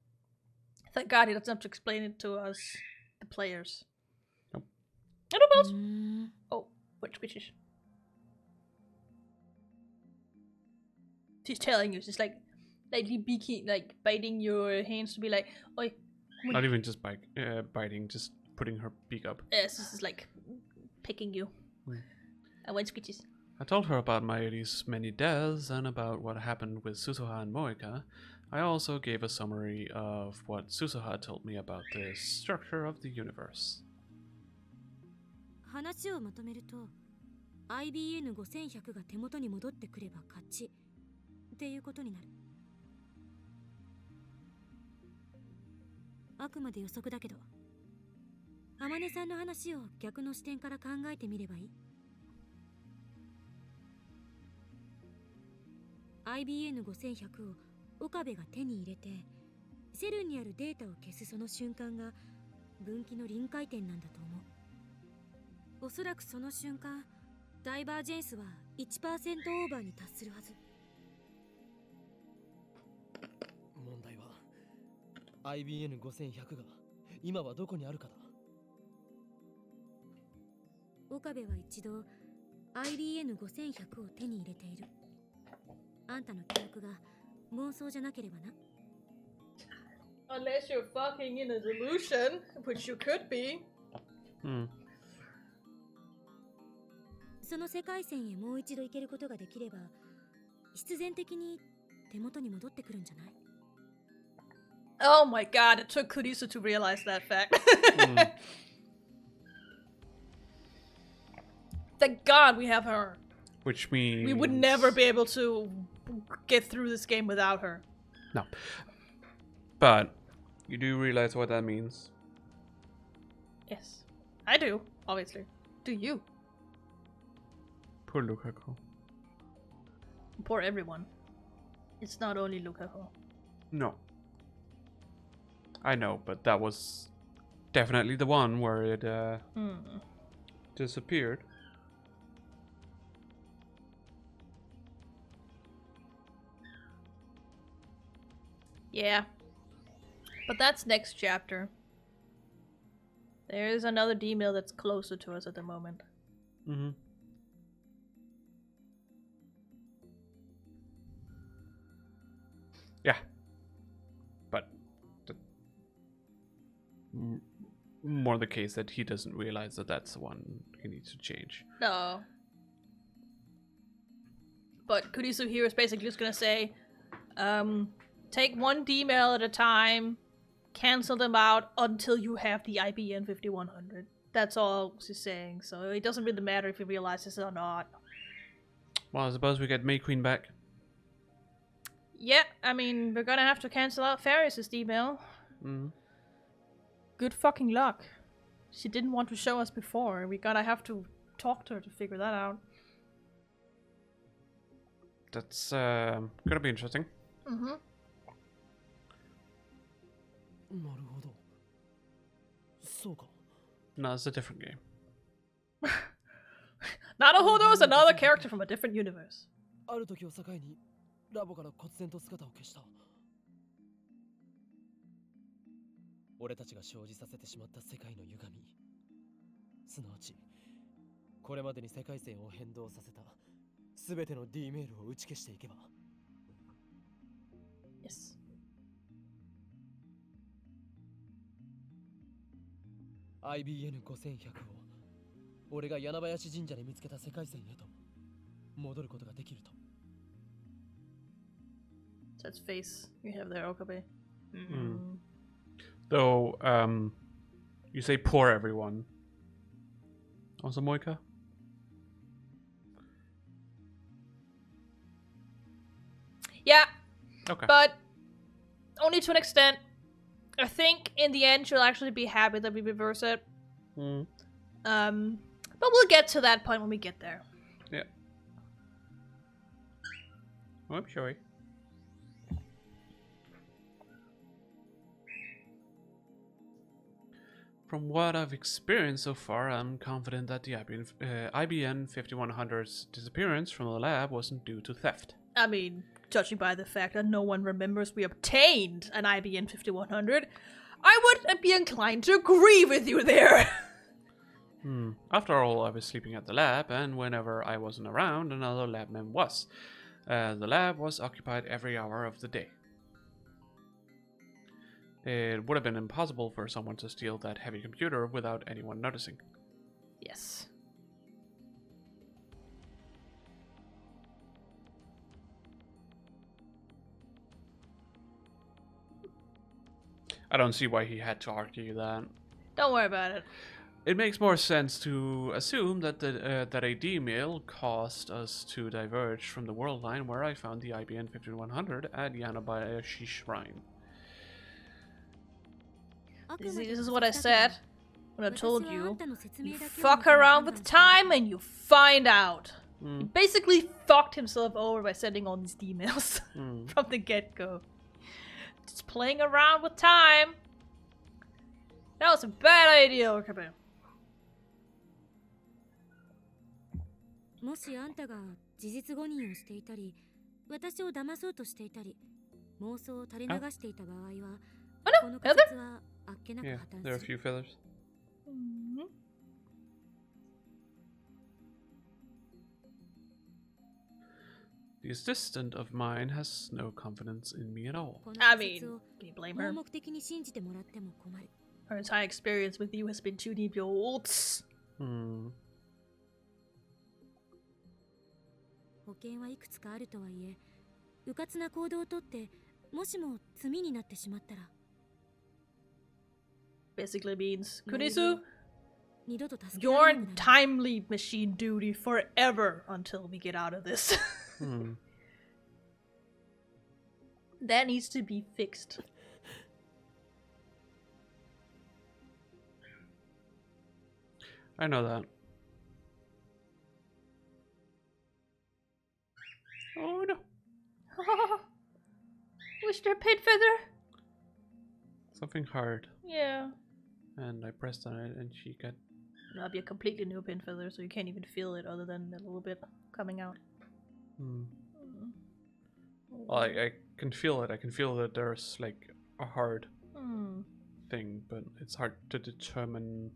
[SPEAKER 2] Thank God he doesn't have to explain it to us, the players.
[SPEAKER 1] Nope.
[SPEAKER 2] Hello, Bells! Oh, which is? She's telling you, she's like, lightly beaking, like, biting your hands to be like, oi.
[SPEAKER 1] Not even just biting, just putting her beak up.
[SPEAKER 2] Yes, this is like, picking you. And when squeeches.
[SPEAKER 1] I told her about Mayuri's many deaths and about what happened with Suzuha and Moeka. I also gave a summary of what Suzuha told me about the structure of the universe.
[SPEAKER 4] 話をまとめると、IBN5100 が手元に戻ってくれば勝ちっていうことになる。あくまで予測だけど、天音さんの話を逆の視点から考えてみればいい。IBN5100 を岡部が手に入れて、セルにあるデータを消すその瞬間が分岐の臨界点なんだと思う。おそらくその瞬間、ダイバージェンスは 1% オーバーに達するはず。
[SPEAKER 3] 問題は IBN5100 が今はどこにあるかだ。
[SPEAKER 4] 岡部は一度 IBN5100 を手に入れている。あんたの記憶が妄想じゃなければな。
[SPEAKER 2] Unless you're fucking in a delusion, which you could be.
[SPEAKER 4] その世界線へもう一度行けることができれば、必然的に手元に戻ってくるんじゃない？
[SPEAKER 2] Oh my god, it took Kurisu to realize that fact. Thank God we have her.
[SPEAKER 1] Which means...
[SPEAKER 2] We would never be able to get through this game without her.
[SPEAKER 1] No. But you do realize what that means?
[SPEAKER 2] Yes. I do, obviously. Do you?
[SPEAKER 1] Poor Lukaku.
[SPEAKER 2] Poor everyone. It's not only Lukaku.
[SPEAKER 1] No. I know, but that was definitely the one where it disappeared.
[SPEAKER 2] Yeah. But that's next chapter. There's another D-mail that's closer to us at the moment.
[SPEAKER 1] Yeah. But more the case that he doesn't realize that that's the one he needs to change.
[SPEAKER 2] No. But Kurisu here is basically just gonna say, take one D-mail at a time, cancel them out until you have the IBN 5100. That's all she's saying, so it doesn't really matter if he realizes it or not.
[SPEAKER 1] Well, I suppose we get May Queen back.
[SPEAKER 2] Yeah, I mean, we're gonna have to cancel out Farius' email. Good fucking luck. She didn't want to show us before. We're gonna have to talk to her to figure that out.
[SPEAKER 1] That's gonna be interesting.
[SPEAKER 3] なるほど。そうか。
[SPEAKER 1] No, it's a different game.
[SPEAKER 2] Naruhodo is another character from a different universe.
[SPEAKER 3] ある時を境にラボから忽然と姿を消した。俺たちが生じさせてしまった世界の歪み、すなわちこれまでに世界線を変動させたすべての D メールを打ち消していけば。
[SPEAKER 2] Yes.
[SPEAKER 3] IBN5100 を俺が柳林神社で見つけた世界線へと戻ることができると。
[SPEAKER 2] That's face you have there, Okabe.
[SPEAKER 1] Though, you say poor everyone. Also, Moika?
[SPEAKER 2] Yeah,
[SPEAKER 1] Okay.
[SPEAKER 2] but only to an extent. I think in the end she'll actually be happy that we reverse it.
[SPEAKER 1] Mm.
[SPEAKER 2] But we'll get to that point when we get there.
[SPEAKER 1] Yeah. Oh, I'm sure. From what I've experienced so far, I'm confident that the IBN 5100's disappearance from the lab wasn't due to theft.
[SPEAKER 2] I mean, judging by the fact that no one remembers we obtained an IBN 5100, I would be inclined to agree with you there.
[SPEAKER 1] After all, I was sleeping at the lab, and whenever I wasn't around, another labman was. The lab was occupied every hour of the day. It would have been impossible for someone to steal that heavy computer without anyone noticing.
[SPEAKER 2] Yes.
[SPEAKER 1] I don't see why he had to argue that.
[SPEAKER 2] Don't worry about it.
[SPEAKER 1] It makes more sense to assume that that a D-mail caused us to diverge from the world line where I found the IBN 5100 at Yanabayashi Shrine.
[SPEAKER 2] This is what I said when I told you. You fuck around with time and you find out. He basically fucked himself over by sending all these emails from the get-go. Just playing around with time. That was a bad idea, Okabe.
[SPEAKER 6] もしあんたが事実誤認をしていたり、私を騙そうとしていたり、妄想を垂れ流していた場合は、この仮説はあっけなく
[SPEAKER 1] Yeah,
[SPEAKER 6] 破
[SPEAKER 1] there are a
[SPEAKER 6] 綻する。
[SPEAKER 1] few feathers. The assistant of mine has no confidence in me at all.
[SPEAKER 6] この
[SPEAKER 2] I
[SPEAKER 6] 仮説
[SPEAKER 2] mean,
[SPEAKER 6] を
[SPEAKER 2] can you blame
[SPEAKER 6] 盲
[SPEAKER 2] her?
[SPEAKER 6] 目的に信じてもらっても困る。
[SPEAKER 2] Her entire experience with you has been too deep, yo.
[SPEAKER 1] Hmm.
[SPEAKER 6] 保険はいくつかあるとはいえ、迂闊な行動をとってもしも罪になってしまったら、
[SPEAKER 2] Basically means, Kurisu,
[SPEAKER 6] 二度と助け
[SPEAKER 2] you're
[SPEAKER 6] られな
[SPEAKER 2] on
[SPEAKER 6] くなる。
[SPEAKER 2] timely machine duty forever until we get out of this. That needs to be fixed.
[SPEAKER 1] I know that. Oh no.
[SPEAKER 2] Was there a pin feather?
[SPEAKER 1] Something hard.
[SPEAKER 2] Yeah.
[SPEAKER 1] And I pressed on it and she got...
[SPEAKER 2] That'll be a completely new pin feather, so you can't even feel it other than a little bit coming out.
[SPEAKER 1] Well, I can feel it. I can feel that there's like a hard thing, but it's hard to determine.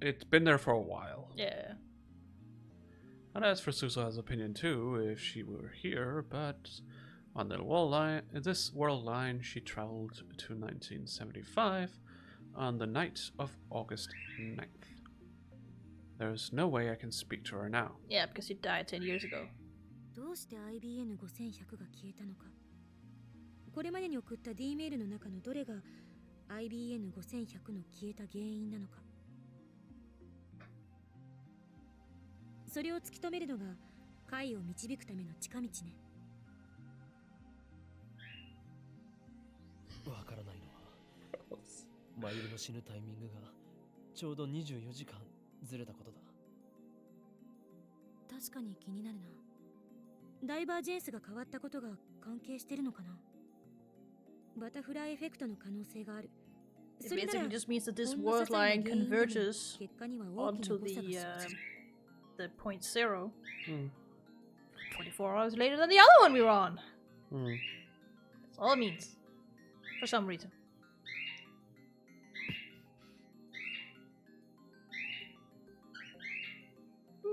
[SPEAKER 1] It's been there for a while.
[SPEAKER 2] Yeah.
[SPEAKER 1] And as for Suzuha's opinion too, if she were here, but on the world line, this world line, she traveled to 1975 on the night of August 9th. There's no way I can speak to her now.
[SPEAKER 2] Yeah, because she died 10 years ago.
[SPEAKER 6] どうして IBN5100 が消えたのか。これまでに送った D メールの中のどれが IBN5100 の消えた原因なのか。それを突き止めるのが解を導くための近道ね。
[SPEAKER 3] わからないのはマユリの死ぬタイミングがちょうど24時間ずれたことだ。
[SPEAKER 6] 確かに気になるな。ダイバージェンスが変わったことが関係してるのかな。バタフライエフェクトの可能性がある。
[SPEAKER 2] It basically just means that this world line converges onto the point zero 24 hours later than the other one we were on. That's all it means. For some reason.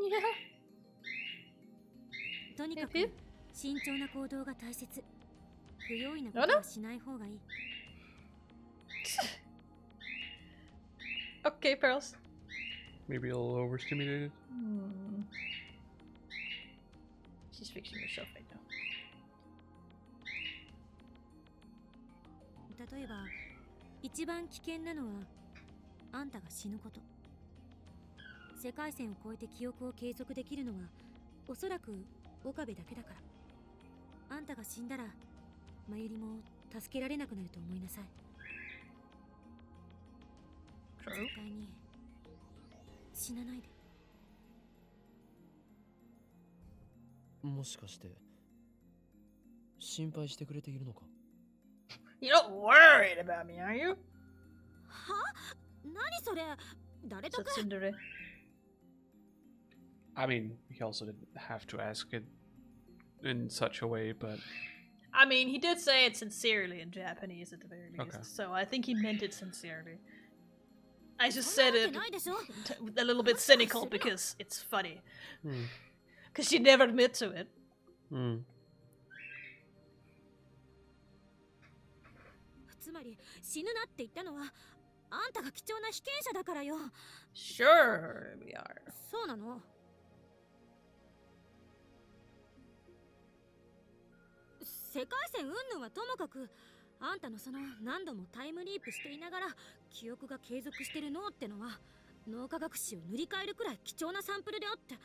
[SPEAKER 2] Yeah.
[SPEAKER 6] とにか
[SPEAKER 2] If
[SPEAKER 6] く
[SPEAKER 2] you...
[SPEAKER 6] 慎重な行動が大切。不用意なことはしない方がいい。
[SPEAKER 2] Okay, Pearls.
[SPEAKER 1] Maybe a little overstimulated.
[SPEAKER 2] She's fixing herself right now.
[SPEAKER 6] 例えば、一番危険なのはあんたが死ぬこと。世界線を越えて記憶を継続できるのはおそらく岡部だけだから。あんたが死んだらまゆりも助けられなくなると思いなさい。絶対に死なないで。
[SPEAKER 3] もしかして心配してくれているのか？
[SPEAKER 2] You're not worried about me, are you?
[SPEAKER 6] は？何それ？誰とか？
[SPEAKER 2] Tsundere.
[SPEAKER 1] I mean, he also didn't have to ask it in such a way, but...
[SPEAKER 2] I mean, he did say it sincerely in Japanese at the very least,
[SPEAKER 1] Okay.
[SPEAKER 2] so I think he meant it sincerely. I just said it a little bit cynical because it's funny. Because she never admit to it.
[SPEAKER 6] つまり死ぬなって言ったのはあんたが貴重な被験者だからよ。
[SPEAKER 2] Sure, we are.
[SPEAKER 6] そうなの？世界線云々はともかく、あんたのその何度もタイムリープしていながら記憶が継続してる脳ってのは脳科学史を塗り替えるくらい貴重なサンプルであって、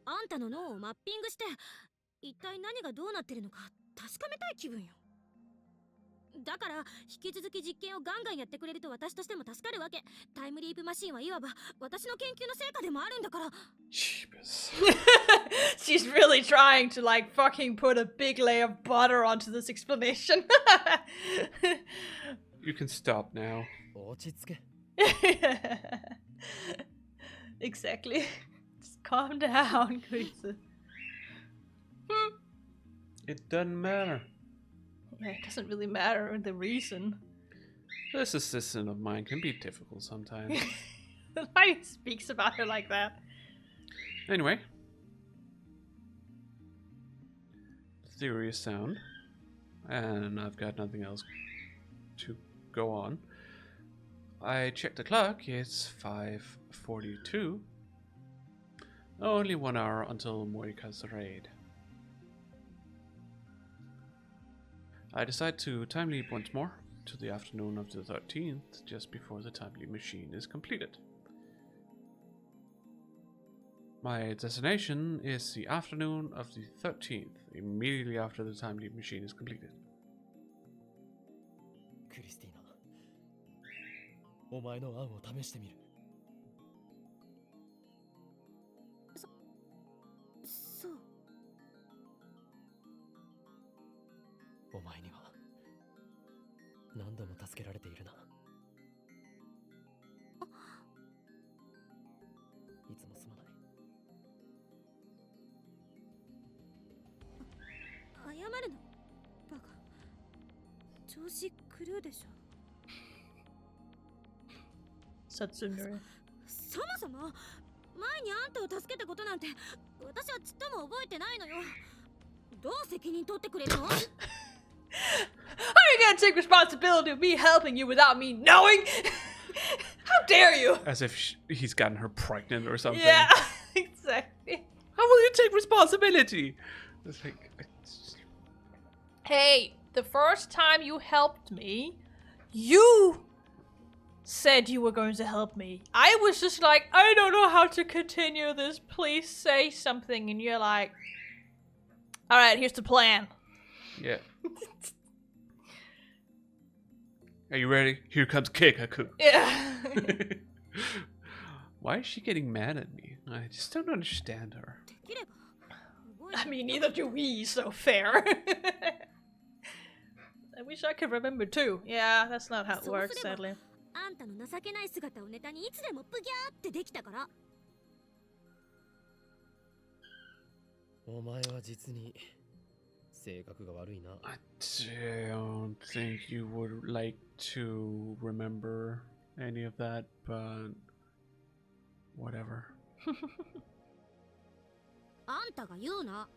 [SPEAKER 6] あんたの脳をマッピングして一体何がどうなってるのか確かめたい気分よ。だから引き続き実験をガンガンやってくれると私としても助かるわけ。タイムリープマシンはいわば私の研究の成果でもあるんだから。
[SPEAKER 2] She's really trying to like fucking put a big layer of butter onto this explanation.
[SPEAKER 1] You can stop now.
[SPEAKER 3] 落ち着け。
[SPEAKER 2] Exactly. Just calm down, Chris.
[SPEAKER 1] It doesn't matter.
[SPEAKER 2] Yeah, it doesn't really matter the reason.
[SPEAKER 1] This assistant of mine can be difficult sometimes.
[SPEAKER 2] Why he speaks about her like that?
[SPEAKER 1] Anyway. The theory is sound. And I've got nothing else to go on. I checked the clock. It's 5:42. Only 1 hour until Morika's raid. I decide to time leap once more to the afternoon of the 13th, just before the time leap machine is completed. My destination is the afternoon of the 13th, immediately after the time leap machine is completed.
[SPEAKER 3] クリスティーナ、お前の案を試してみる。
[SPEAKER 6] そう。
[SPEAKER 3] お前には何度も助けられているな。いつもすまない。
[SPEAKER 6] 謝るな、バカ。調子狂うでしょ。
[SPEAKER 2] Satsundere.
[SPEAKER 6] そもそも前にあんたを助けたことなんて私はちっとも覚えてないのよ。どう責任取ってくれるの？
[SPEAKER 2] How are you gonna take responsibility of me helping you without me knowing? How dare you?
[SPEAKER 1] As if he's gotten her pregnant or something.
[SPEAKER 2] Yeah, exactly.
[SPEAKER 1] How will you take responsibility? It's like...
[SPEAKER 2] Hey, the first time you helped me, you said you were going to help me. I was just like, I don't know how to continue this. Please say something. And you're like, all right, here's the plan.
[SPEAKER 1] Yeah. Are you ready? Here comes Keikaku.
[SPEAKER 2] Yeah.
[SPEAKER 1] Why is she getting mad at me? I just don't understand her.
[SPEAKER 2] I mean, neither do we, so fair. I wish I could remember too. Yeah, that's not how it works, sadly.
[SPEAKER 6] あんたの情けない姿をネタにいつでもブギャーってできたから。
[SPEAKER 3] お前は実に性格が悪いな。
[SPEAKER 1] I don't think you would like to remember any of that, but Whatever.
[SPEAKER 4] あんたが言うな。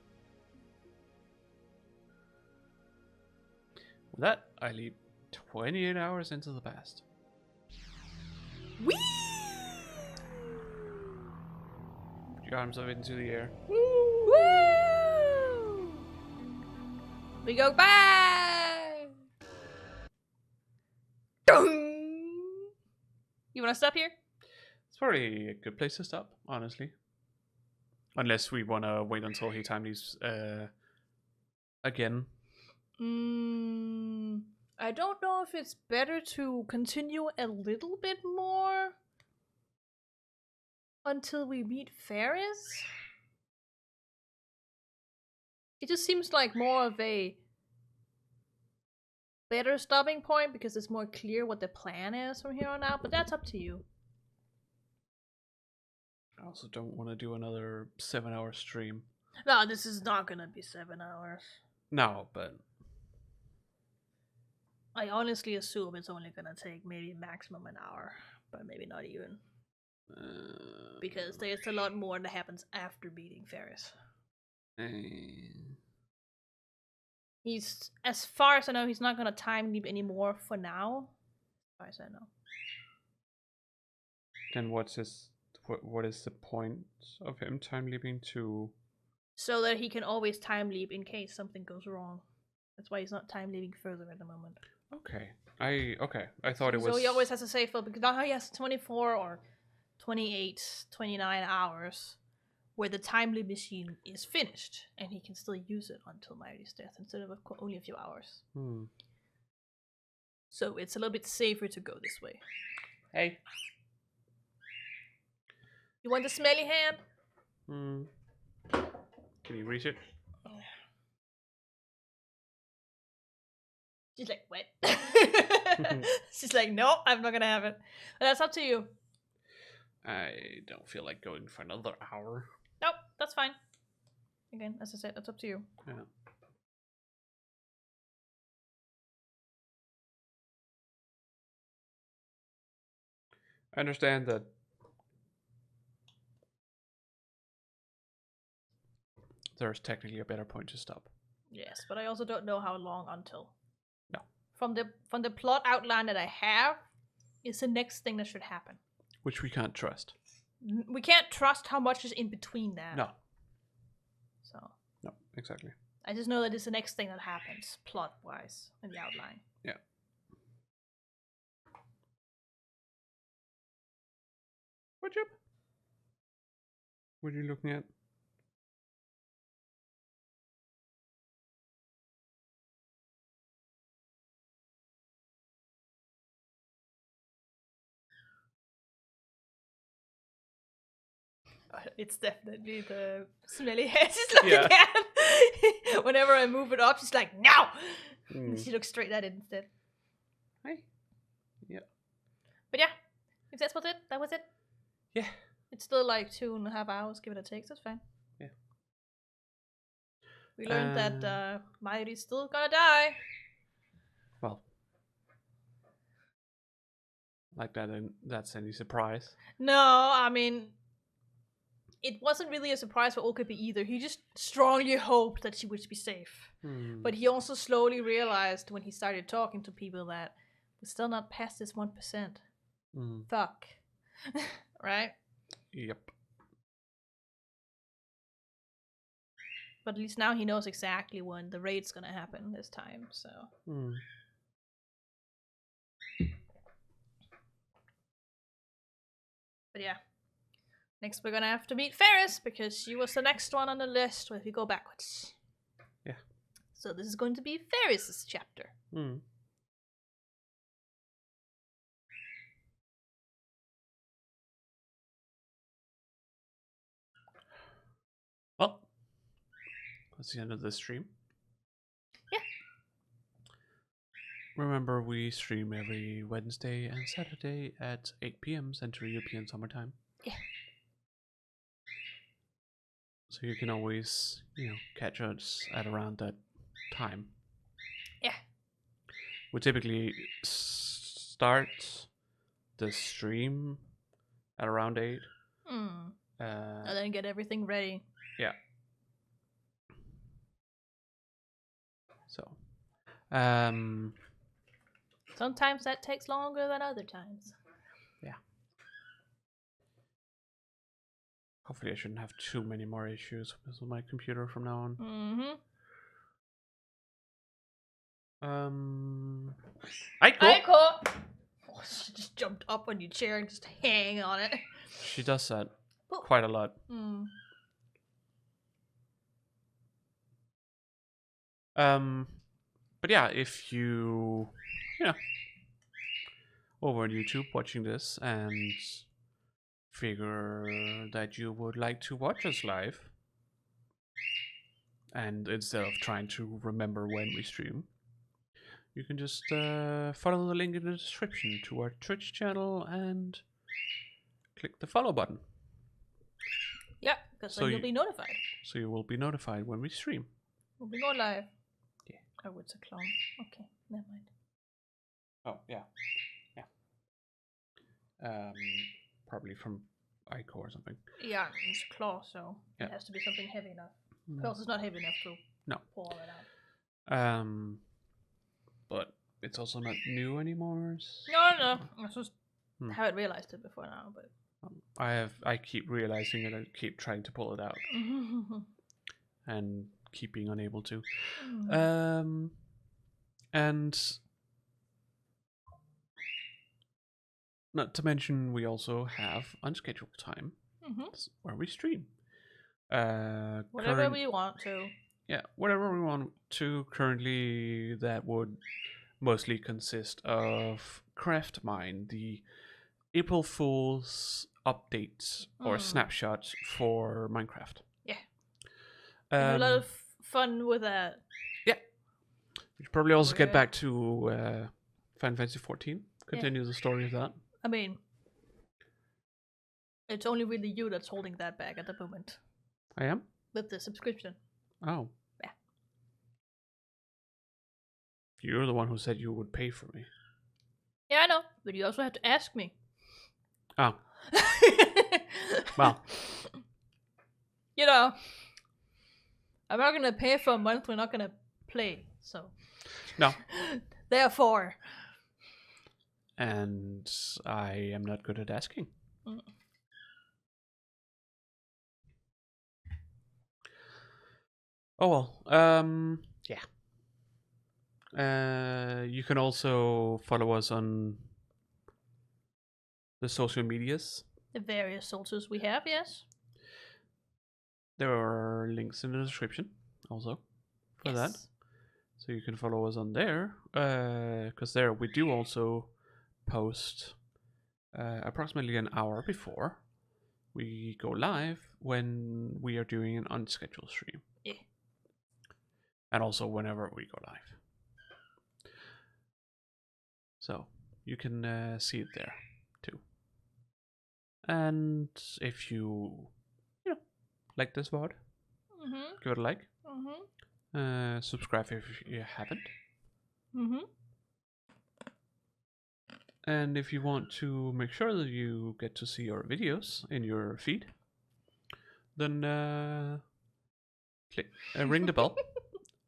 [SPEAKER 1] With that, I leap 28 hours into the past.
[SPEAKER 2] Whee!
[SPEAKER 1] Put your arms up into the air.
[SPEAKER 2] Woo! We go back! Dong! You wanna stop here?
[SPEAKER 1] It's probably a good place to stop, honestly. Unless we want to wait until he time leaves again.
[SPEAKER 2] I don't know if it's better to continue a little bit more until we meet Ferris. It just seems like more of a better stopping point because it's more clear what the plan is from here on out, but that's up to you.
[SPEAKER 1] I also don't want to do another 7-hour stream.
[SPEAKER 2] No, this is not gonna be 7 hours.
[SPEAKER 1] No, but
[SPEAKER 2] I honestly assume it's only gonna take maybe maximum an hour, but maybe not even. Because there's a lot more that happens after meeting Ferris. He's, as far as I know, he's not gonna time leap anymore for now. As far as I know.
[SPEAKER 1] Then what's his? What is the point of him time leaping to?
[SPEAKER 2] So that he can always time leap in case something goes wrong. That's why he's not time leaping further at the moment.
[SPEAKER 1] Okay. I thought it was.
[SPEAKER 2] So he always has a safe load because now he has 24 or 28, 29 hours where the time leap machine is finished and he can still use it until Marty's death instead of only a few hours. So it's a little bit safer to go this way.
[SPEAKER 1] Hey.
[SPEAKER 2] You want the smelly hand?
[SPEAKER 1] Can you reach it?
[SPEAKER 2] She's like, what? She's like, no, I'm not gonna have it. But that's up to you.
[SPEAKER 1] I don't feel like going for another hour.
[SPEAKER 2] Nope, that's fine. Again, as I said, that's up to you.
[SPEAKER 1] Yeah. I understand that there's technically a better point to stop.
[SPEAKER 2] Yes, but I also don't know how long until.
[SPEAKER 1] No.
[SPEAKER 2] From the plot outline that I have, is the next thing that should happen.
[SPEAKER 1] Which we can't trust.
[SPEAKER 2] We can't trust how much is in between that.
[SPEAKER 1] No.
[SPEAKER 2] So.
[SPEAKER 1] No, exactly.
[SPEAKER 2] I just know that it's the next thing that happens, plot-wise, in the outline.
[SPEAKER 1] Yeah. What job? What are you looking at?
[SPEAKER 2] It's definitely the smelly head she's looking at. Whenever I move it up, she's like, no! She looks straight at it instead.
[SPEAKER 1] Hi. Yeah.
[SPEAKER 2] But yeah, if that's what that was it.
[SPEAKER 1] Yeah.
[SPEAKER 2] It's still like 2.5 hours, give it a take, so that's fine.
[SPEAKER 1] Yeah.
[SPEAKER 2] We learned that Mayuri's still gonna die.
[SPEAKER 1] Well. Like that, and that's any surprise.
[SPEAKER 2] No, I mean, it wasn't really a surprise for Okabe either. He just strongly hoped that she would be safe. But he also slowly realized when he started talking to people that we're still not past this 1%. Fuck. Right?
[SPEAKER 1] Yep.
[SPEAKER 2] But at least now he knows exactly when the raid's gonna happen this time, so. But yeah. Next we're gonna have to meet Ferris, because she was the next one on the list if we go backwards.
[SPEAKER 1] Yeah.
[SPEAKER 2] So this is going to be Ferris's chapter.
[SPEAKER 1] Well, that's the end of the stream.
[SPEAKER 2] Yeah.
[SPEAKER 1] Remember, we stream every Wednesday and Saturday at 8 p.m. Central European Summer Time.
[SPEAKER 2] Yeah.
[SPEAKER 1] So you can always, catch us at around that time.
[SPEAKER 2] Yeah.
[SPEAKER 1] We typically start the stream at around 8,
[SPEAKER 2] And then get everything ready.
[SPEAKER 1] Yeah. So,
[SPEAKER 2] sometimes that takes longer than other times.
[SPEAKER 1] Yeah. Hopefully I shouldn't have too many more issues with my computer from now on. Aiko!
[SPEAKER 2] Oh, she just jumped up on your chair and just hang on it.
[SPEAKER 1] She does that quite a lot. But yeah, if you over on YouTube watching this and figure that you would like to watch us live, and instead of trying to remember when we stream, you can just follow the link in the description to our Twitch channel and click the follow button.
[SPEAKER 2] Yeah, because then you'll be notified.
[SPEAKER 1] So you will be notified when we stream.
[SPEAKER 2] We'll be going live.
[SPEAKER 1] Yeah.
[SPEAKER 2] Oh, it's a clone. Okay, never mind.
[SPEAKER 1] Oh, yeah. Probably from Aiko or something.
[SPEAKER 2] Yeah, it's a claw, so it has to be something heavy enough. Pearls is not heavy enough to pull all it
[SPEAKER 1] out. But it's also not new anymore.
[SPEAKER 2] No. I just haven't realized it before now, but
[SPEAKER 1] I keep realizing it and keep trying to pull it out. And keep being unable to. And not to mention, we also have unscheduled time where we stream.
[SPEAKER 2] Whatever we want to.
[SPEAKER 1] Yeah, whatever we want to. Currently, that would mostly consist of Craft Mine, the April Fool's updates or snapshots for Minecraft.
[SPEAKER 2] Yeah. A lot of fun with that.
[SPEAKER 1] Yeah. We should probably also get back to Final Fantasy 14. Continue the story of that.
[SPEAKER 2] I mean, it's only really you that's holding that back at the moment.
[SPEAKER 1] I am?
[SPEAKER 2] With the subscription.
[SPEAKER 1] Oh.
[SPEAKER 2] Yeah.
[SPEAKER 1] You're the one who said you would pay for me.
[SPEAKER 2] Yeah, I know. But you also have to ask me.
[SPEAKER 1] Oh. Well.
[SPEAKER 2] You know, I'm not going to pay for a month we're not going to play, so.
[SPEAKER 1] No.
[SPEAKER 2] Therefore.
[SPEAKER 1] And I am not good at asking. Oh well. Yeah. You can also follow us on the social medias.
[SPEAKER 2] The various sources we have, yes.
[SPEAKER 1] There are links in the description also for that. So you can follow us on there. Because there we do also post approximately an hour before we go live when we are doing an unscheduled stream.
[SPEAKER 2] Yeah.
[SPEAKER 1] And also whenever we go live. So you can see it there too. And if you like this VOD, give it a like. Subscribe if you haven't. And if you want to make sure that you get to see our videos in your feed, then ring the bell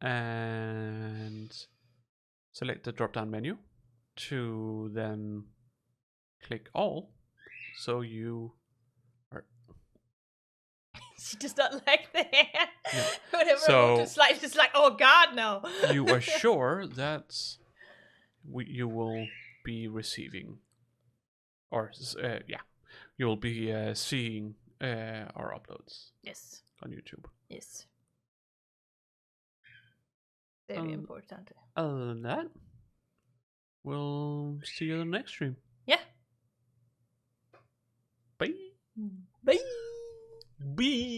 [SPEAKER 1] and select the drop-down menu to then click all, so you are.
[SPEAKER 2] She does not like the hand.
[SPEAKER 1] Yeah.
[SPEAKER 2] Whenever
[SPEAKER 1] So
[SPEAKER 2] it's just like, oh God, no.
[SPEAKER 1] You are sure that you will be receiving, or you will be seeing our uploads.
[SPEAKER 2] Yes.
[SPEAKER 1] On YouTube.
[SPEAKER 2] Yes. Very important.
[SPEAKER 1] Other than that, we'll see you in the next stream.
[SPEAKER 2] Yeah.
[SPEAKER 1] Bye.
[SPEAKER 2] Bye.
[SPEAKER 1] Bye.